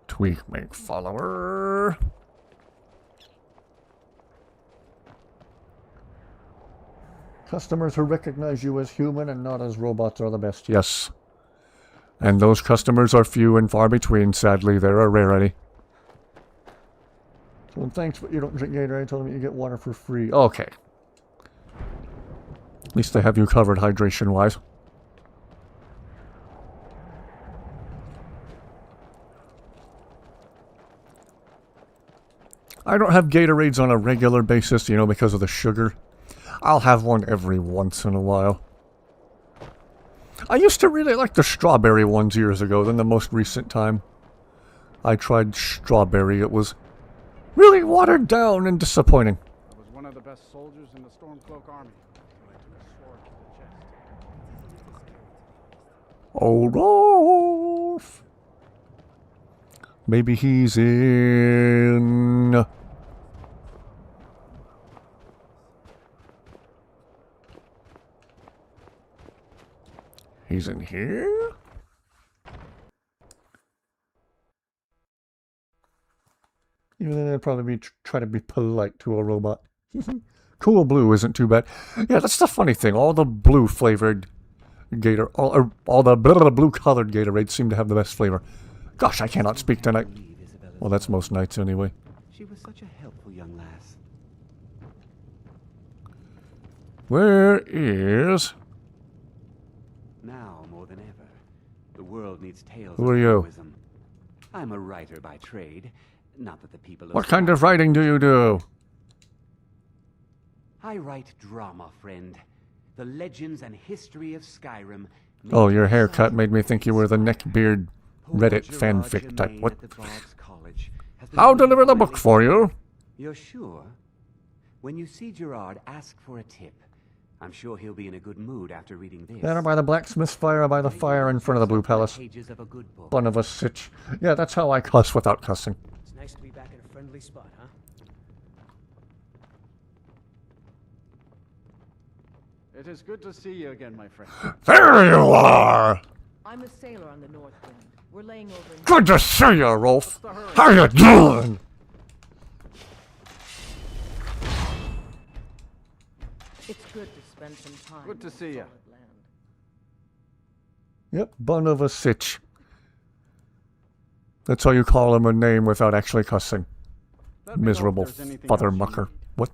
Speaker 1: Tweak make follower. Customers who recognize you as human and not as robots are the best. Yes. And those customers are few and far between, sadly. They're a rarity. So thanks, but you don't drink Gatorade. I told them you get water for free. Okay. At least they have you covered hydration-wise. I don't have Gatorades on a regular basis, you know, because of the sugar. I'll have one every once in a while. I used to really like the strawberry ones years ago. Then the most recent time I tried strawberry, it was really watered down and disappointing.
Speaker 18: I was one of the best soldiers in the Stormcloak army. I took a sword to the chest.
Speaker 1: Oh, Rolf. Maybe he's in... He's in here? Even then, I'd probably try to be polite to a robot. Cool blue isn't too bad. Yeah, that's the funny thing. All the blue flavored all the blue colored Gatorades seem to have the best flavor. Gosh, I cannot speak tonight. Well, that's most nights anyway.
Speaker 2: She was such a helpful young lass.
Speaker 1: Where is...
Speaker 2: Now more than ever, the world needs tales
Speaker 1: Who are
Speaker 2: of
Speaker 1: you?
Speaker 2: heroism. I'm a writer by trade. Not that the people of
Speaker 1: What kind of writing do you do?
Speaker 2: I write drama, friend. The legends and history of Skyrim.
Speaker 1: Oh, your haircut made me think you were the neckbeard Reddit fanfic type. What? I'll deliver the book for you.
Speaker 2: You're sure? When you see Gerard, ask for a tip. I'm sure he'll be in a good mood after reading this.
Speaker 1: Better by the blacksmith's fire or by the fire in front of the Blue Palace. Bun of a sitch. Yeah, that's how I cuss without cussing.
Speaker 16: It's nice to be back in a friendly spot, huh?
Speaker 18: It is good to see you again, my friend.
Speaker 1: There you are!
Speaker 14: I'm a sailor on the North Wind. We're laying over in...
Speaker 1: Good to see you, Rolf. How you doing?
Speaker 14: It's good to spend some time.
Speaker 18: Good to see you.
Speaker 1: Yep, bun of a sitch. That's how you call him a name without actually cussing. Miserable father mucker. What?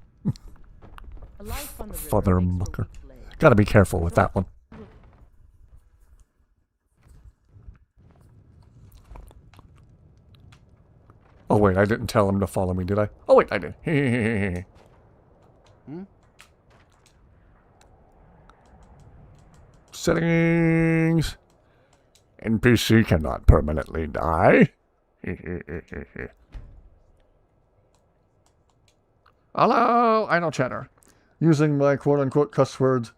Speaker 1: Father mucker. Gotta be careful with that one. Oh wait, I didn't tell him to follow me, did I? Oh wait, I did. Settings. NPC cannot permanently die. Hello, idle chatter. Using my quote-unquote cuss words.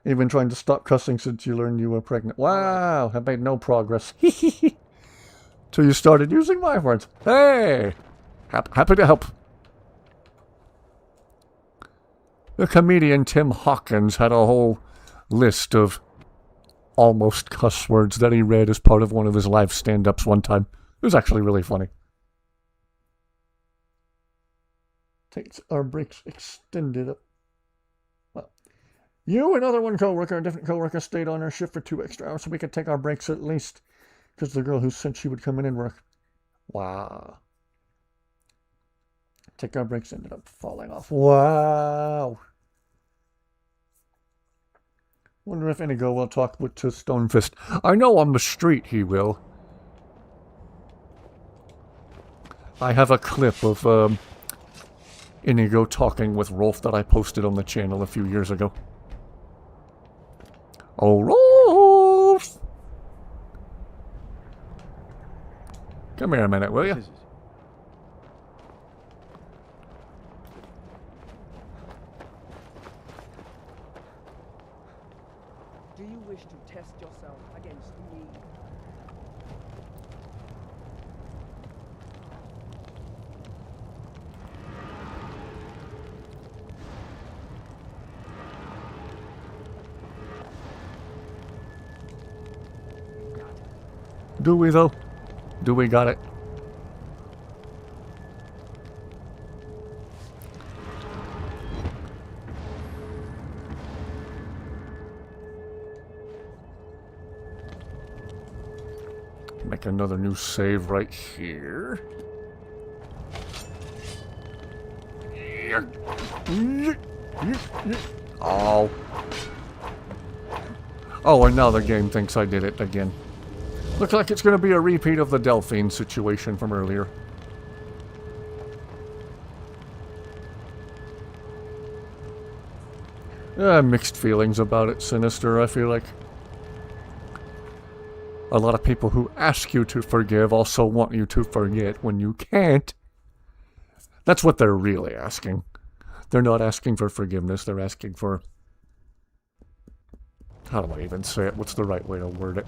Speaker 1: Even trying to stop cussing since you learned you were pregnant. Wow, have made no progress. Till you started using my words. Hey! Happy to help. The comedian Tim Hawkins had a whole list of almost cuss words that he read as part of one of his live stand-ups one time. It was actually really funny. Takes our breaks extended up. Well, you and one co-worker, a different co-worker, stayed on our shift for 2 extra hours so we could take our breaks at least. Because the girl who said she would come in and work. Wow. Take our brakes ended up falling off. Wow. Wonder if Inigo will talk to Stonefist. I know on the street he will. I have a clip of Inigo talking with Rolf that I posted on the channel a few years ago. Oh, Rolf! Come here a minute, will you?
Speaker 16: Do you wish to test yourself against me?
Speaker 1: Do we, though? Do we got it? Make another new save right here. Oh. Oh, and now the game thinks I did it again. Looks like it's going to be a repeat of the Delphine situation from earlier. Mixed feelings about it, Sinister, I feel like. A lot of people who ask you to forgive also want you to forget when you can't. That's what they're really asking. They're not asking for forgiveness, they're asking for... How do I even say it? What's the right way to word it?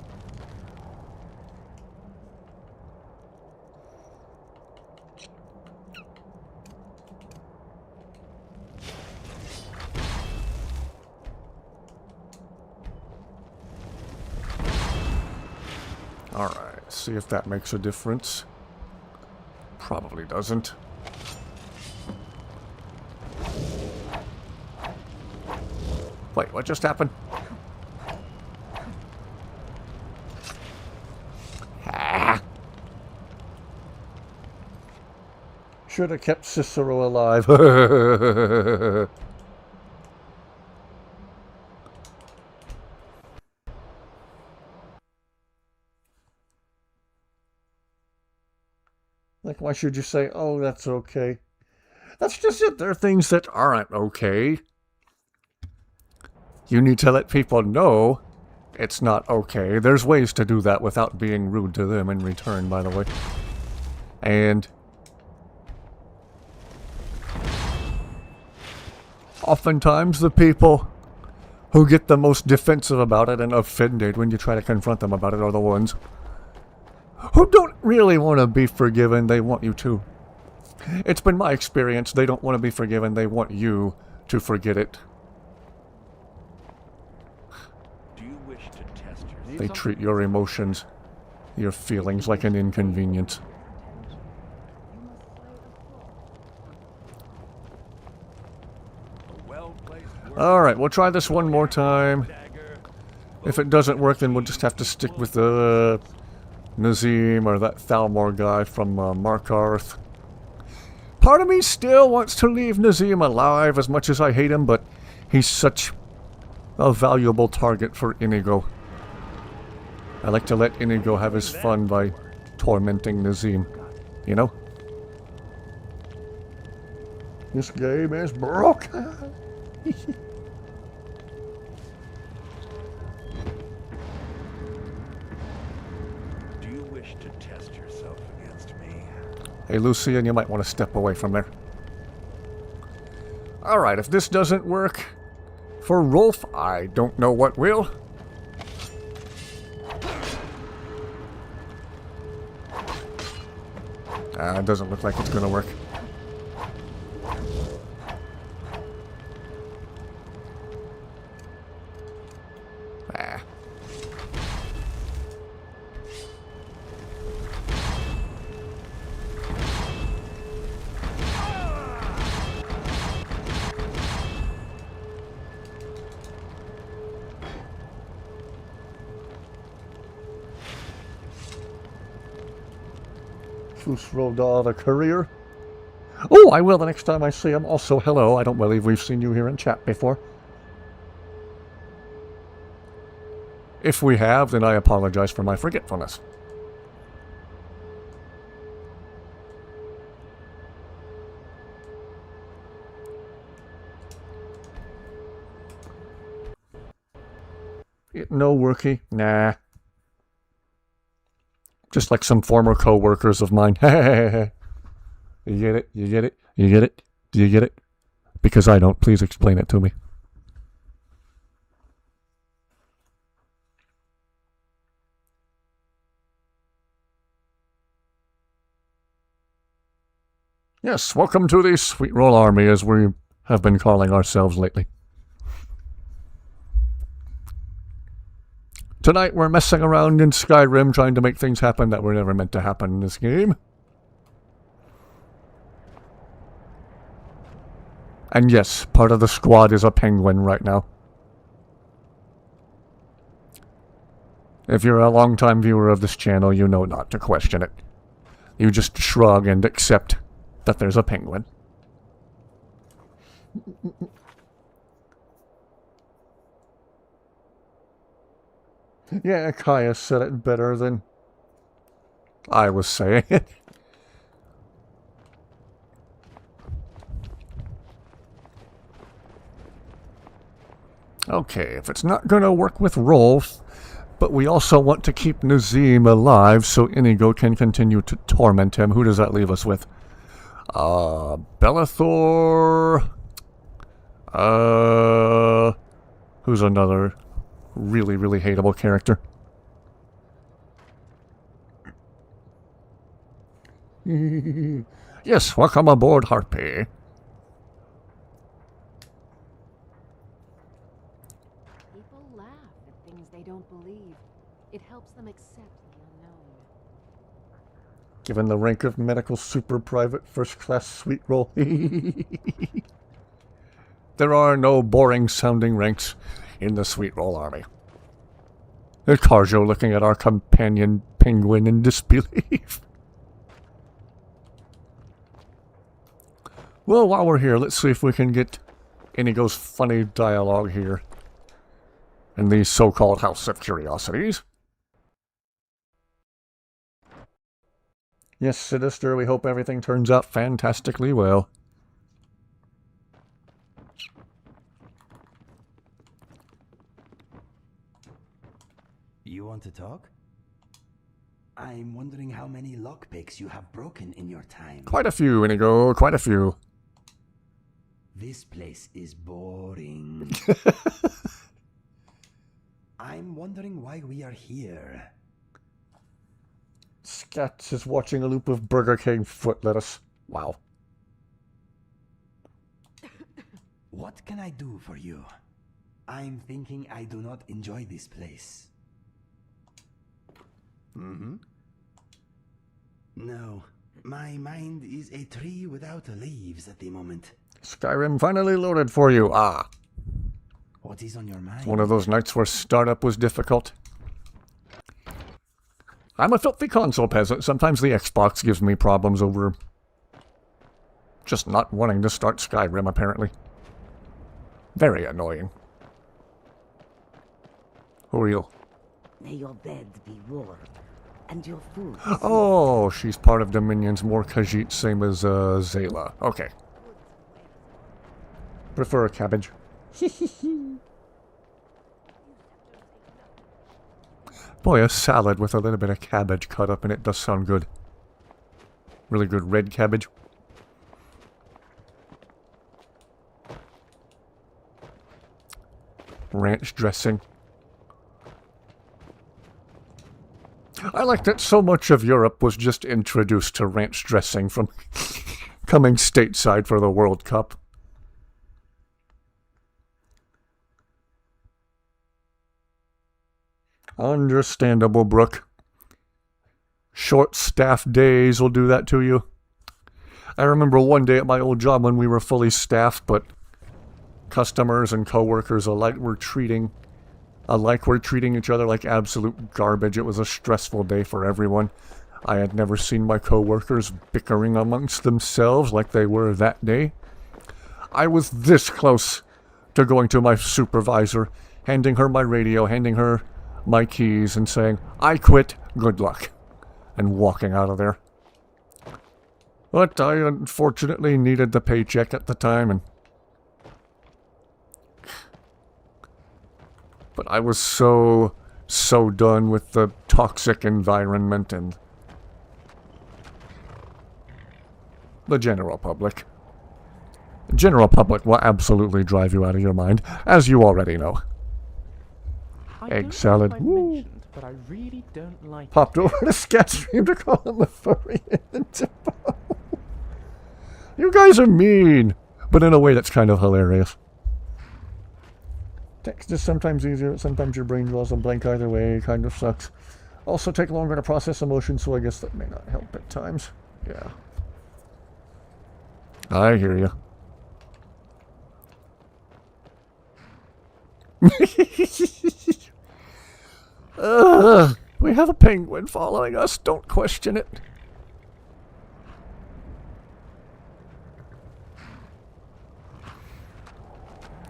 Speaker 1: Alright, see if that makes a difference. Probably doesn't. Wait, what just happened? Ah. Should have kept Cicero alive. Like, why should you say, oh, that's okay? That's just it. There are things that aren't okay. You need to let people know it's not okay. There's ways to do that without being rude to them in return, by the way. And oftentimes the people who get the most defensive about it and offended when you try to confront them about it are the ones who don't really want to be forgiven. They want you to. It's been my experience. They don't want to be forgiven. They want you to forget it.
Speaker 17: Do you wish to test yourself?
Speaker 1: They treat your emotions, your feelings like an inconvenience. Alright, we'll try this one more time. If it doesn't work, then we'll just have to stick with Nazim or that Thalmor guy from Markarth. Part of me still wants to leave Nazim alive as much as I hate him, but he's such a valuable target for Inigo. I like to let Inigo have his fun by tormenting Nazim, you know? This game is broken.
Speaker 17: Do you wish to test yourself against me?
Speaker 1: Hey, Lucian, you might want to step away from there. Alright, if this doesn't work for Rolf, I don't know what will. It doesn't look like it's going to work. Fusrodar the courier. Oh, I will the next time I see him. Also, hello. I don't believe we've seen you here in chat before. If we have, then I apologize for my forgetfulness. No worky? Nah. Just like some former co-workers of mine. You get it? You get it? You get it? Do you get it? Because I don't. Please explain it to me. Yes, welcome to the Sweet Roll Army, as we have been calling ourselves lately. Tonight we're messing around in Skyrim, trying to make things happen that were never meant to happen in this game. And yes, part of the squad is a penguin right now. If you're a long-time viewer of this channel, you know not to question it. You just shrug and accept that there's a penguin. Yeah, Kaya said it better than I was saying it. Okay, if it's not going to work with Rolf, but we also want to keep Nazim alive so Inigo can continue to torment him, who does that leave us with? Bellathor... who's another really, really hateable character? Yes, welcome aboard, Harpy.
Speaker 12: People laugh at things they don't believe. It helps them accept the unknown.
Speaker 1: Given the rank of medical super private first class sweet roll. There are no boring sounding ranks in the Sweet Roll Army. There's Carjo looking at our companion penguin in disbelief. Well, while we're here, let's see if we can get Inigo's funny dialogue here in the so-called House of Curiosities. Yes, Sinister, we hope everything turns out fantastically well.
Speaker 2: You want to talk? I'm wondering how many lockpicks you have broken in your time.
Speaker 1: Quite a few, Inigo, quite a few.
Speaker 2: This place is boring. I'm wondering why we are here.
Speaker 1: Scat is watching a loop of Burger King foot lettuce. Wow.
Speaker 2: What can I do for you? I'm thinking I do not enjoy this place. No, my mind is a tree without leaves at the moment.
Speaker 1: Skyrim finally loaded for you. Ah.
Speaker 2: What is on your mind?
Speaker 1: It's one of those nights where startup was difficult. I'm a filthy console peasant. Sometimes the Xbox gives me problems over just not wanting to start Skyrim, apparently. Very annoying. Who are you?
Speaker 19: May your bed be warm, and your food.
Speaker 1: Oh, she's part of Dominion's more Khajiit, same as Zayla. Okay. Prefer a cabbage. Boy, a salad with a little bit of cabbage cut up in it does sound good. Really good red cabbage. Ranch dressing. I like that so much of Europe was just introduced to ranch dressing from coming stateside for the World Cup. Understandable, Brooke. Short staff days will do that to you. I remember one day at my old job when we were fully staffed, but customers and coworkers alike were treating each other like absolute garbage. It was a stressful day for everyone. I had never seen my co-workers bickering amongst themselves like they were that day. I was this close to going to my supervisor, handing her my radio, handing her my keys, and saying, "I quit, good luck," and walking out of there. But I unfortunately needed the paycheck at the time, but I was so done with the toxic environment and the general public. The general public will absolutely drive you out of your mind, as you already know. Egg salad.
Speaker 4: I mentioned, but I really don't like
Speaker 1: Popped over to Scat Stream to call him a furry and Tipo. You guys are mean, but in a way that's kind of hilarious. Text is sometimes easier, sometimes your brain draws a blank either way, kind of sucks. Also take longer to process emotions, so I guess that may not help at times. Yeah. I hear you. We have a penguin following us, don't question it.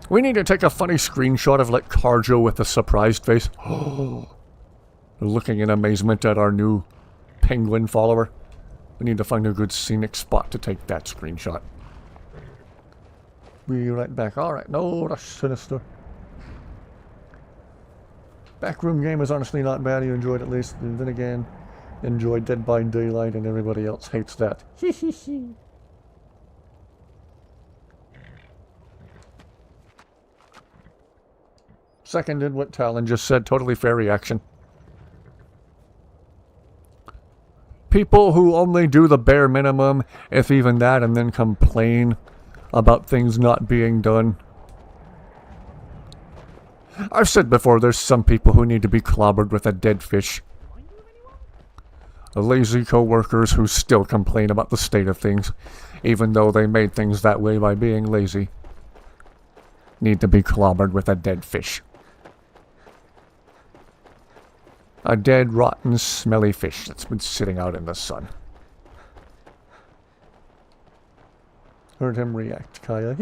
Speaker 1: We need to take a funny screenshot of, like, Carjo with a surprised face. Looking in amazement at our new penguin follower. We need to find a good scenic spot to take that screenshot. Be right back. Alright, no, that's sinister. Backroom game is honestly not bad. You enjoyed it at least. And then again, enjoyed Dead by Daylight and everybody else hates that. Seconded what Talon just said. Totally fair reaction. People who only do the bare minimum, if even that, and then complain about things not being done. I've said before, there's some people who need to be clobbered with a dead fish. Lazy co-workers who still complain about the state of things, even though they made things that way by being lazy. Need to be clobbered with a dead fish. A dead, rotten, smelly fish that's been sitting out in the sun. Heard him react, Kaya.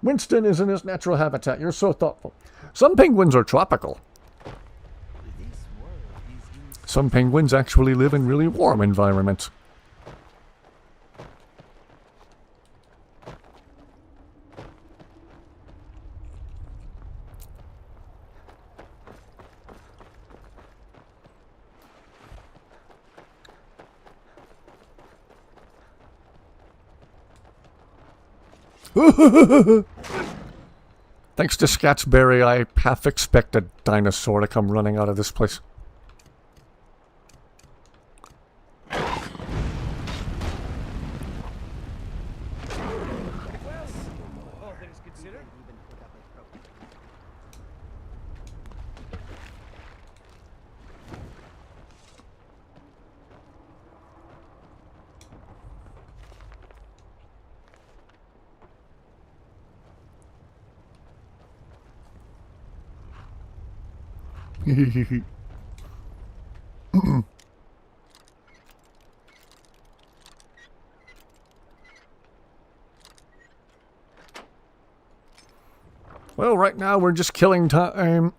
Speaker 1: Winston is in his natural habitat. You're so thoughtful. Some penguins are tropical. Some penguins actually live in really warm environments. Thanks to Scatsberry, I half expect a dinosaur to come running out of this place. Well, right now we're just killing time,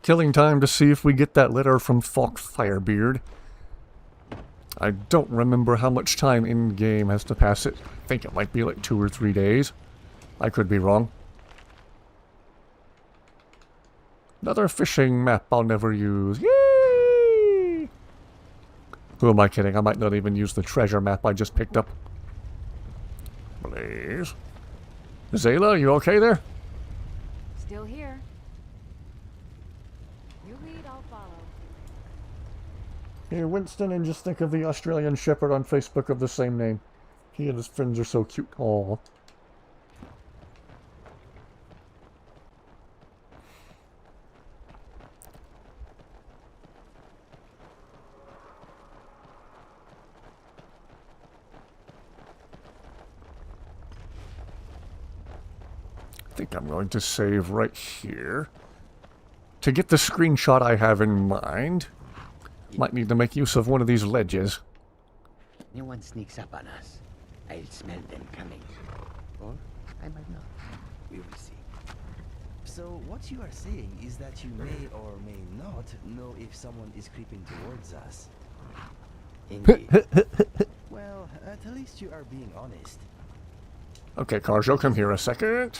Speaker 1: killing time to see if we get that letter from Falk Firebeard. I don't remember how much time in-game has to pass it. I think it might be like 2 or 3 days. I could be wrong. Another fishing map I'll never use. Yay! Who am I kidding? I might not even use the treasure map I just picked up. Please. Zayla, you okay there?
Speaker 12: Still here. You lead, I'll follow.
Speaker 1: Hey, Winston, and just think of the Australian Shepherd on Facebook of the same name. He and his friends are so cute. Aww. I think I'm going to save right here. To get the screenshot I have in mind, Might need to make use of one of these ledges.
Speaker 5: Anyone sneaks up on us, I'll smell them coming. Or I might not. We will see.
Speaker 2: So what you are saying is that you may or may not know if someone is creeping towards us.
Speaker 5: Indeed.
Speaker 2: Well, at least you are being honest.
Speaker 1: Okay, Karjo, come here a second.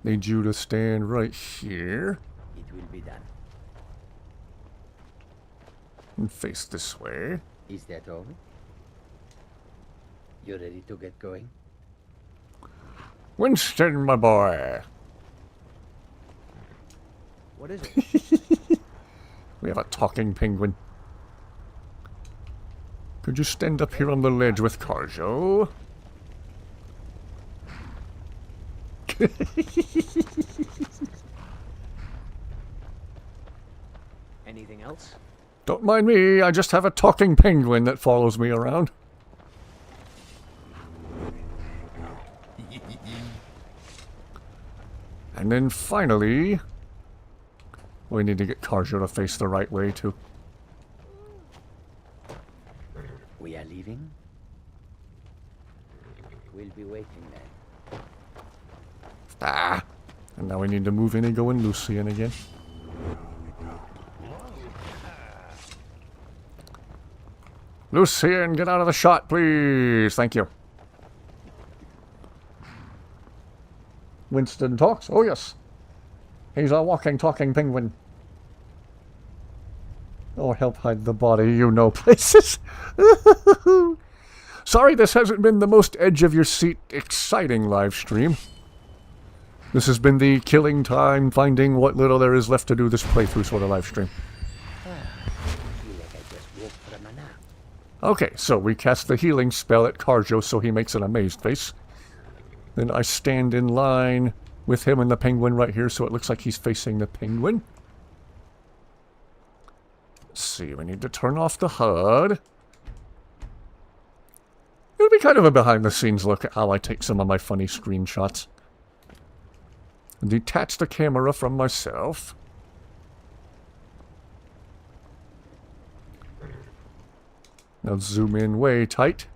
Speaker 1: Need you to stand right here.
Speaker 5: It will be done.
Speaker 1: And face this way.
Speaker 5: Is that all? You ready to get going?
Speaker 1: Winston, my boy.
Speaker 18: What is it?
Speaker 1: We have a talking penguin. Could you stand up here on the ledge with Karjo?
Speaker 18: Anything else?
Speaker 1: Don't mind me, I just have a talking penguin that follows me around. And then finally, we need to get Karjo to face the right way too.
Speaker 5: We are leaving? We'll be waiting then.
Speaker 1: Ah! And now we need to move Inigo and Lucian again. Lucian, get out of the shot, please. Thank you. Winston talks? Oh, yes. He's a walking, talking penguin. Oh, help hide the body, you know places. Sorry this hasn't been the most edge-of-your-seat exciting live stream. This has been the killing time, finding what little there is left to do this playthrough sort of live stream. Okay, so we cast the healing spell at Karjo so he makes an amazed face. Then I stand in line with him and the penguin right here so it looks like he's facing the penguin. Let's see, we need to turn off the HUD. It'll be kind of a behind-the-scenes look at how I take some of my funny screenshots. Detach the camera from myself. Now zoom in way tight.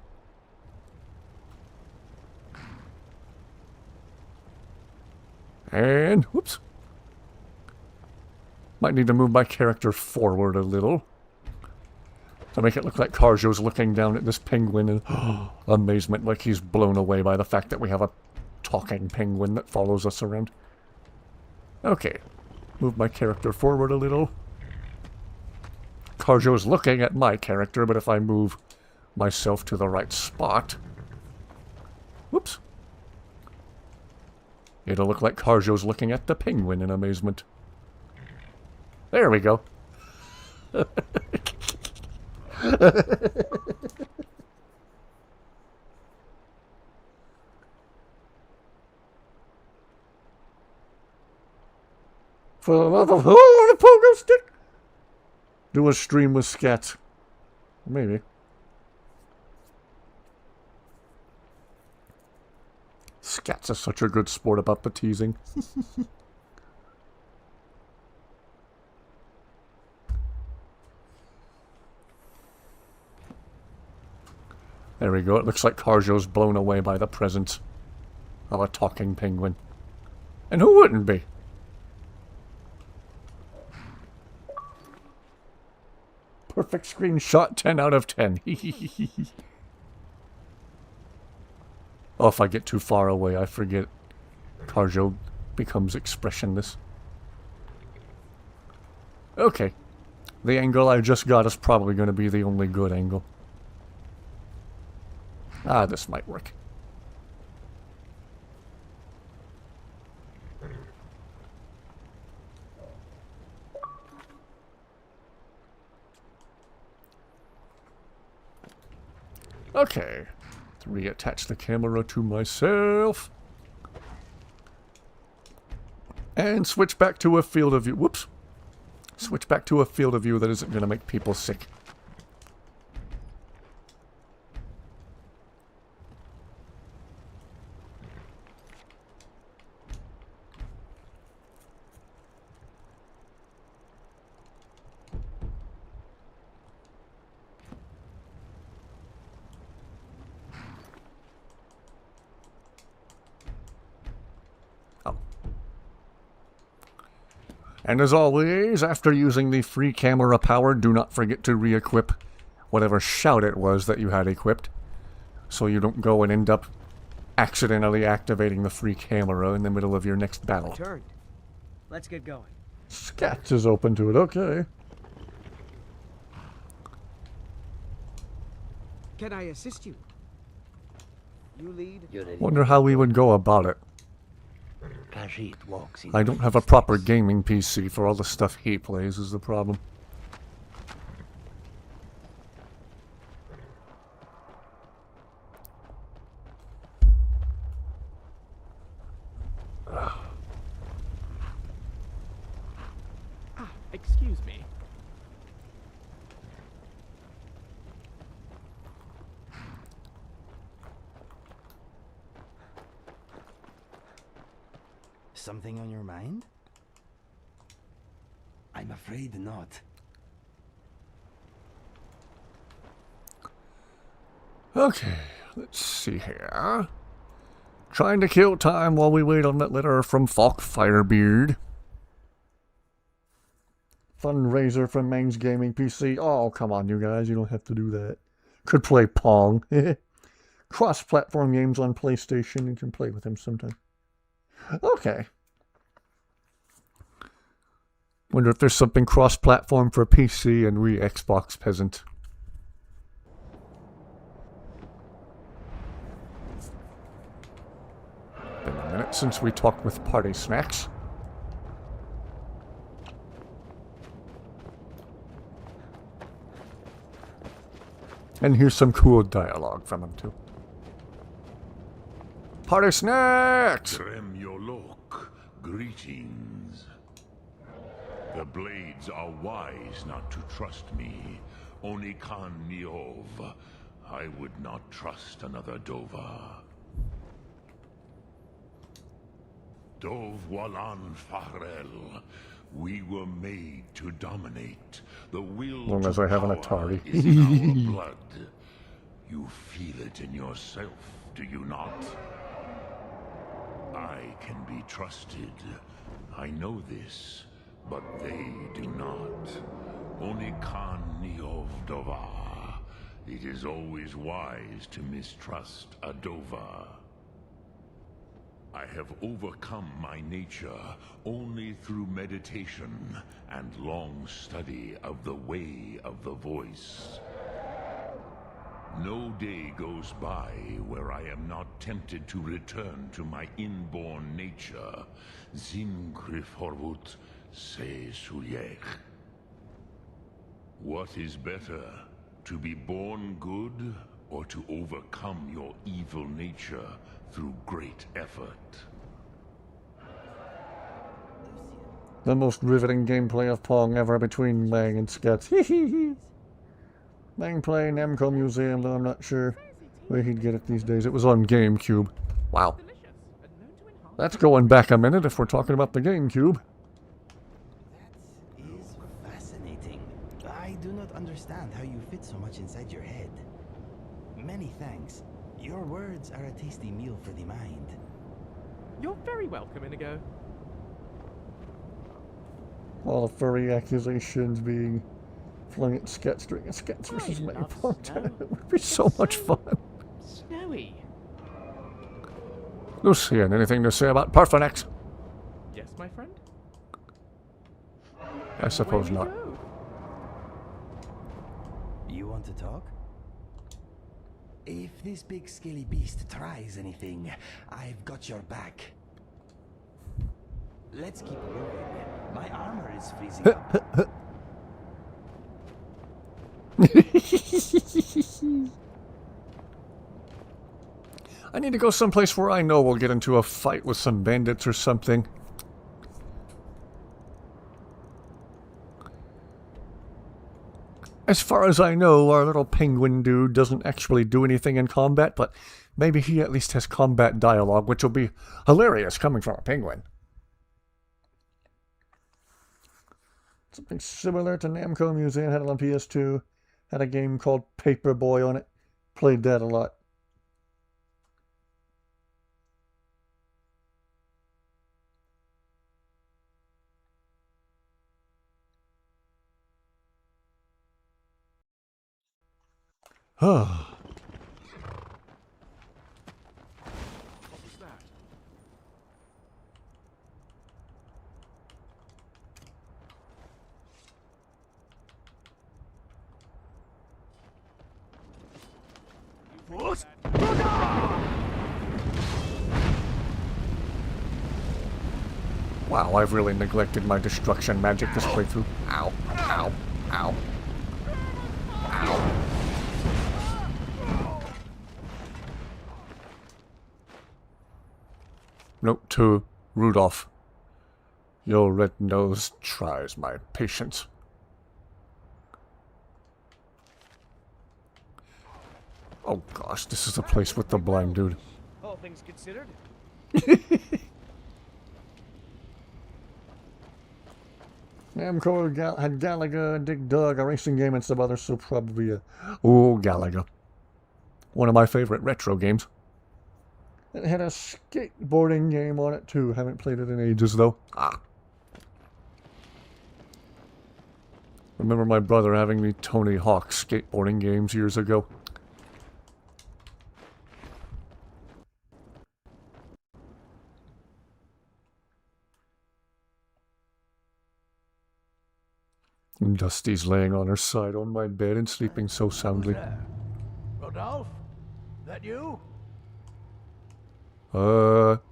Speaker 1: And, whoops. Might need to move my character forward a little. To make it look like Karjo's looking down at this penguin in amazement, like he's blown away by the fact that we have a talking penguin that follows us around. Okay. Move my character forward a little. Karjo's looking at my character, but if I move myself to the right spot... Whoops. It'll look like Karjo's looking at the penguin in amazement. There we go. For the love of the pogo stick! Do a stream with Scat. Maybe. Scats are such a good sport about the teasing. There we go. It looks like Karjo's blown away by the presence of a talking penguin. And who wouldn't be? Perfect screenshot, 10 out of 10. Oh, if I get too far away, I forget. Karjo becomes expressionless. Okay. The angle I just got is probably going to be the only good angle. Ah, this might work. Okay. Reattach the camera to myself. And switch back to a field of view. Whoops. Switch back to a field of view that isn't going to make people sick. And as always, after using the free camera power, do not forget to re-equip whatever shout it was that you had equipped, so you don't go and end up accidentally activating the free camera in the middle of your next battle.
Speaker 20: Turned. Let's get going.
Speaker 1: Scats is open to it, okay.
Speaker 20: Can I assist you? You lead.
Speaker 1: Wonder how we would go about it. I don't have a proper gaming PC for all the stuff he plays is the problem.
Speaker 4: Excuse me.
Speaker 2: Something on your mind? I'm afraid not.
Speaker 1: Okay, let's see here. Trying to kill time while we wait on that letter from Falk Firebeard. Fundraiser from Mang's Gaming PC. Oh, come on, you guys. You don't have to do that. Could play Pong. Cross-platform games on PlayStation. You can play with him sometime. Okay. Wonder if there's something cross-platform for PC and we Xbox peasant. Been a minute since we talked with Party Snacks. And here's some cool dialogue from him too. Party Snacks!
Speaker 21: Tremyolok, greetings. The blades are wise not to trust me. Onikan Niov. I would not trust another Dova. Dov Walan Farel. We were made to dominate. The will
Speaker 1: as long as I have an
Speaker 21: power
Speaker 1: Atari.
Speaker 21: is in our blood. You feel it in yourself, do you not? I can be trusted. I know this, but they do not. Only Khan Niov Dova. It is always wise to mistrust a Dova. I have overcome my nature only through meditation and long study of the way of the voice. No day goes by where I am not tempted to return to my inborn nature. Zimgrifhorvut se suyech. What is better, to be born good or to overcome your evil nature through great effort?
Speaker 1: The most riveting gameplay of Pong ever between Lang and Skets. Lang playing Namco Museum, though I'm not sure where he'd get it these days. It was on GameCube. Wow. That's going back a minute if we're talking about the GameCube.
Speaker 2: That is fascinating. I do not understand how you fit so much inside your head. Many thanks. Your words are a tasty meal for the mind.
Speaker 4: You're very welcome, Inigo.
Speaker 1: All the furry accusations being flung at Skets during a Skets versus
Speaker 4: love
Speaker 1: Mayport. It would be so much fun.
Speaker 4: Snowy.
Speaker 1: Lucian, anything to say about Parthenax?
Speaker 4: Yes, my friend?
Speaker 1: I suppose
Speaker 4: Where
Speaker 1: not.
Speaker 4: you go?
Speaker 2: You want to talk? If this big scaly beast tries anything, I've got your back. Let's keep moving. My armor is freezing up.
Speaker 1: I need to go someplace where I know we'll get into a fight with some bandits or something. As far as I know, our little penguin dude doesn't actually do anything in combat, but maybe he at least has combat dialogue, which will be hilarious coming from a penguin. Something similar to Namco Museum, had it on PS2, had a game called Paperboy on it, played that a lot.
Speaker 15: was that?
Speaker 1: Wow, I've really neglected my destruction magic this playthrough. Ow, ow, ow. Ow. Note to Rudolph. Your red nose tries my patience. Oh gosh, this is the place with the blind dude.
Speaker 20: All things considered.
Speaker 1: Namco had Galaga, Dig Dug, a racing game, and some others, so probably a... Oh, Galaga. One of my favorite retro games. It had a skateboarding game on it, too. Haven't played it in ages, though. Remember my brother having the Tony Hawk skateboarding games years ago. And Dusty's laying on her side on my bed and sleeping so soundly.
Speaker 17: Rodolphe? That you?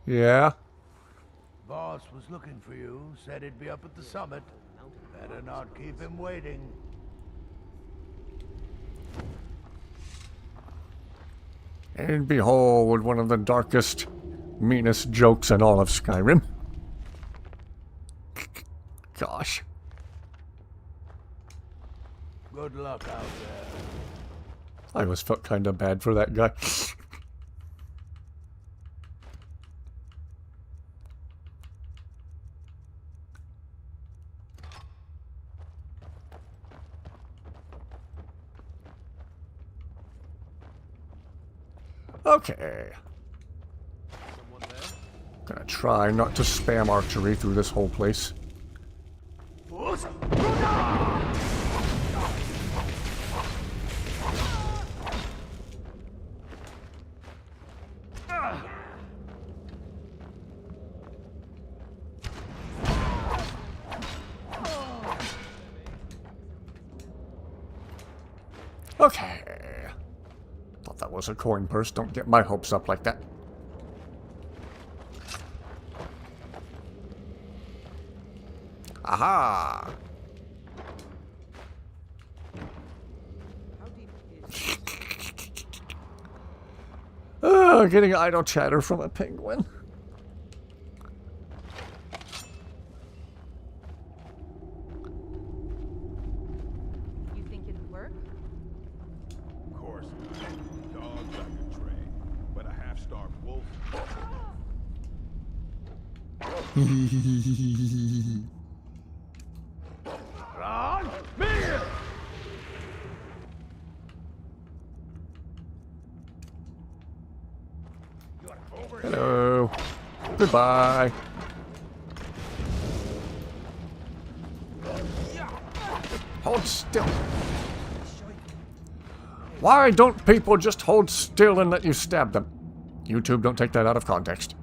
Speaker 1: Yeah?
Speaker 17: Boss was looking for you, said he'd be up at the summit. Better not keep him waiting.
Speaker 1: And behold, one of the darkest, meanest jokes in all of Skyrim. Gosh.
Speaker 17: Good luck out there.
Speaker 1: I always felt kind of bad for that guy. Okay. Gonna try not to spam archery through this whole place. Okay. Thought that was a coin purse. Don't get my hopes up like that. Aha! Getting idle chatter from a penguin.
Speaker 10: You think it'd work?
Speaker 15: Of course. Dogs I could train, but a half-starved wolf.
Speaker 17: Ron! Mir!
Speaker 1: Hello. Goodbye. Hold still. Why don't people just hold still and let you stab them? YouTube, don't take that out of context.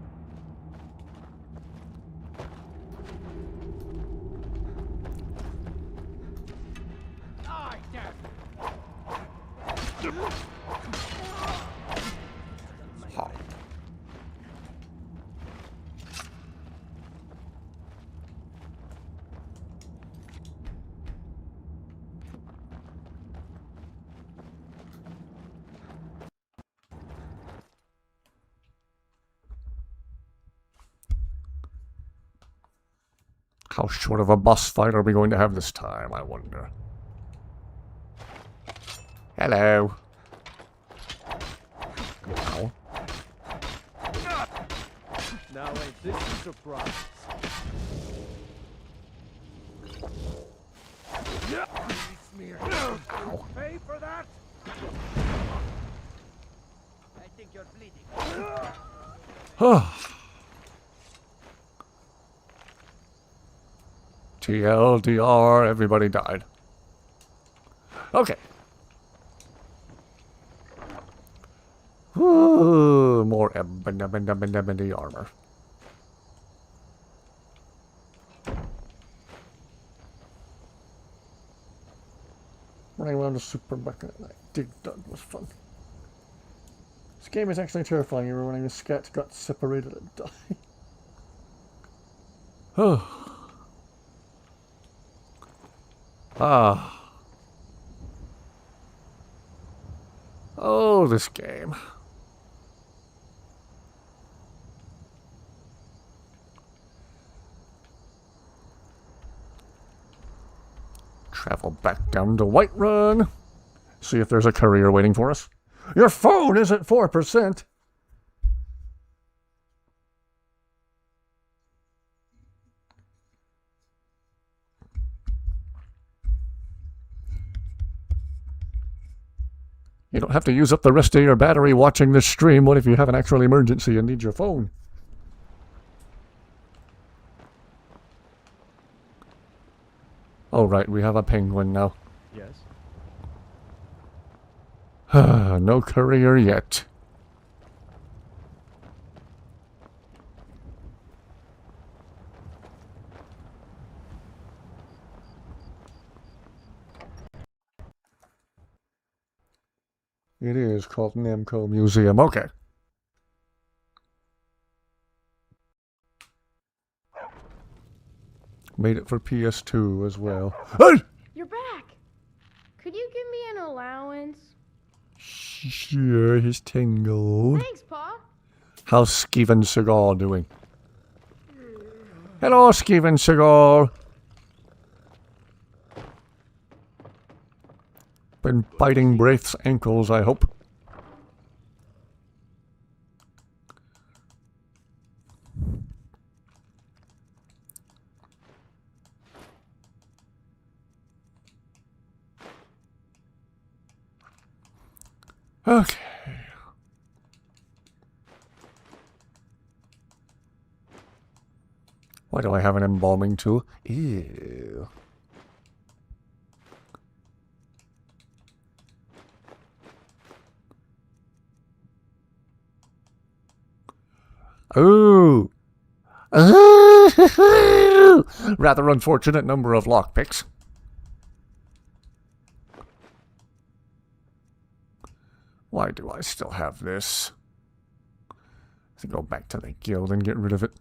Speaker 1: How short of a boss fight are we going to have this time, I wonder? Hello. Ow.
Speaker 17: Now ain't this a surprise?
Speaker 1: Ow.
Speaker 17: Pay for that?
Speaker 20: I think you're bleeding.
Speaker 1: TLDR, everybody died. Okay. More ebony armor. Running around the super bucket at night. Dig Dug was fun. This game is actually terrifying. You were running a scat, got separated, and died. Oh. Ah. Oh, this game. Travel back down to Whiterun. See if there's a courier waiting for us. Your phone is at 4%. You don't have to use up the rest of your battery watching this stream. What if you have an actual emergency and need your phone? Oh, right, we have a penguin now.
Speaker 4: Yes.
Speaker 1: No courier yet. It is called Namco Museum. Okay. Made it for PS2 as well.
Speaker 7: You're back! Could you give me an allowance?
Speaker 1: Sure, he's tingled.
Speaker 7: Thanks, Pa.
Speaker 1: How's Steven Seagal doing? Hello, Steven Seagal. Been biting Braith's ankles, I hope. Okay. Why do I have an embalming tool? Ew. Ooh. Rather unfortunate number of lockpicks. Why do I still have this? I have to go back to the guild and get rid of it.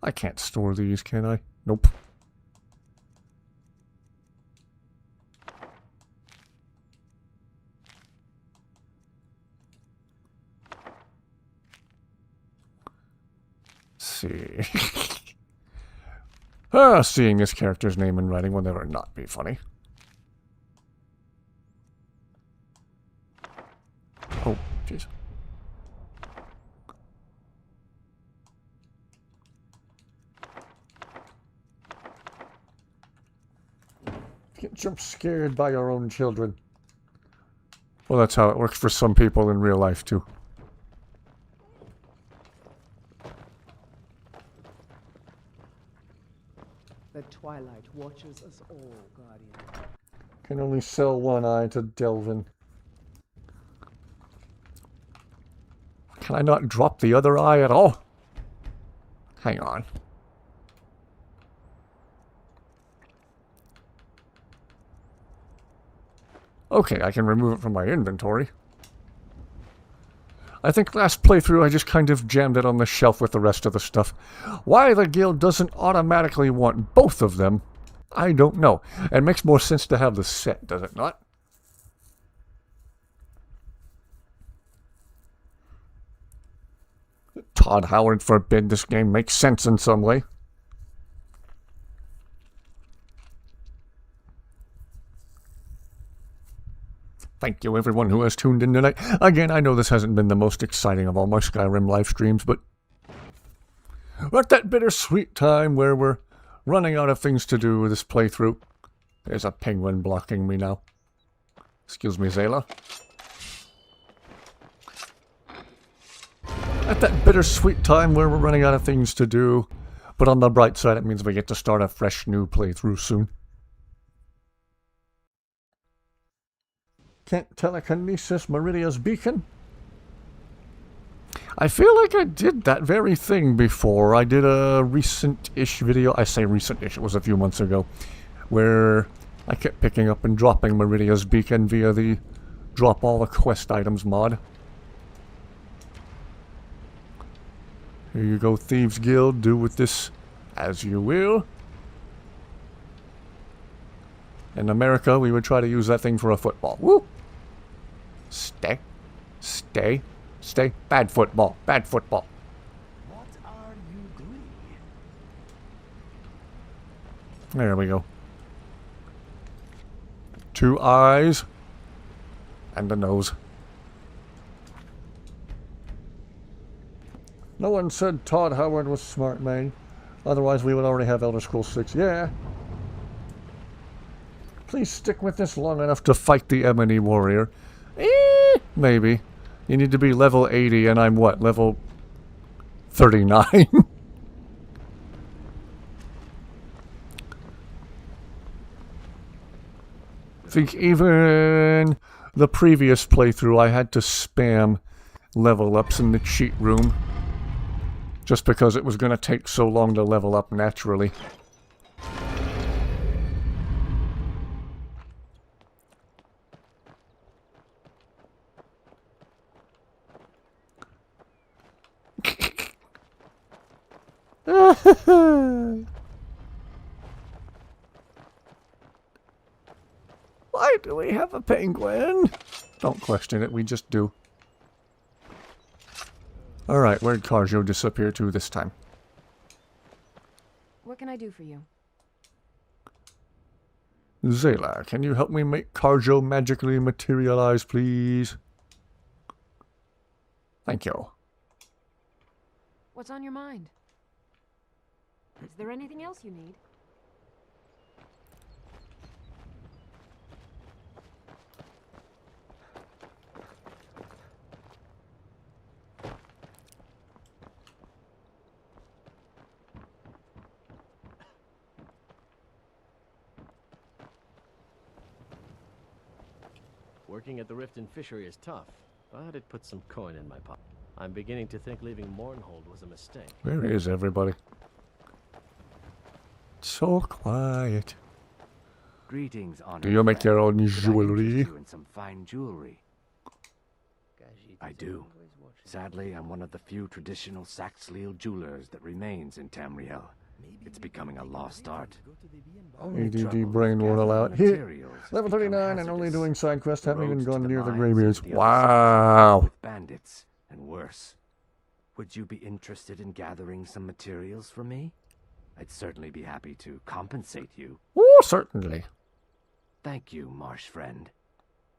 Speaker 1: I can't store these, can I? Nope. See. Seeing this character's name in writing will never not be funny. Oh, jeez. Get jump scared by your own children. Well, that's how it works for some people in real life, too.
Speaker 16: The twilight watches us all, Guardian.
Speaker 1: Can only sell one eye to Delvin. Can I not drop the other eye at all? Hang on. Okay, I can remove it from my inventory. I think last playthrough I just kind of jammed it on the shelf with the rest of the stuff. Why the guild doesn't automatically want both of them, I don't know. It makes more sense to have the set, does it not? Todd Howard forbid this game makes sense in some way. Thank you everyone who has tuned in tonight. Again, I know this hasn't been the most exciting of all my Skyrim live streams, but we're at that bittersweet time where we're running out of things to do with this playthrough. There's a penguin blocking me now. Excuse me, Zayla. At that bittersweet time where we're running out of things to do, but on the bright side it means we get to start a fresh new playthrough soon. Can't telekinesis Meridia's beacon. I feel like I did that very thing before. I did a recent-ish video. I say recent-ish, it was a few months ago. Where I kept picking up and dropping Meridia's beacon via the drop all the quest items mod. Here you go, Thieves Guild. Do with this as you will. In America, we would try to use that thing for a football. Woo! Stay. Stay. Stay. Bad football. Bad football.
Speaker 2: What are you doing?
Speaker 1: There we go. 2 eyes. And a nose. No one said Todd Howard was smart, man. Otherwise, we would already have Elder Scrolls 6. Yeah. Please stick with this long enough to fight the Ebony Warrior. Maybe. You need to be level 80, and I'm what? Level 39? I think even the previous playthrough, I had to spam level ups in the cheat room. Just because it was going to take so long to level up naturally. Why do we have a penguin? Don't question it, we just do. Alright, where'd Carjo disappear to this time?
Speaker 12: What can I do for you?
Speaker 1: Zayla, can you help me make Carjo magically materialize, please? Thank you.
Speaker 12: What's on your mind? Is there anything else you need?
Speaker 3: Working at the Riften Fishery is tough, but it puts some coin in my pocket. I'm beginning to think leaving Mournhold was a mistake.
Speaker 1: Where is everybody? So quiet.
Speaker 2: Greetings, honored
Speaker 1: Do you make your own
Speaker 2: friend. Could I
Speaker 1: jewelry?
Speaker 2: interest you in some fine jewelry? I do. Sadly, I'm one of the few traditional Saxhleel jewelers that remains in Tamriel. It's becoming a lost art.
Speaker 1: ADD brain won't allow it. Here, level 39 and only doing side quests. Haven't even gone near the Greybeards. Wow.
Speaker 2: With bandits and worse. Would you be interested in gathering some materials for me? I'd certainly be happy to compensate you.
Speaker 1: Oh, certainly.
Speaker 2: Thank you, marsh friend.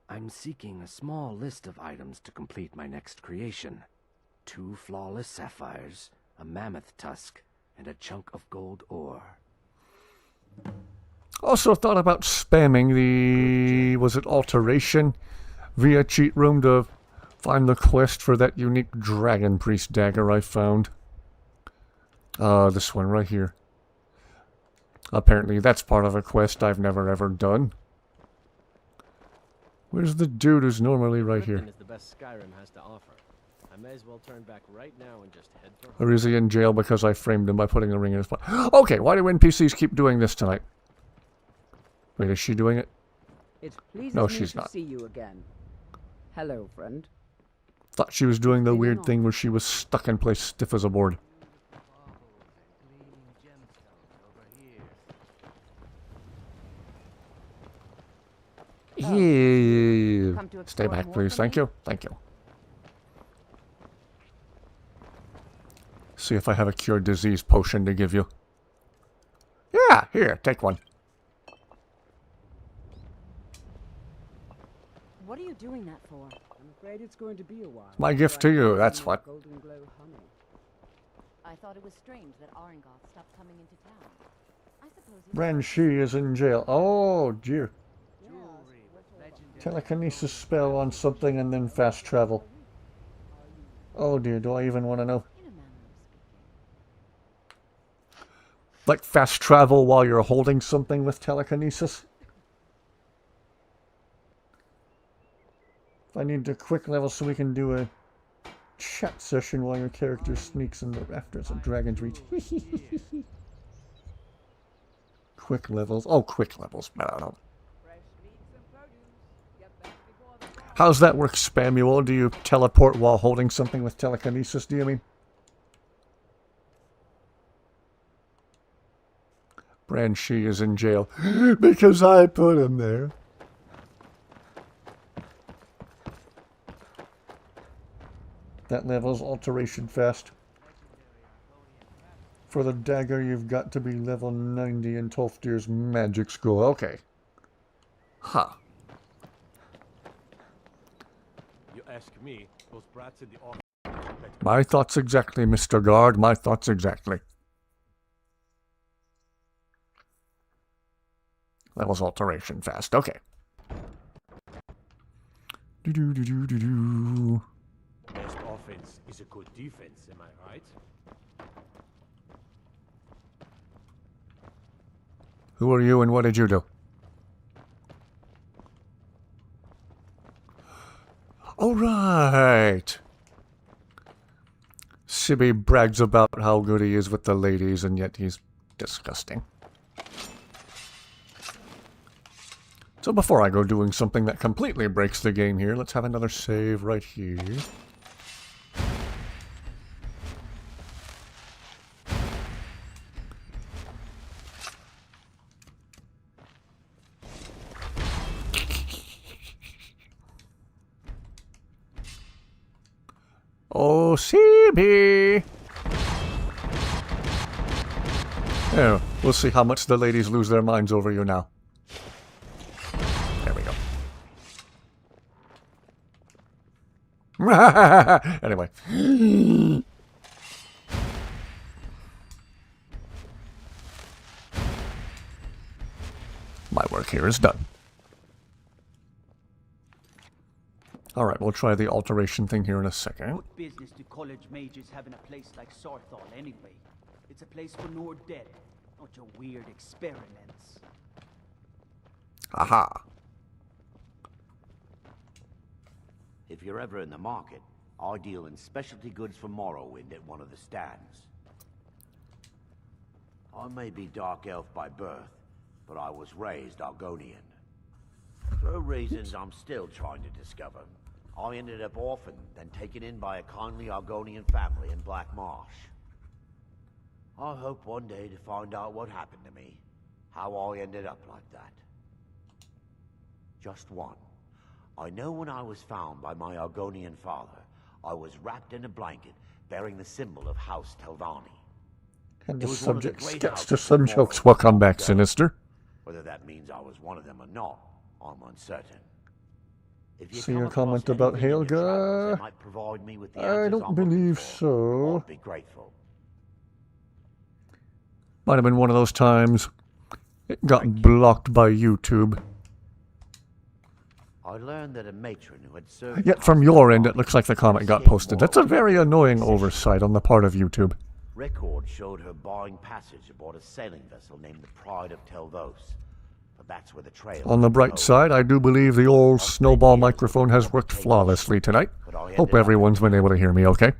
Speaker 2: I'm seeking a small list of items to complete my next creation. 2 flawless sapphires, a mammoth tusk, and a chunk of gold ore.
Speaker 1: Also thought about spamming the, was it alteration, via cheat room to find the quest for that unique dragon priest dagger I found. This one right here. Apparently that's part of a quest I've never ever done. Where's the dude who's normally right here?
Speaker 3: Is the best Skyrim has to offer. I may as well turn back right now and just head for home.
Speaker 1: Or is he in jail because I framed him by putting a ring in his butt? Okay, why do NPCs keep doing this tonight? Wait, is she doing it?
Speaker 16: It pleases
Speaker 1: No,
Speaker 16: me
Speaker 1: she's
Speaker 16: to
Speaker 1: not.
Speaker 16: see you again. Hello, friend.
Speaker 1: Thought she was doing the weird thing where she was stuck in place stiff as a board. Yeah. Stay back, please. Thank you. Thank you. See if I have a cure disease potion to give you. Yeah, here, take one.
Speaker 9: What are you doing that for?
Speaker 16: I'm afraid it's going to be a while.
Speaker 1: My gift to you, that's what.
Speaker 16: Golden glow honey.
Speaker 9: I thought it was strange that Aringoth stopped coming into town. I suppose
Speaker 1: Ranshi is in jail. Oh, dear. Telekinesis spell on something and then fast travel. Oh dear, do I even want to know? Like fast travel while you're holding something with telekinesis? I need to quick level so we can do a chat session while your character sneaks in the rafters of Dragon's Reach. Quick levels. Oh, quick levels. I don't know. How's that work, Spamuel? Do you teleport while holding something with telekinesis, do you mean? Branchie is in jail. Because I put him there. That level's alteration fast. For the dagger, you've got to be level 90 in Tolfdir's magic school. Okay. Huh.
Speaker 3: You ask me, those brats in the office.
Speaker 1: My thoughts exactly, Mr. Guard. My thoughts exactly. Level's alteration fast. Okay. Do-do-do-do-do-do.
Speaker 3: Best offense is a good defense, am I right?
Speaker 1: Who are you and what did you do? All right. Sibby brags about how good he is with the ladies, and yet he's disgusting. So before I go doing something that completely breaks the game here, let's have another save right here. Oh, CB! Yeah, we'll see how much the ladies lose their minds over you now. There we go. Anyway. My work here is done. Alright, we'll try the alteration thing here in a second.
Speaker 8: What business do college mages have in a place like Sarthal anyway? It's a place for Nord dead, not your weird experiments.
Speaker 1: Aha.
Speaker 11: If you're ever in the market, I deal in specialty goods for Morrowind at one of the stands. I may be Dark Elf by birth, but I was raised Argonian. For reasons I'm still trying to discover, I ended up orphaned, then taken in by a kindly Argonian family in Black Marsh. I hope one day to find out what happened to me, how I ended up like that. Just one. I know when I was found by my Argonian father, I was wrapped in a blanket bearing the symbol of House Telvanni.
Speaker 1: And the subject gets to some jokes. Welcome back, Sinister.
Speaker 11: Whether that means I was one of them or not, I'm uncertain. If you
Speaker 1: See your comment about Helga? I don't believe so.
Speaker 11: I'd be grateful.
Speaker 1: Might have been one of those times it got blocked by YouTube.
Speaker 11: I learned that a matron who had served.
Speaker 1: Yet from your end, it looks like the comment got posted. That's a very annoying oversight on the part of YouTube.
Speaker 11: Record showed her buying passage aboard a sailing vessel named the Pride of Telvos. But that's where the trail.
Speaker 1: On the bright side, I do believe the old snowball microphone has worked flawlessly tonight. Hope everyone's been able to hear me okay.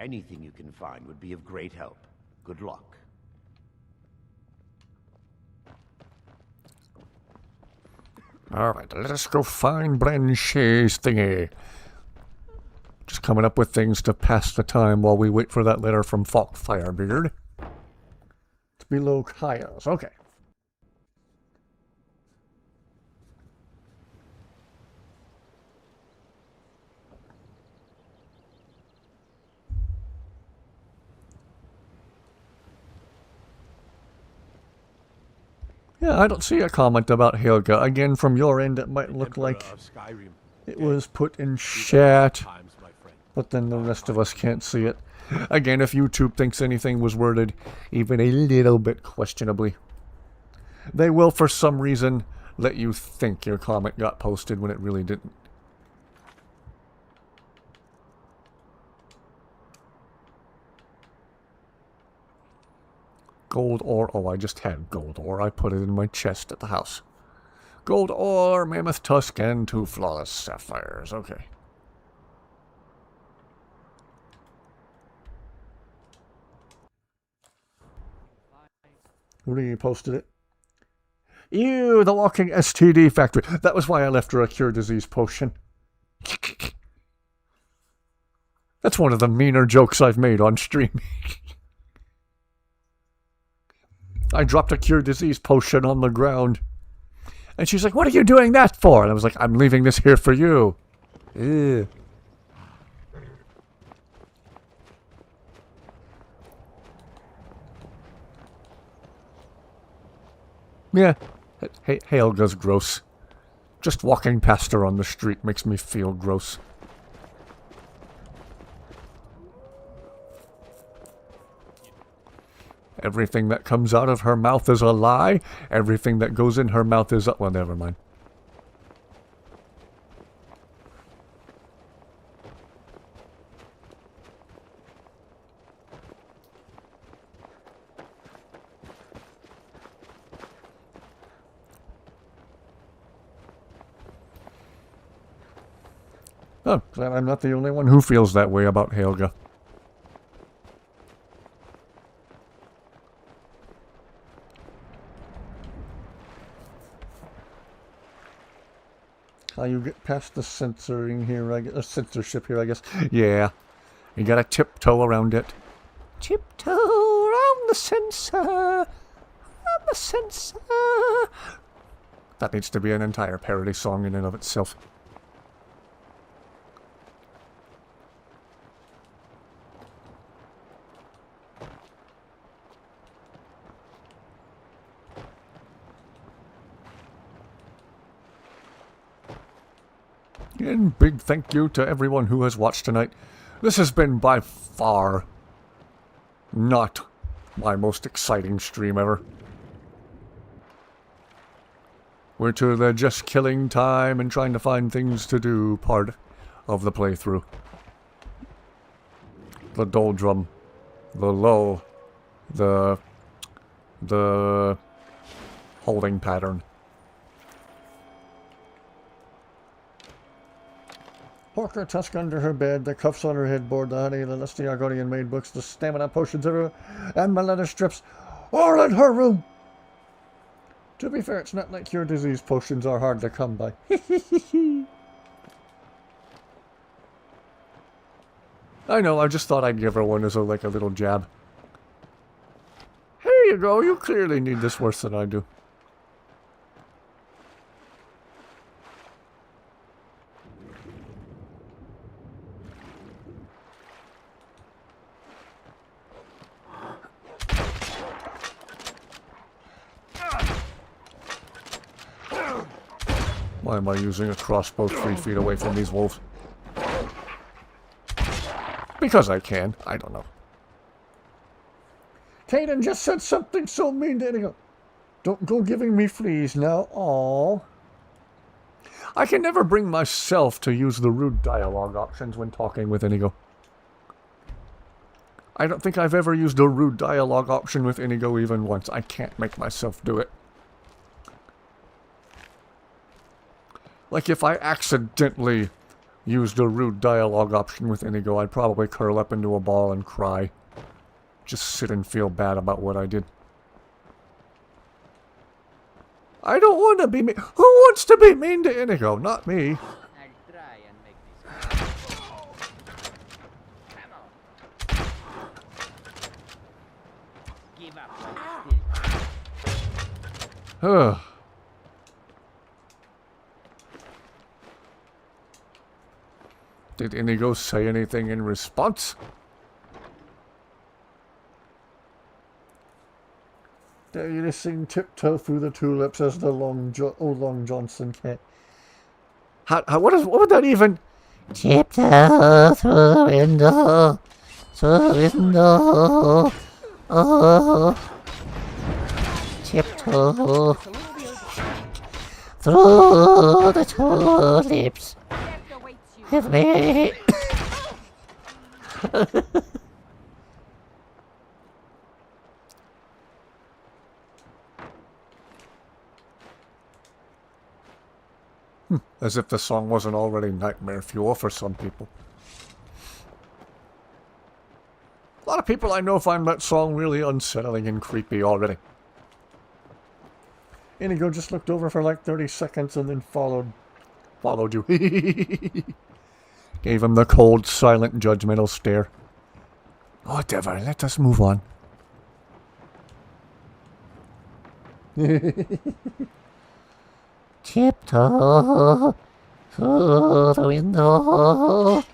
Speaker 11: Anything you can find would be of great help. Good luck.
Speaker 1: Alright, let us go find Branchie's thingy. Just coming up with things to pass the time while we wait for that letter from Falk Firebeard. It's below Kaya's. Okay. Yeah, I don't see a comment about Helga. Again, from your end, it might look like it was put in chat, but then the rest of us can't see it. Again, if YouTube thinks anything was worded even a little bit questionably, they will, for some reason, let you think your comment got posted when it really didn't. Gold ore. Oh, I just had gold ore. I put it in my chest at the house. Gold ore, mammoth tusk, and 2 flawless sapphires. Okay. Reposted it. Ew, the walking STD factory. That was why I left her a cure disease potion. That's one of the meaner jokes I've made on stream. I dropped a cure disease potion on the ground. And she's like, what are you doing that for? And I was like, I'm leaving this here for you. Ew. Yeah, Helga's gross. Just walking past her on the street makes me feel gross. Everything that comes out of her mouth is a lie. Everything that goes in her mouth is well, never mind. Oh, glad I'm not the only one who feels that way about Helga. How you get past the censoring here, I guess, censorship here, I guess. Yeah, you gotta tiptoe around it. Tiptoe around the censor, around the censor. That needs to be an entire parody song in and of itself. And big thank you to everyone who has watched tonight. This has been by far not my most exciting stream ever. We're to the just killing time and trying to find things to do part of the playthrough. The doldrum, the lull, the holding pattern. Porker tusk under her bed, the cuffs on her headboard, the honey, the lusty Argonian maid books, the stamina potions everywhere, and my leather strips, all in her room! To be fair, it's not like cure disease potions are hard to come by. I know, I just thought I'd give her one as a little jab. Here you go, you clearly need this worse than I do. Why am I using a crossbow 3 feet away from these wolves? Because I can. I don't know. Kaden just said something so mean to Inigo. Don't go giving me fleas now. Aww. I can never bring myself to use the rude dialogue options when talking with Inigo. I don't think I've ever used a rude dialogue option with Inigo even once. I can't make myself do it. Like, if I accidentally used a rude dialogue option with Inigo, I'd probably curl up into a ball and cry. Just sit and feel bad about what I did. I don't want to be mean. Who wants to be mean to Inigo? Not me.
Speaker 8: I'll try and make this. Come on. Give up while
Speaker 1: Ugh. Did Inigo say anything in response? Dare you to sing tiptoe through the tulips as the Long Johnson cat? What would that even? Tiptoe through the window, oh, tiptoe through the tulips. With me. As if the song wasn't already nightmare fuel for some people. A lot of people I know find that song really unsettling and creepy already. Inigo just looked over for like 30 seconds and then followed you. Gave him the cold, silent, judgmental stare. Whatever, let us move on. Tiptoe through the window,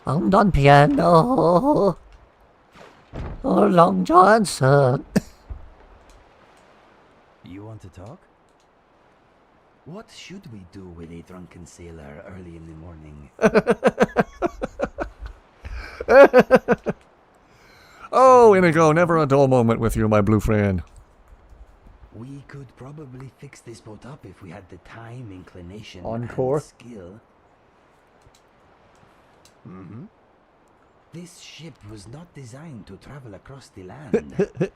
Speaker 1: on piano, or Long Johnson.
Speaker 2: You want to talk? What should we do with a drunken sailor early in the morning?
Speaker 1: Oh, Inigo, never a dull moment with you, my blue friend.
Speaker 2: We could probably fix this boat up if we had the time, inclination,
Speaker 1: Encore.
Speaker 2: and skill. Mm-hmm. This ship was not designed to travel across the land.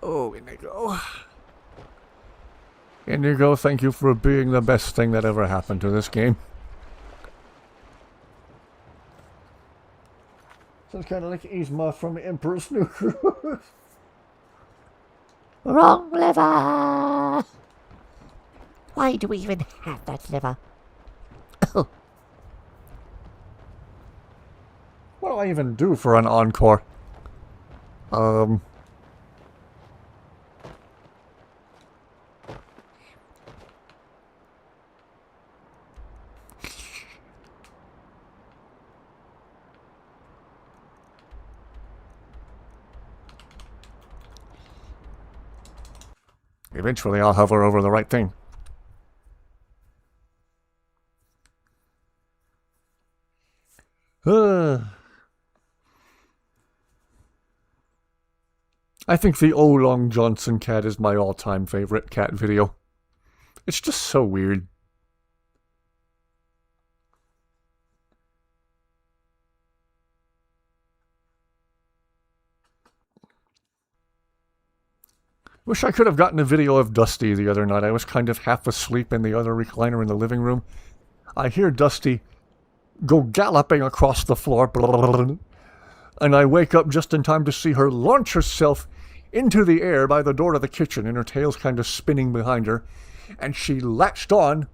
Speaker 1: Oh, Inigo. Inigo, thank you for being the best thing that ever happened to this game. Sounds kind of like Yzma from Emperor's New Groove.
Speaker 19: Wrong lever! Why do we even have that lever? Oh.
Speaker 1: What do I even do for an encore? Eventually I'll hover over the right thing. I think the O Long Johnson cat is my all-time favorite cat video. It's just so weird. Wish I could have gotten a video of Dusty the other night. I was kind of half asleep in the other recliner in the living room. I hear Dusty go galloping across the floor, and I wake up just in time to see her launch herself into the air by the door of the kitchen, and her tail's kind of spinning behind her, and she latched on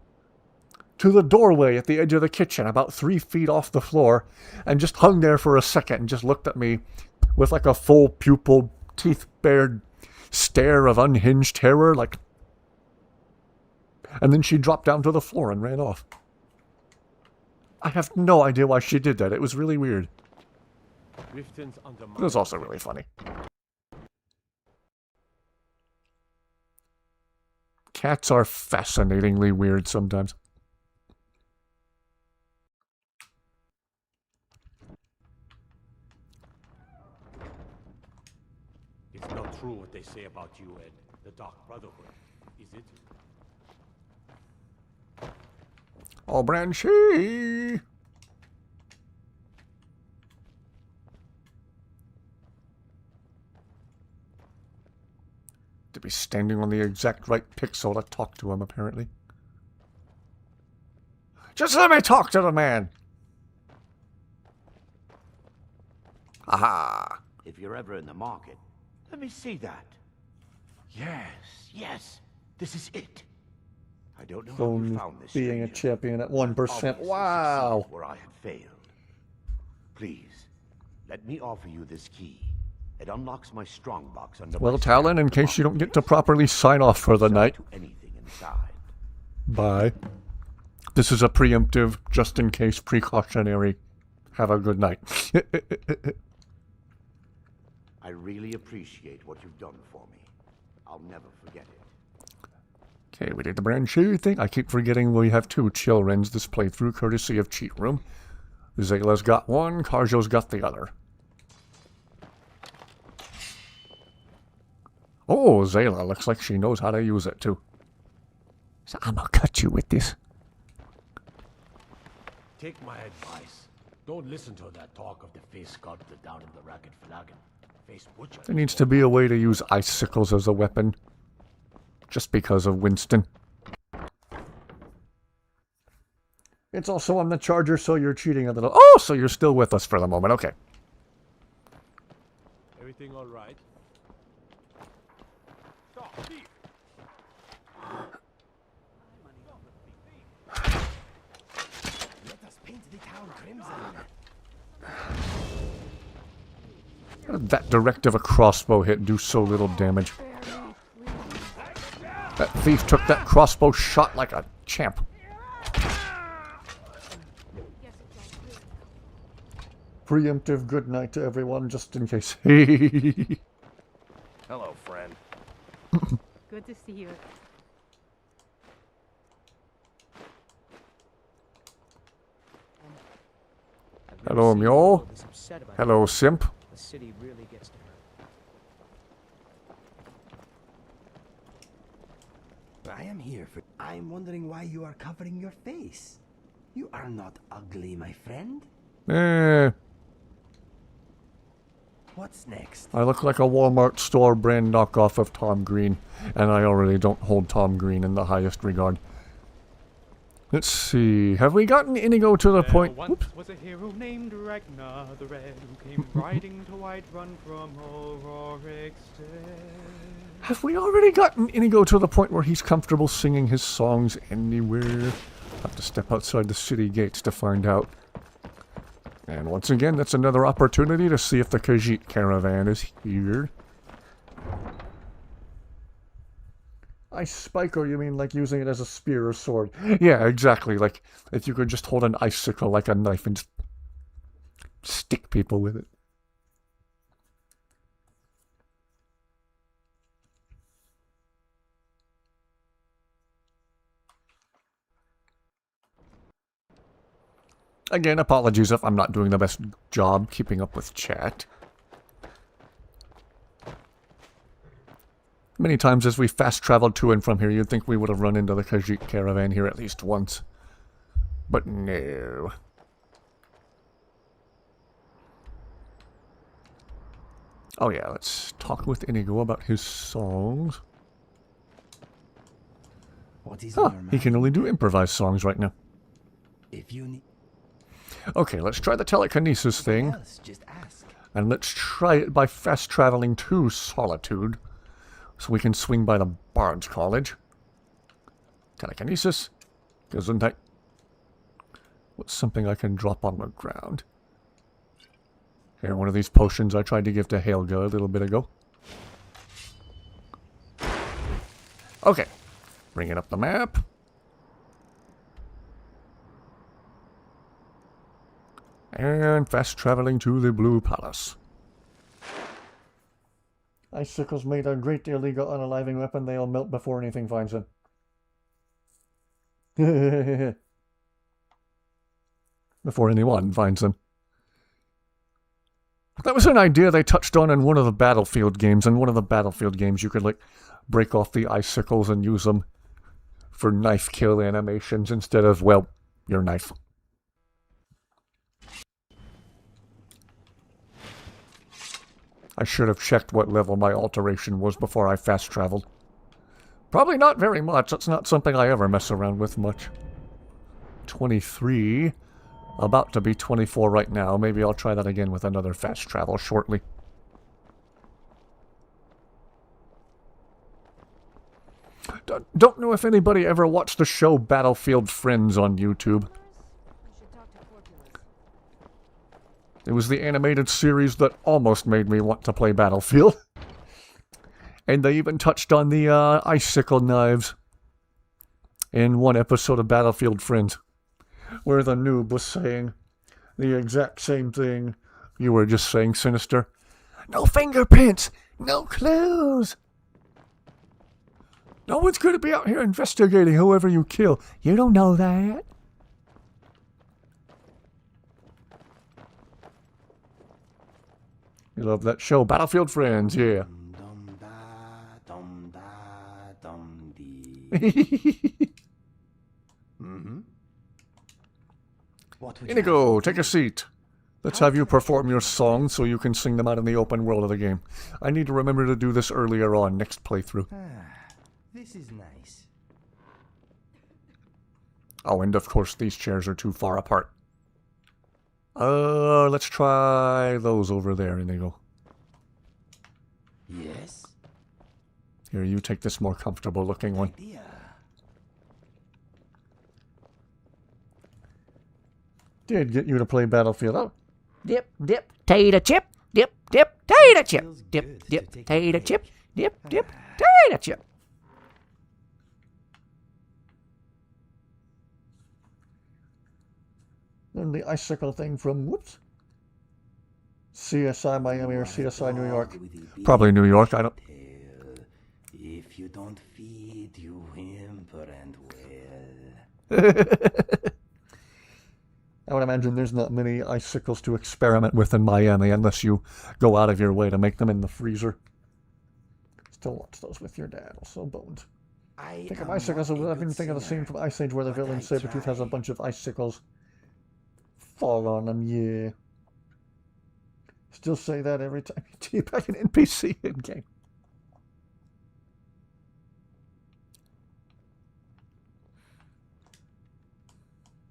Speaker 1: to the doorway at the edge of the kitchen, about 3 feet off the floor, and just hung there for a second and just looked at me with like a full pupil, teeth-bared stare of unhinged terror, like... And then she dropped down to the floor and ran off. I have no idea why she did that. It was really weird. It was also really funny. Cats are fascinatingly weird sometimes.
Speaker 11: It's not true what they say about you and the Dark Brotherhood, is it?
Speaker 1: Oh, Branchy! To be standing on the exact right pixel to talk to him, apparently. Just let me talk to the man! Aha!
Speaker 11: If you're ever in the market, let me see that. Yes, yes, this is it. I don't know how you found this.
Speaker 1: Being a champion at 1%. Wow!
Speaker 11: Where I had failed. Please, let me offer you this key. It unlocks my strongbox under
Speaker 1: Well, Talon, in case you don't get to properly sign off for the night.
Speaker 11: anything inside.
Speaker 1: Bye. This is a preemptive, just in case, precautionary. Have a good night.
Speaker 11: I really appreciate what you've done for me. I'll never forget it.
Speaker 1: Okay, we did the Branchy thing. I keep forgetting we have 2 Chillrens this playthrough, courtesy of Cheat Room. Zayla's got one, Karjo's got the other. Oh, Zayla looks like she knows how to use it too. So I'm gonna cut you with this.
Speaker 11: Take my advice. Don't listen to that talk of the face sculptor down in the Ragged Flagon. Face butcher.
Speaker 1: There needs to be a way to use icicles as a weapon. Just because of Winston. It's also on the charger, so you're cheating a little. Oh, so you're still with us for the moment. Okay.
Speaker 6: Everything all right?
Speaker 2: Let us paint the town crimson.
Speaker 1: How did that direct of a crossbow hit do so little damage? That thief took that crossbow shot like a champ. Preemptive good night to everyone, just in case.
Speaker 13: Hello, friend.
Speaker 10: Good to see you.
Speaker 1: Hello, mule. Hello, simp.
Speaker 20: The city really gets to her.
Speaker 2: I am here for... I'm wondering why you are covering your face. You are not ugly, my friend. What's next?
Speaker 1: I look like a Walmart store brand knockoff of Tom Green, and I already don't hold Tom Green in the highest regard. Let's see, have we gotten Inigo to the point?
Speaker 4: Once was a hero named Ragnar the Red, who came riding to Whiterun from Auroric's Stead.
Speaker 1: Have we already gotten Inigo to the point where he's comfortable singing his songs anywhere? Have to step outside the city gates to find out. And once again, that's another opportunity to see if the Khajiit caravan is here. Ice spiker, you mean like using it as a spear or sword? Yeah, exactly. Like, if you could just hold an icicle like a knife and just stick people with it. Again, apologies if I'm not doing the best job keeping up with chat. Many times as we fast traveled to and from here, you'd think we would have run into the Khajiit caravan here at least once. But no. Oh yeah, let's talk with Inigo about his songs.
Speaker 2: What is
Speaker 1: he can only do improvised songs right now.
Speaker 2: If you need...
Speaker 1: Okay, let's try the telekinesis thing.
Speaker 2: Just ask.
Speaker 1: And let's try it by fast traveling to Solitude. So we can swing by the Bard's College. Telekinesis. Gesundheit. What's something I can drop on the ground? Here, one of these potions I tried to give to Helga a little bit ago. Okay. Bringing up the map. And fast traveling to the Blue Palace. Icicles made a great illegal unaliving weapon. They all melt before anything finds them. Before anyone finds them. That was an idea they touched on in one of the Battlefield games. In one of the Battlefield games, you could, like, break off the icicles and use them for knife kill animations instead of, well, your knife. I should have checked what level my alteration was before I fast traveled. Probably not very much. That's not something I ever mess around with much. 23. About to be 24 right now. Maybe I'll try that again with another fast travel shortly. Don't know if anybody ever watched the show Battlefield Friends on YouTube. It was the animated series that almost made me want to play Battlefield. And they even touched on the icicle knives in one episode of Battlefield Friends, where the noob was saying the exact same thing you were just saying, Sinister. No fingerprints! No clues! No one's going to be out here investigating whoever you kill. You don't know that. You love that show, Battlefield Friends, yeah.
Speaker 2: Mm-hmm. What would
Speaker 1: Inigo, take a seat. Let's have you perform your songs so you can sing them out in the open world of the game. I need to remember to do this earlier on, next playthrough.
Speaker 2: This is nice.
Speaker 1: Oh, and of course these chairs are too far apart. Let's try those over there, Inigo.
Speaker 2: Yes?
Speaker 1: Here, you take this more comfortable looking one. Did get you to play Battlefield. Oh.
Speaker 19: Dip, dip, tater chip. Dip, dip, tater chip. Dip, dip, tater chip. Dip, dip, tater chip.
Speaker 1: And the icicle thing from, whoops, CSI Miami or CSI New York. Probably New York, I don't...
Speaker 2: If you don't feed, you whimper and wail.
Speaker 1: I would imagine there's not many icicles to experiment with in Miami unless you go out of your way to make them in the freezer. Still watch those with your dad, also bones. Think of icicles, I've been thinking of the scene from Ice Age where the villain Sabretooth has a bunch of icicles fall on them, yeah. Still say that every time you teabag an NPC in-game.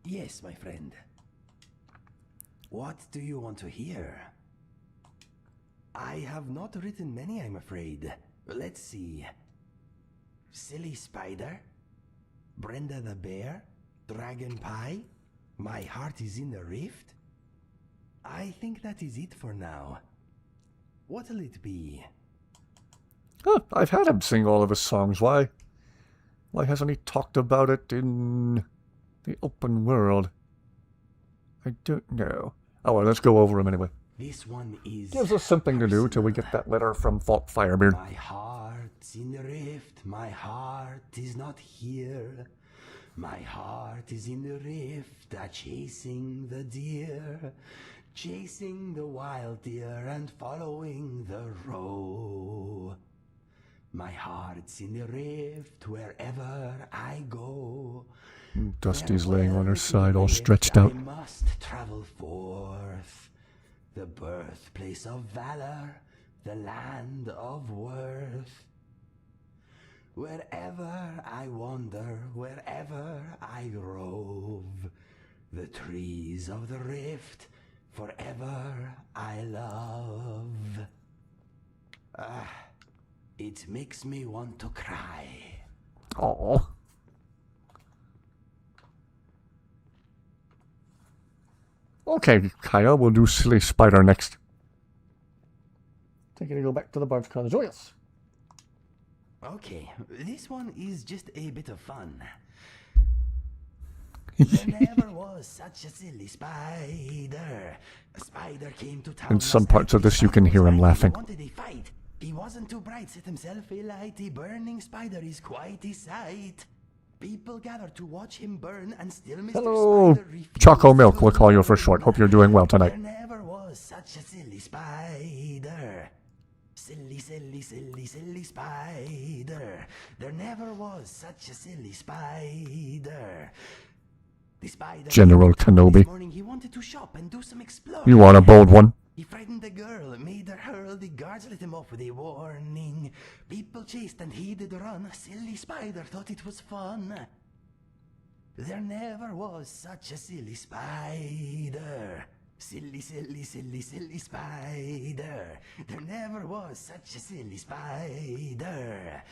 Speaker 2: Yes, my friend. What do you want to hear? I have not written many, I'm afraid. Let's see. Silly Spider, Brenda the Bear, Dragon Pie, My Heart is in the Rift. I think that is it for now. What'll it be?
Speaker 1: Huh, I've had him sing all of his songs. Why hasn't he talked about it in the open world? I don't know. Oh, well, let's go over him anyway.
Speaker 2: This one is...
Speaker 1: Gives us something to do till we get that letter from Falk Firebeard.
Speaker 2: My heart's in the rift, my heart is not here. My heart is in the rift, chasing the deer. Chasing the wild deer and following the roe. My heart's in the rift wherever I go.
Speaker 1: Dusty's laying on her side, all stretched out.
Speaker 2: I must travel forth, the birthplace of valor, the land of worth. Wherever I wander, wherever I rove, the trees of the rift, forever I love. It makes me want to cry.
Speaker 1: Oh. Okay, Kaya, we'll do Silly Spider next. Take it to go back to the Bard's Cottage. Oh, yes.
Speaker 2: Okay, this one is just a bit of fun. There never was such a silly spider. A spider came to town.
Speaker 1: In some parts of this, you can hear him laughing.
Speaker 2: He wanted a fight. He wasn't too bright, set himself a light. A burning spider is quite a sight. People gather to watch him burn, and still Mr.
Speaker 1: Hello,
Speaker 2: Spider refused
Speaker 1: Choco Milk, we'll call you for short. Hope you're doing well tonight.
Speaker 2: There never was such a silly spider. Silly, silly, silly, silly spider. There never was such a silly spider. The spider
Speaker 1: General Kenobi.
Speaker 2: this morning, he wanted to shop and do some exploring.
Speaker 1: You want a bold one?
Speaker 2: He frightened the girl, made her hurl. The guards let him off with a warning. People chased and he did run. Silly spider thought it was fun. There never was such a silly spider. Silly, silly, silly, silly spider. There never was such a silly spider.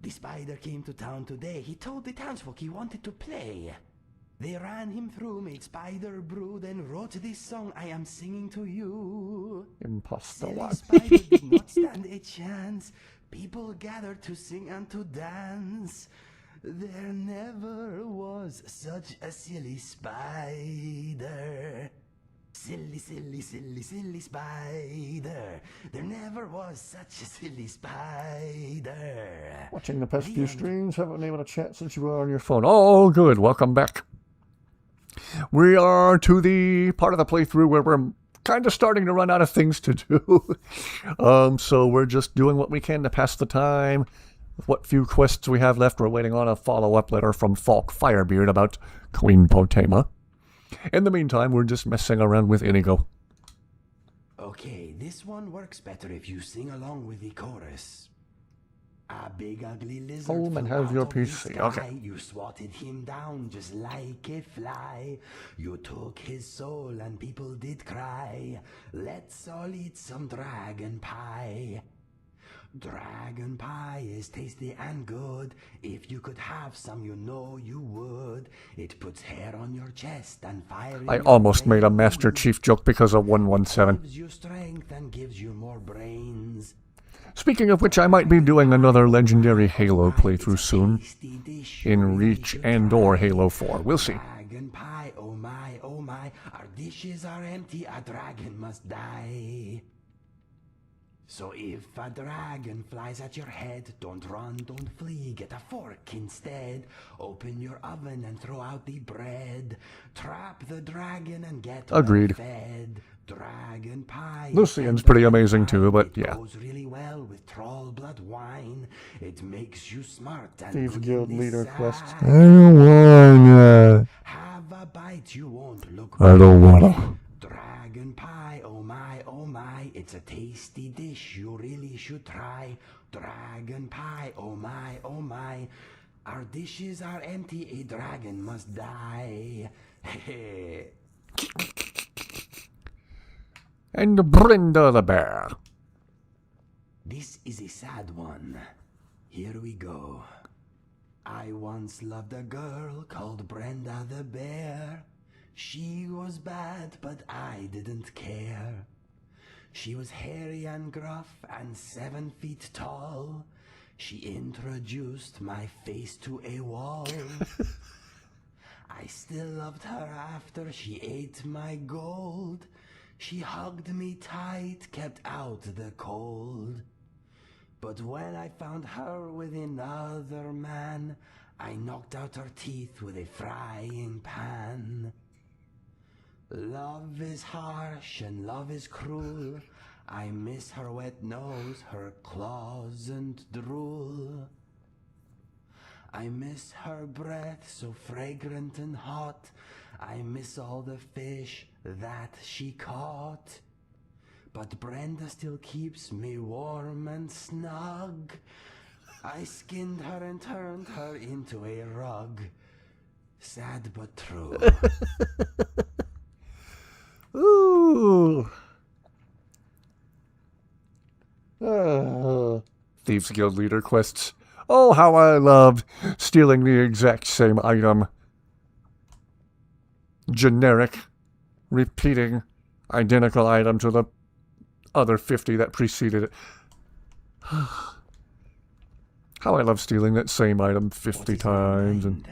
Speaker 2: The spider came to town today. He told the townsfolk he wanted to play. They ran him through, made spider brew, then wrote this song I am singing to you.
Speaker 1: Imposter
Speaker 2: Silly
Speaker 1: one.
Speaker 2: spider did not stand a chance. People gathered to sing and to dance. There never was such a silly spider. Silly, silly, silly, silly spider. There never was such a silly spider.
Speaker 1: Watching the past few streams, haven't been able to chat since you were on your phone. Oh, good. Welcome back. We are to the part of the playthrough where we're kind of starting to run out of things to do. So we're just doing what we can to pass the time. What few quests we have left, we're waiting on a follow-up letter from Falk Firebeard about Queen Potema. In the meantime, we're just messing around with Inigo.
Speaker 13: Okay, this one works better if you sing along with the chorus. A big ugly lizard
Speaker 1: Home and
Speaker 13: flew
Speaker 1: have
Speaker 13: out
Speaker 1: your
Speaker 13: of the
Speaker 1: PC.
Speaker 13: sky.
Speaker 1: Okay.
Speaker 13: You swatted him down just like a fly. You took his soul and people did cry. Let's all eat some dragon pie. Dragon pie is tasty and good. If you could have some, you know you would. It puts hair on your chest and fire in
Speaker 1: I
Speaker 13: your
Speaker 1: almost
Speaker 13: brain.
Speaker 1: made a Master Chief joke because of 117.
Speaker 13: Gives you strength and gives you more brains.
Speaker 1: Speaking of which, I might be doing another legendary Halo playthrough soon. In Reach and or Halo 4. We'll see.
Speaker 13: Dragon pie, oh my, oh my. Our dishes are empty, a dragon must die. So if a dragon flies at your head, don't run, don't flee, get a fork instead. Open your oven and throw out the bread. Trap the dragon and get
Speaker 1: Agreed.
Speaker 13: well fed. Dragon pie.
Speaker 1: Lucian's pretty amazing too, but yeah.
Speaker 13: Goes really well with troll blood wine. It makes you smart and
Speaker 1: Thieves
Speaker 13: good
Speaker 1: Guild
Speaker 13: in
Speaker 1: leader
Speaker 13: this
Speaker 1: quests.
Speaker 13: side.
Speaker 1: I don't wanna.
Speaker 13: Have a bite, you won't look
Speaker 1: I don't
Speaker 13: back.
Speaker 1: wanna.
Speaker 13: Dragon pie, oh my, it's a tasty dish you really should try. Dragon pie, oh my, our dishes are empty, a dragon must die.
Speaker 1: And Brenda the Bear.
Speaker 13: This is a sad one. Here we go. I once loved a girl called Brenda the Bear. She was bad, but I didn't care. She was hairy and gruff and 7 feet tall. She introduced my face to a wall. I still loved her after she ate my gold. She hugged me tight, kept out the cold. But when I found her with another man, I knocked out her teeth with a frying pan. Love is harsh and love is cruel. I miss her wet nose, her claws and drool. I miss her breath so fragrant and hot. I miss all the fish that she caught. But Brenda still keeps me warm and snug. I skinned her and turned her into a rug. Sad but true.
Speaker 1: Ooh. Thieves Guild leader quests. Oh, how I loved stealing the exact same item. Generic, repeating, identical item to the other 50 that preceded it. How I love stealing that same item 50 times. And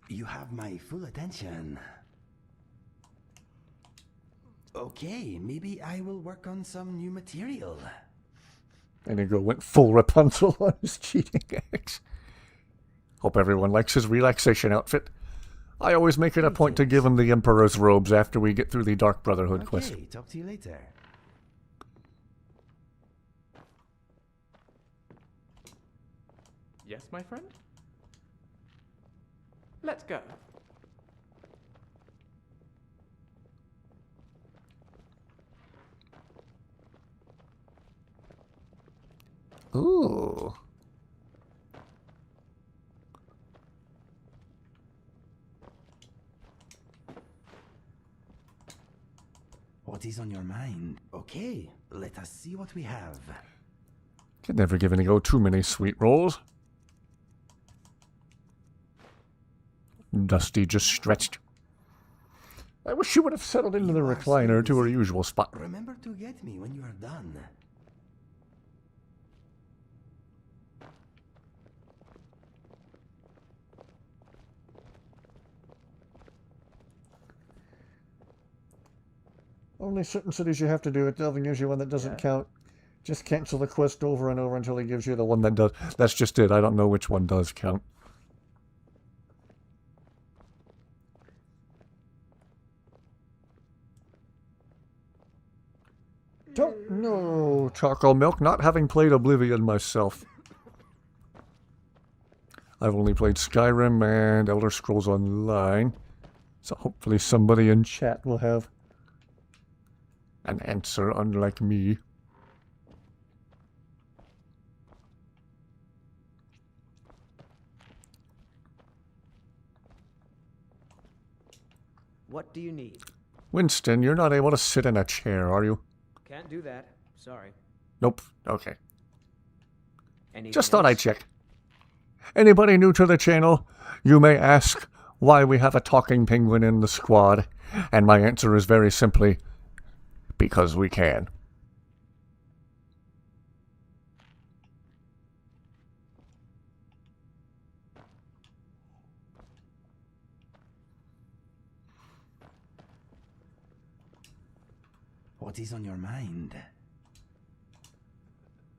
Speaker 13: You have my full attention. Okay, maybe I will work on some new material.
Speaker 1: Inigo went full Rapunzel on his cheating ex. Hope everyone likes his relaxation outfit. I always make it a point to give him the Emperor's robes after we get through the Dark Brotherhood quest.
Speaker 13: Okay, talk to you later.
Speaker 4: Yes, my friend? Let's go.
Speaker 1: Ooh.
Speaker 13: What is on your mind? Okay, let us see what we have.
Speaker 1: Can never give Inigo too many sweet rolls. Dusty just stretched. I wish she would have settled into the recliner to her usual spot.
Speaker 13: Remember to get me when you are done.
Speaker 1: Only certain cities you have to do it. Delving gives you one that doesn't count. Just cancel the quest over and over until he gives you the one that does. That's just it. I don't know which one does count. don't know Choco Milk, not having played Oblivion myself. I've only played Skyrim and Elder Scrolls Online, so hopefully somebody in chat will have an answer, unlike me.
Speaker 20: What do you need?
Speaker 1: Winston, you're not able to sit in a chair, are you?
Speaker 20: Can't do that. Sorry.
Speaker 1: Nope. Okay.
Speaker 20: Anything
Speaker 1: Just thought I'd
Speaker 20: else?
Speaker 1: check. Anybody new to the channel, you may ask why we have a talking penguin in the squad, and my answer is very simply, because we can.
Speaker 13: What is on your mind?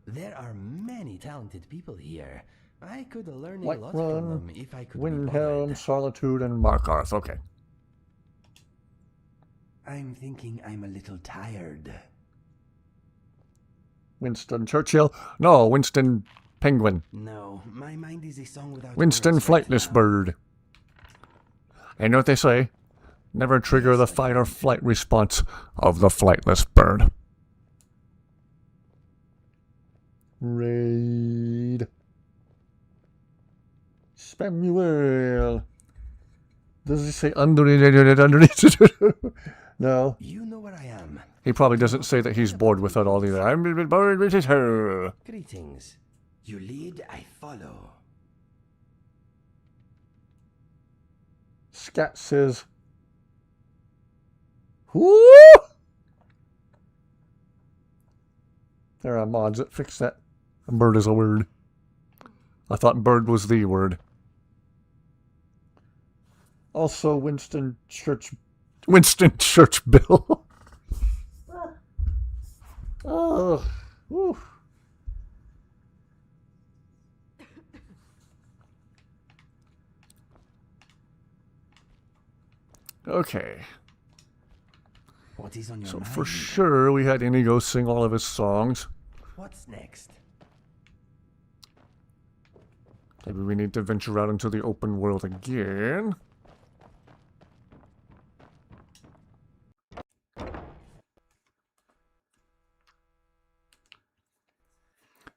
Speaker 13: There are many talented people here. I could learn a lot from
Speaker 1: Whiterun,
Speaker 13: them if I could be
Speaker 1: Windhelm,
Speaker 13: bothered.
Speaker 1: Solitude, and Markarth. Okay.
Speaker 13: I'm thinking I'm a little tired.
Speaker 1: Winston Churchill. No, Winston Penguin.
Speaker 13: No, my mind is a song without
Speaker 1: Winston
Speaker 13: words right
Speaker 1: Flightless
Speaker 13: now.
Speaker 1: Bird. And know what they say? Never trigger the fight or flight response of the flightless bird. Raid. Samuel. Does he say underneath? No.
Speaker 13: You know where I am.
Speaker 1: He probably doesn't say that he's bored with it all either. I'm bored with her.
Speaker 13: Greetings. You lead, I follow.
Speaker 1: Scat says, whoo! There are mods that fix that. Bird is a word. I thought bird was the word. Also, Winston Churchill. Oh, whew. Okay.
Speaker 13: What is on your
Speaker 1: So
Speaker 13: mind?
Speaker 1: for sure we had Inigo sing all of his songs.
Speaker 13: What's next?
Speaker 1: Maybe we need to venture out into the open world again.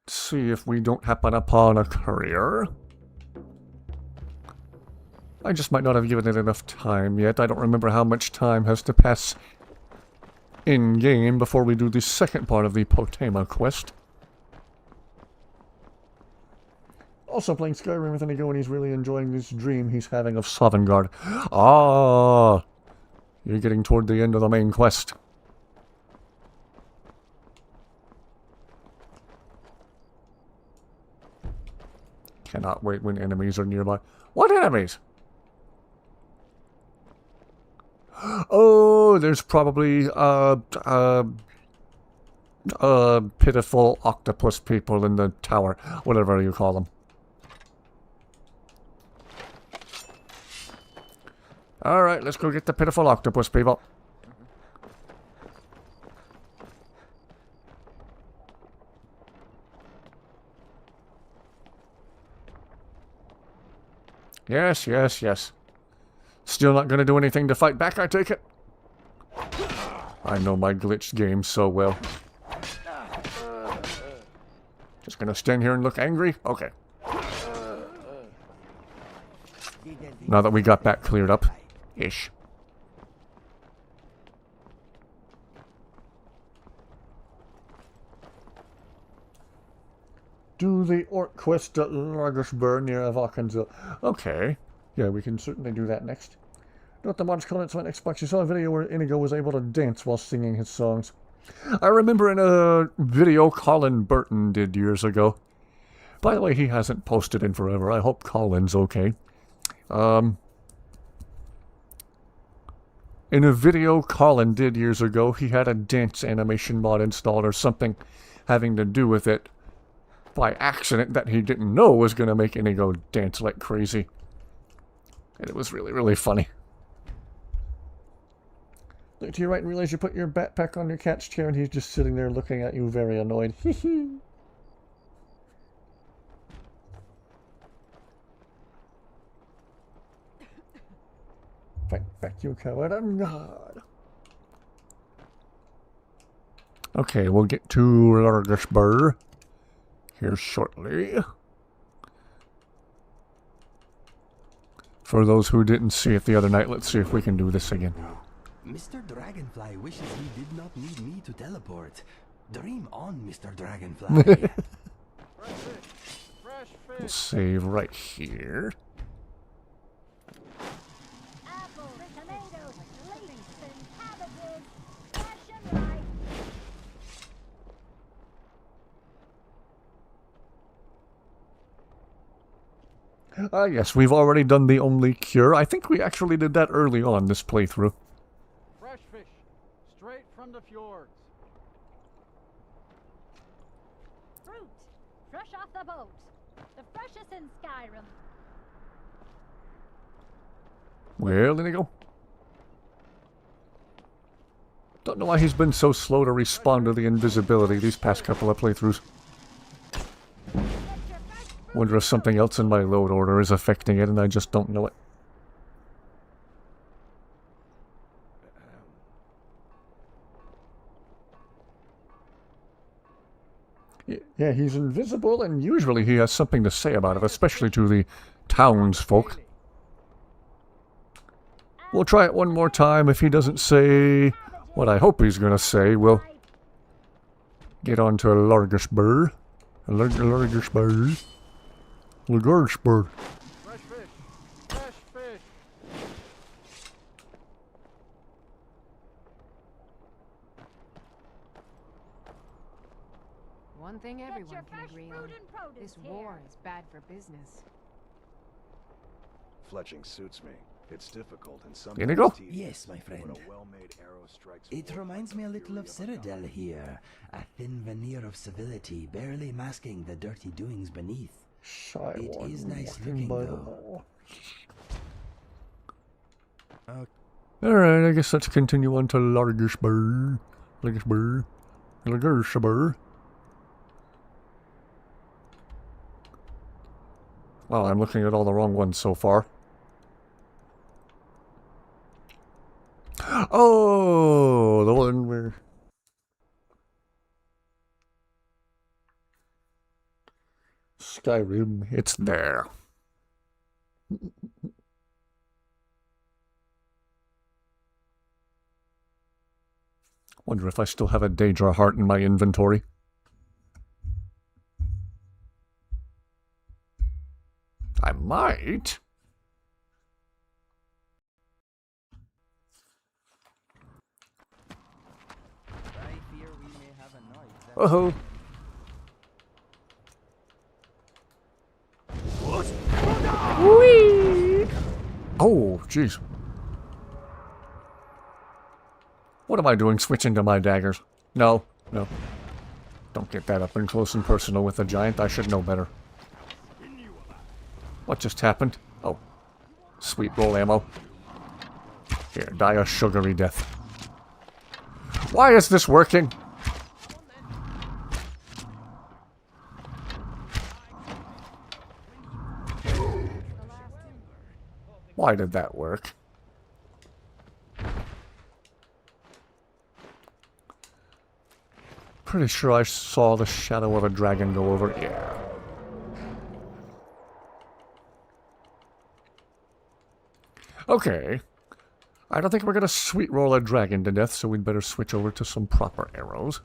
Speaker 1: See if we don't happen upon a courier. I just might not have given it enough time yet. I don't remember how much time has to pass in-game before we do the second part of the Potema quest. Also playing Skyrim with Inigo, and he's really enjoying this dream he's having of Sovngarde. Ah! You're getting toward the end of the main quest. Cannot wait when enemies are nearby. What enemies? Oh, there's probably pitiful octopus people in the tower, whatever you call them. Alright, let's go get the pitiful octopus people. Yes, yes, yes. Still not gonna do anything to fight back, I take it? I know my glitched game so well. Just gonna stand here and look angry? Okay. Now that we got that cleared up. Ish. Do the orc quest at Lagersburg near Avakanzil. Okay. Yeah, we can certainly do that next. Note the mod's comments on Xbox. You saw a video where Inigo was able to dance while singing his songs. I remember in a video Colin Burton did years ago. By the way, he hasn't posted in forever. I hope Colin's okay. In a video Colin did years ago, he had a dance animation mod installed or something having to do with it by accident that he didn't know was going to make Inigo dance like crazy. And it was really, really funny. Look to your right and realize you put your backpack on your cat's chair and he's just sitting there looking at you very annoyed. Fight back, you coward. I'm God. Okay, we'll get to Largashbur here shortly. For those who didn't see it the other night, let's see if we can do this again.
Speaker 13: Mr. Dragonfly wishes he did not need me to teleport. Dream on, Mr. Dragonfly.
Speaker 1: We'll save right here. Yes, we've already done the only cure. I think we actually did that early on this playthrough.
Speaker 18: Fresh fish, straight from the fjords.
Speaker 14: Fruit, fresh off the boat. The freshest in Skyrim.
Speaker 1: Well, there you go. Don't know why he's been so slow to respond to the invisibility these past couple of playthroughs. Wonder if something else in my load order is affecting it and I just don't know it. Yeah, he's invisible and usually he has something to say about it, especially to the townsfolk. We'll try it one more time. If he doesn't say what I hope he's going to say, we'll get on to Largashbur. Largashbur. Largashbur.
Speaker 18: Fresh fish, fresh fish.
Speaker 12: One thing everyone can agree on. This war is bad for business.
Speaker 22: Fletching suits me. It's difficult and sometimes
Speaker 1: Here you go.
Speaker 13: Yes, my friend.
Speaker 22: When a well-made arrow strikes
Speaker 13: It reminds me a little of Citadel here. A thin veneer of civility, barely masking the dirty doings beneath. It is nice looking, though.
Speaker 1: Alright, I guess let's continue on to Largashbur. Largashbur. Largashbur. Well, I'm looking at all the wrong ones so far. Oh, the one where... Skyrim, it's there. Wonder if I still have a Daedra heart in my inventory. I might. Oh-ho. Whee! Oh, jeez. What am I doing switching to my daggers? No, no. Don't get that up and close and personal with a giant. I should know better. What just happened? Oh. Sweet roll ammo. Here, die a sugary death. Why is this working? Why did that work? Pretty sure I saw the shadow of a dragon go over. Yeah. Okay. I don't think we're gonna sweet roll a dragon to death, so we'd better switch over to some proper arrows.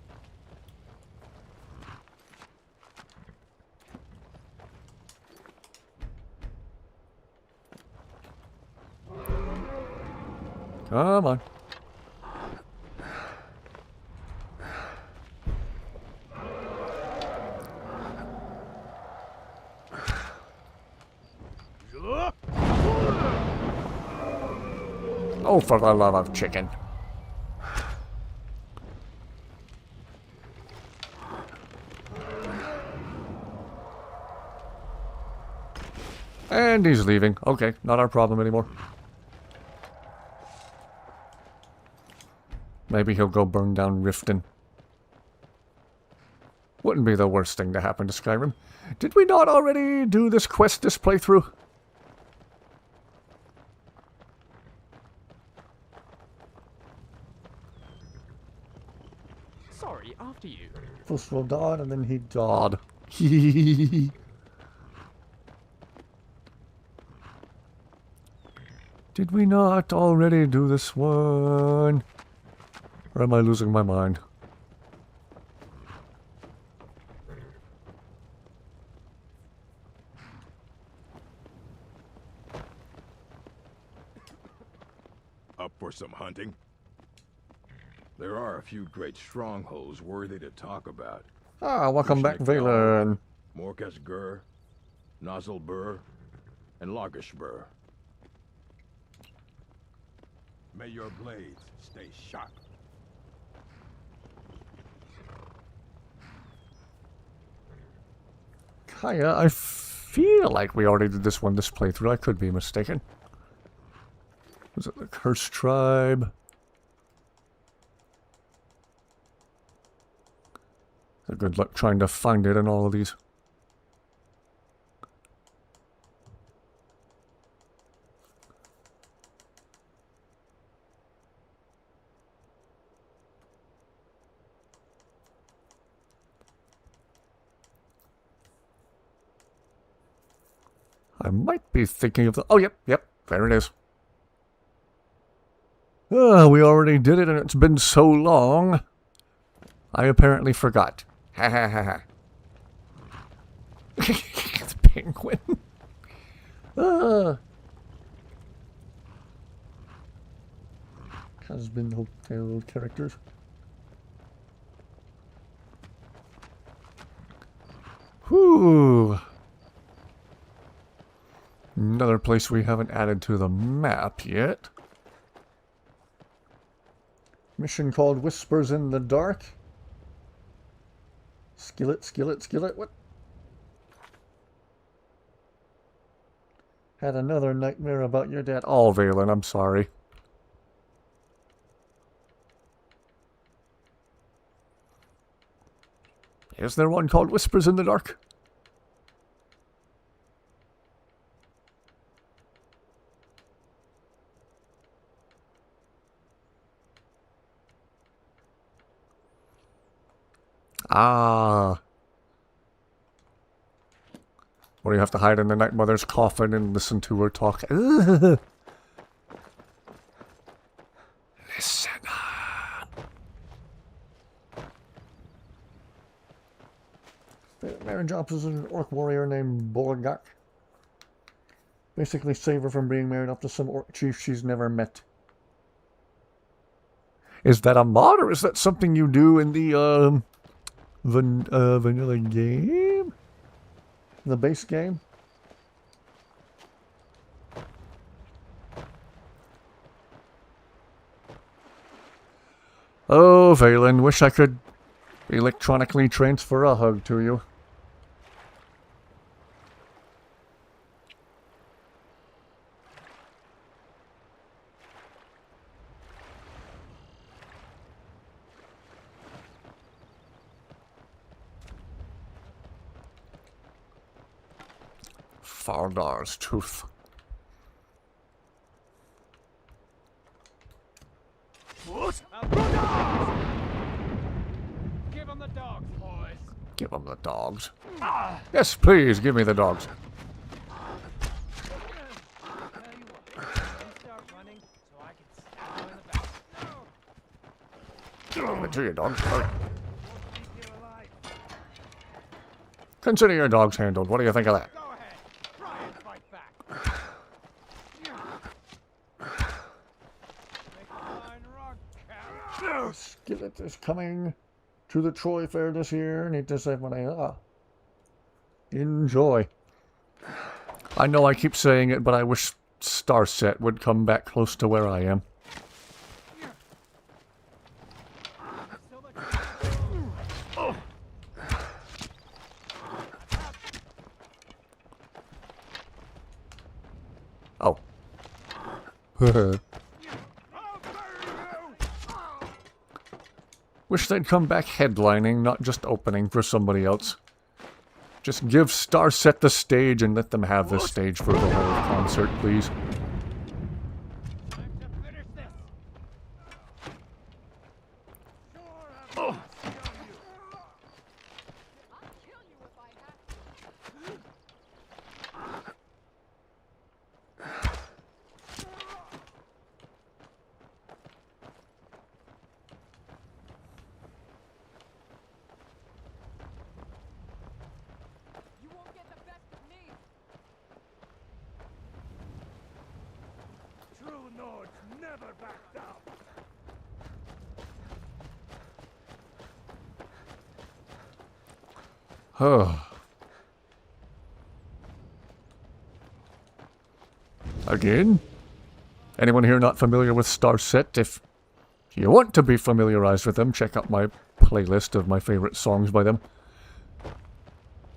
Speaker 1: Come on. Oh, for the love of chicken. And he's leaving. Okay, not our problem anymore. Maybe he'll go burn down Riften. Wouldn't be the worst thing to happen to Skyrim. Did we not already do this quest this playthrough?
Speaker 4: Sorry, after you.
Speaker 1: First we'll dod, and then he dawed. Did we not already do this one? Or am I losing my mind?
Speaker 5: Up for some hunting? There are a few great strongholds worthy to talk about.
Speaker 1: Ah, welcome back, Valen.
Speaker 5: Morkas Gur, Nozzlebur, and Lagershbur. May your blades stay sharp.
Speaker 1: Kaya, I feel like we already did this one this playthrough. I could be mistaken. Was it the Cursed Tribe? Good luck trying to find it in all of these. I might be thinking of the... Oh, yep, there it is. We already did it and it's been so long. I apparently forgot. Ha ha ha ha. The penguin. Husband hotel characters. Whew. Another place we haven't added to the map yet. Mission called Whispers in the Dark. Skillet, what? Had another nightmare about your dad. Oh, Valen, I'm sorry. Is there one called Whispers in the Dark? Ah. Or you have to hide in the Night Mother's coffin and listen to her talk. Ugh. Listen. Maren Jobs is an orc warrior named Borgak. Basically save her from being married off to some orc chief she's never met. Is that a mod or is that something you do in the vanilla game? The base game? Oh, Valen, wish I could electronically transfer a hug to you. Fardar's tooth.
Speaker 18: What? Give him the dogs, boys.
Speaker 1: Give them the dogs. Yes, please, give me the dogs. Give it to your dogs. Consider your dogs handled. What do you think of that? Skillet is coming to the Troy Fair this year. Need to save money. Enjoy. I know I keep saying it, but I wish Starset would come back close to where I am. Oh. Wish they'd come back headlining, not just opening for somebody else. Just give Starset the stage and let them have the stage for the whole concert, please.
Speaker 17: True Nords never back down.
Speaker 1: Again? Anyone here not familiar with Starset? If you want to be familiarized with them, check out my playlist of my favorite songs by them.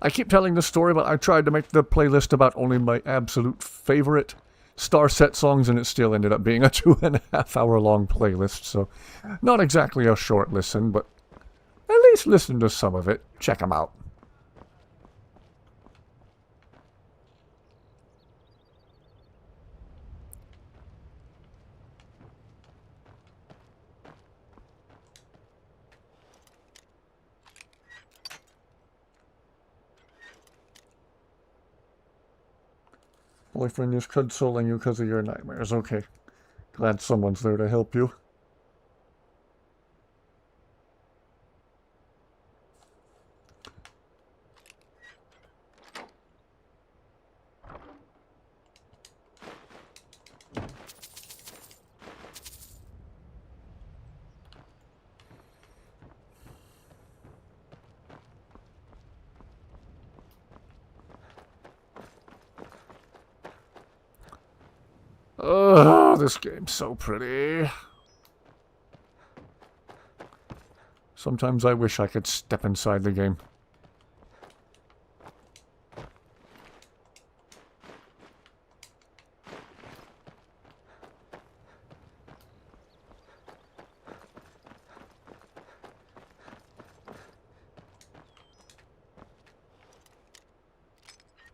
Speaker 1: I keep telling this story, but I tried to make the playlist about only my absolute favorite Starset songs, and it still ended up being a 2.5 hour long playlist, so not exactly a short listen, but at least listen to some of it. Check them out. Boyfriend is consoling you because of your nightmares. Okay. Glad someone's there to help you. Oh, this game's so pretty. Sometimes I wish I could step inside the game.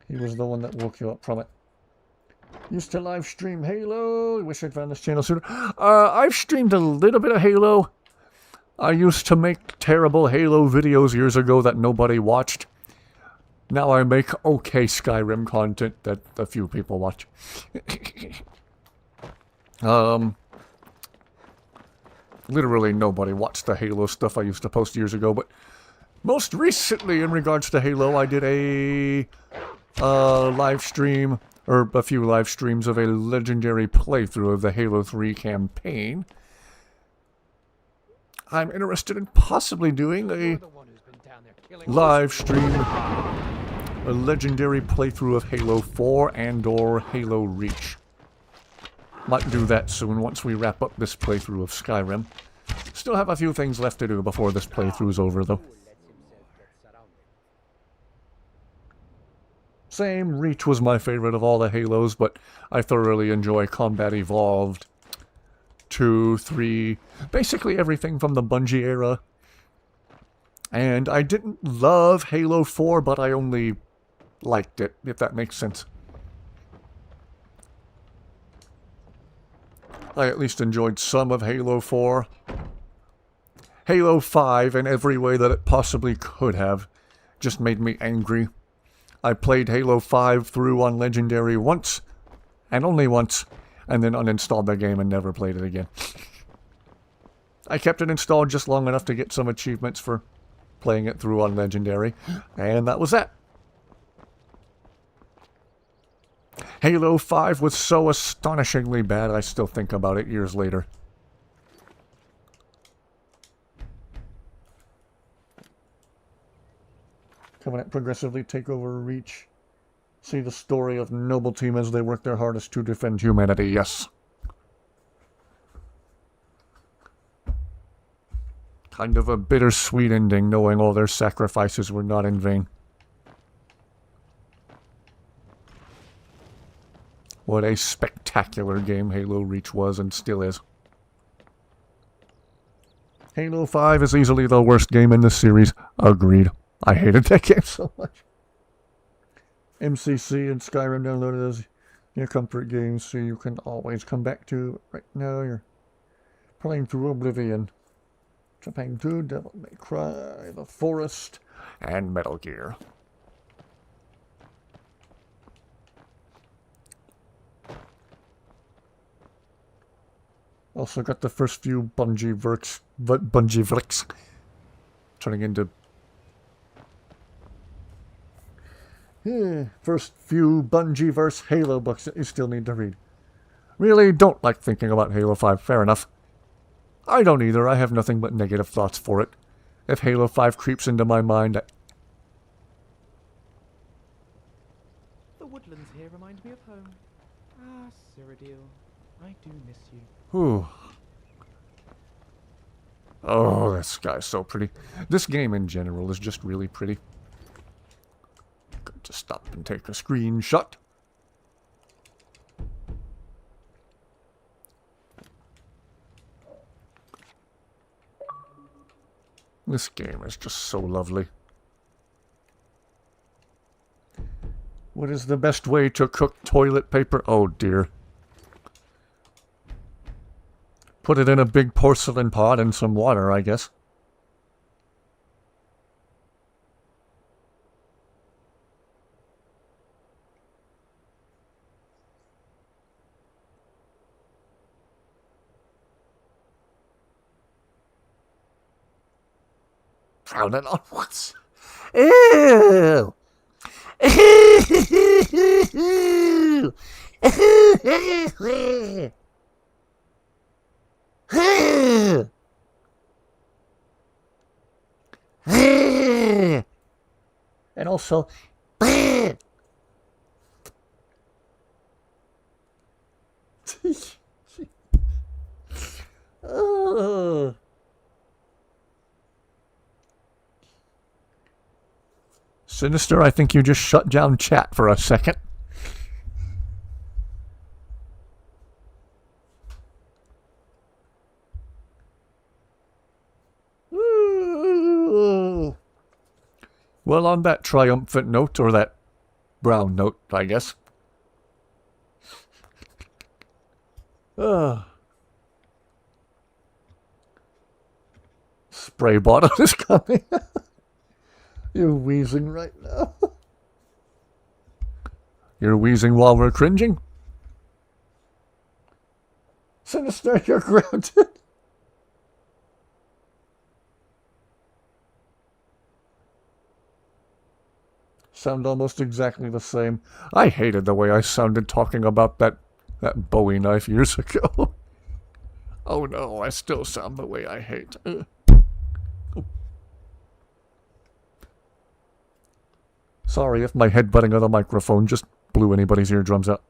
Speaker 1: He was the one that woke you up from it. Used to live stream Halo. Wish I'd found this channel sooner. I've streamed a little bit of Halo. I used to make terrible Halo videos years ago that nobody watched. Now I make okay Skyrim content that a few people watch. Literally nobody watched the Halo stuff I used to post years ago, but most recently in regards to Halo, I did a live stream, or a few live streams of a legendary playthrough of the Halo 3 campaign. I'm interested in possibly doing a live stream, a legendary playthrough of Halo 4 and/or Halo Reach. Might do that soon once we wrap up this playthrough of Skyrim. Still have a few things left to do before this playthrough's over, though. Same, Reach was my favorite of all the Halos, but I thoroughly enjoy Combat Evolved, 2, 3, basically everything from the Bungie era. And I didn't love Halo 4, but I only liked it, if that makes sense. I at least enjoyed some of Halo 4. Halo 5, in every way that it possibly could have, just made me angry. I played Halo 5 through on Legendary once, and only once, and then uninstalled the game and never played it again. I kept it installed just long enough to get some achievements for playing it through on Legendary, and that was that. Halo 5 was so astonishingly bad, I still think about it years later. Coming at progressively take over Reach. See the story of Noble Team as they work their hardest to defend humanity, yes. Kind of a bittersweet ending, knowing all their sacrifices were not in vain. What a spectacular game Halo Reach was and still is. Halo 5 is easily the worst game in this series. Agreed. I hated that game so much. MCC and Skyrim downloaded as your comfort games, so you can always come back to. Right now you're playing through Oblivion. Japan 2, Devil May Cry, The Forest, and Metal Gear. Also got the first few Bungie-Vricks turning into... first few Bungie-verse Halo books that you still need to read. Really don't like thinking about Halo 5, fair enough. I don't either, I have nothing but negative thoughts for it. If Halo 5 creeps into my mind,
Speaker 4: The woodlands here remind me of home. Ah, Cyrodiil, I do miss you.
Speaker 1: whew. Oh, that sky's so pretty. This game in general is just really pretty. Got to stop and take a screenshot. This game is just so lovely. What is the best way to cook toilet paper? Oh dear. Put it in a big porcelain pot and some water, I guess. Drown it on once. Ew! And also, Sinister, I think you just shut down chat for a second. Well, on that triumphant note, or that brown note, I guess. Spray bottle is coming. You're wheezing right now. You're wheezing while we're cringing? Sinister, you're grounded. Sound almost exactly the same. I hated the way I sounded talking about that Bowie knife years ago. Oh no, I still sound the way I hate. Sorry if my head butting on the microphone just blew anybody's eardrums out.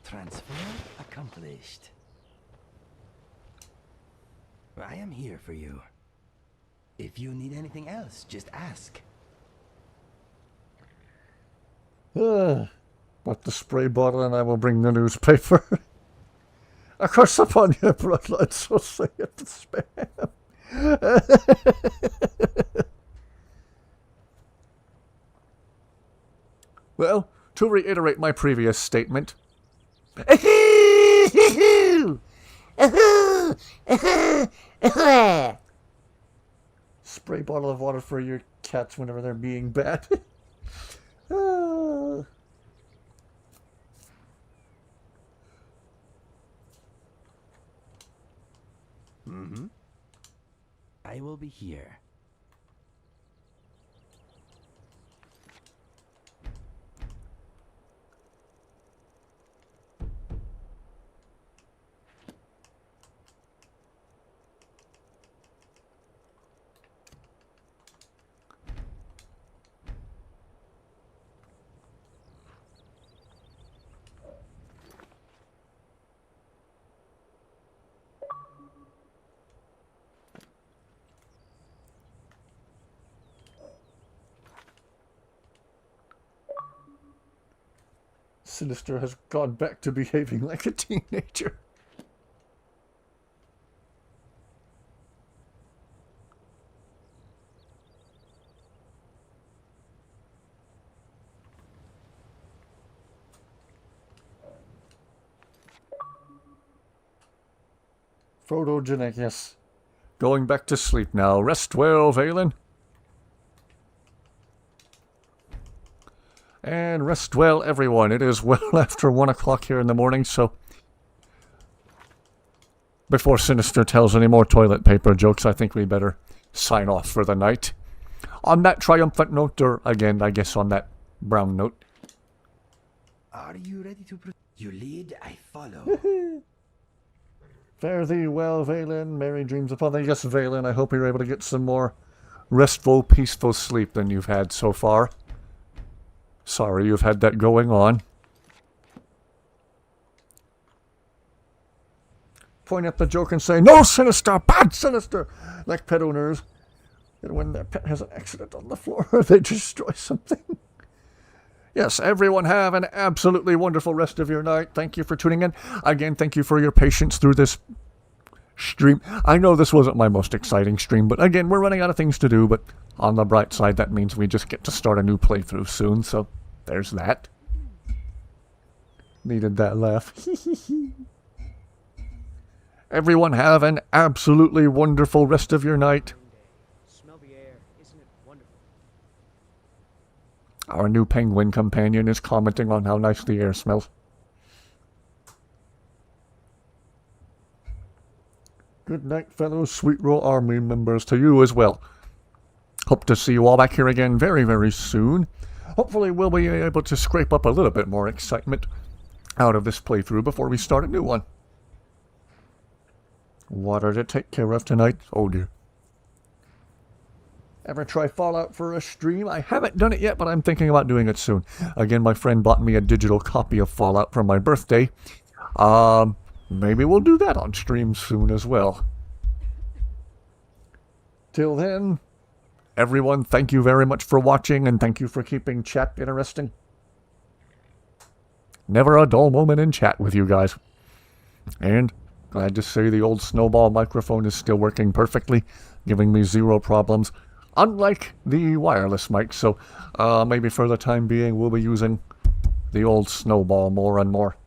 Speaker 13: Transfer accomplished. I am here for you. If you need anything else, just ask.
Speaker 1: But the spray bottle and I will bring the newspaper. Of course, upon your bloodline, so say it to spam. Well, to reiterate my previous statement. Spray bottle of water for your cats whenever they're being bad.
Speaker 13: I will be here.
Speaker 1: Sinister has gone back to behaving like a teenager. Photogenic, yes. Going back to sleep now. Rest well, Valen. And rest well, everyone. It is well after 1 o'clock here in the morning, so... Before Sinister tells any more toilet paper jokes, I think we better sign off for the night. On that triumphant note, or again, I guess on that brown note.
Speaker 13: Are you ready to You lead, I follow.
Speaker 1: Fare thee well, Valen. Merry dreams upon thee. Yes, Valen, I hope you're able to get some more restful, peaceful sleep than you've had so far. Sorry you've had that going on. Point at the joke and say, "No, Sinister! Bad Sinister!" Like pet owners. And when their pet has an accident on the floor, they destroy something. Yes, everyone have an absolutely wonderful rest of your night. Thank you for tuning in. Again, thank you for your patience through this stream. I know this wasn't my most exciting stream, but again, we're running out of things to do, but on the bright side, that means we just get to start a new playthrough soon, so there's that. Needed that laugh. Everyone have an absolutely wonderful rest of your night.
Speaker 3: Smell the air. Isn't it wonderful?
Speaker 1: Our new penguin companion is commenting on how nice the air smells. Good night, fellow Sweet Roll Army members, to you as well. Hope to see you all back here again very, very soon. Hopefully we'll be able to scrape up a little bit more excitement out of this playthrough before we start a new one. Water to take care of tonight. Oh dear. Ever try Fallout for a stream? I haven't done it yet, but I'm thinking about doing it soon. Again, my friend bought me a digital copy of Fallout for my birthday. Maybe we'll do that on stream soon as well. Till then, everyone, thank you very much for watching, and thank you for keeping chat interesting. Never a dull moment in chat with you guys. And glad to say the old snowball microphone is still working perfectly, giving me zero problems. Unlike the wireless mic, so maybe for the time being we'll be using the old snowball more and more.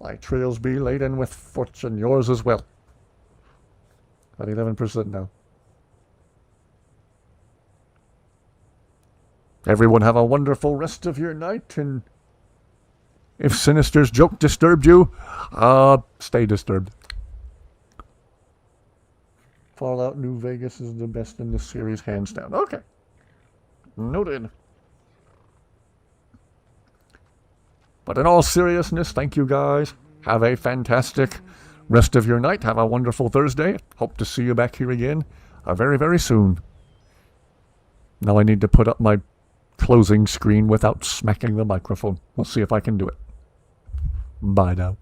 Speaker 1: My trails be laden with fortune, yours as well. At 11% now. Everyone have a wonderful rest of your night, and if Sinister's joke disturbed you, stay disturbed. Fallout New Vegas is the best in the series, hands down. Okay. Noted. But in all seriousness, thank you guys. Have a fantastic rest of your night. Have a wonderful Thursday. Hope to see you back here again very, very soon. Now I need to put up my closing screen without smacking the microphone. We'll see if I can do it. Bye now.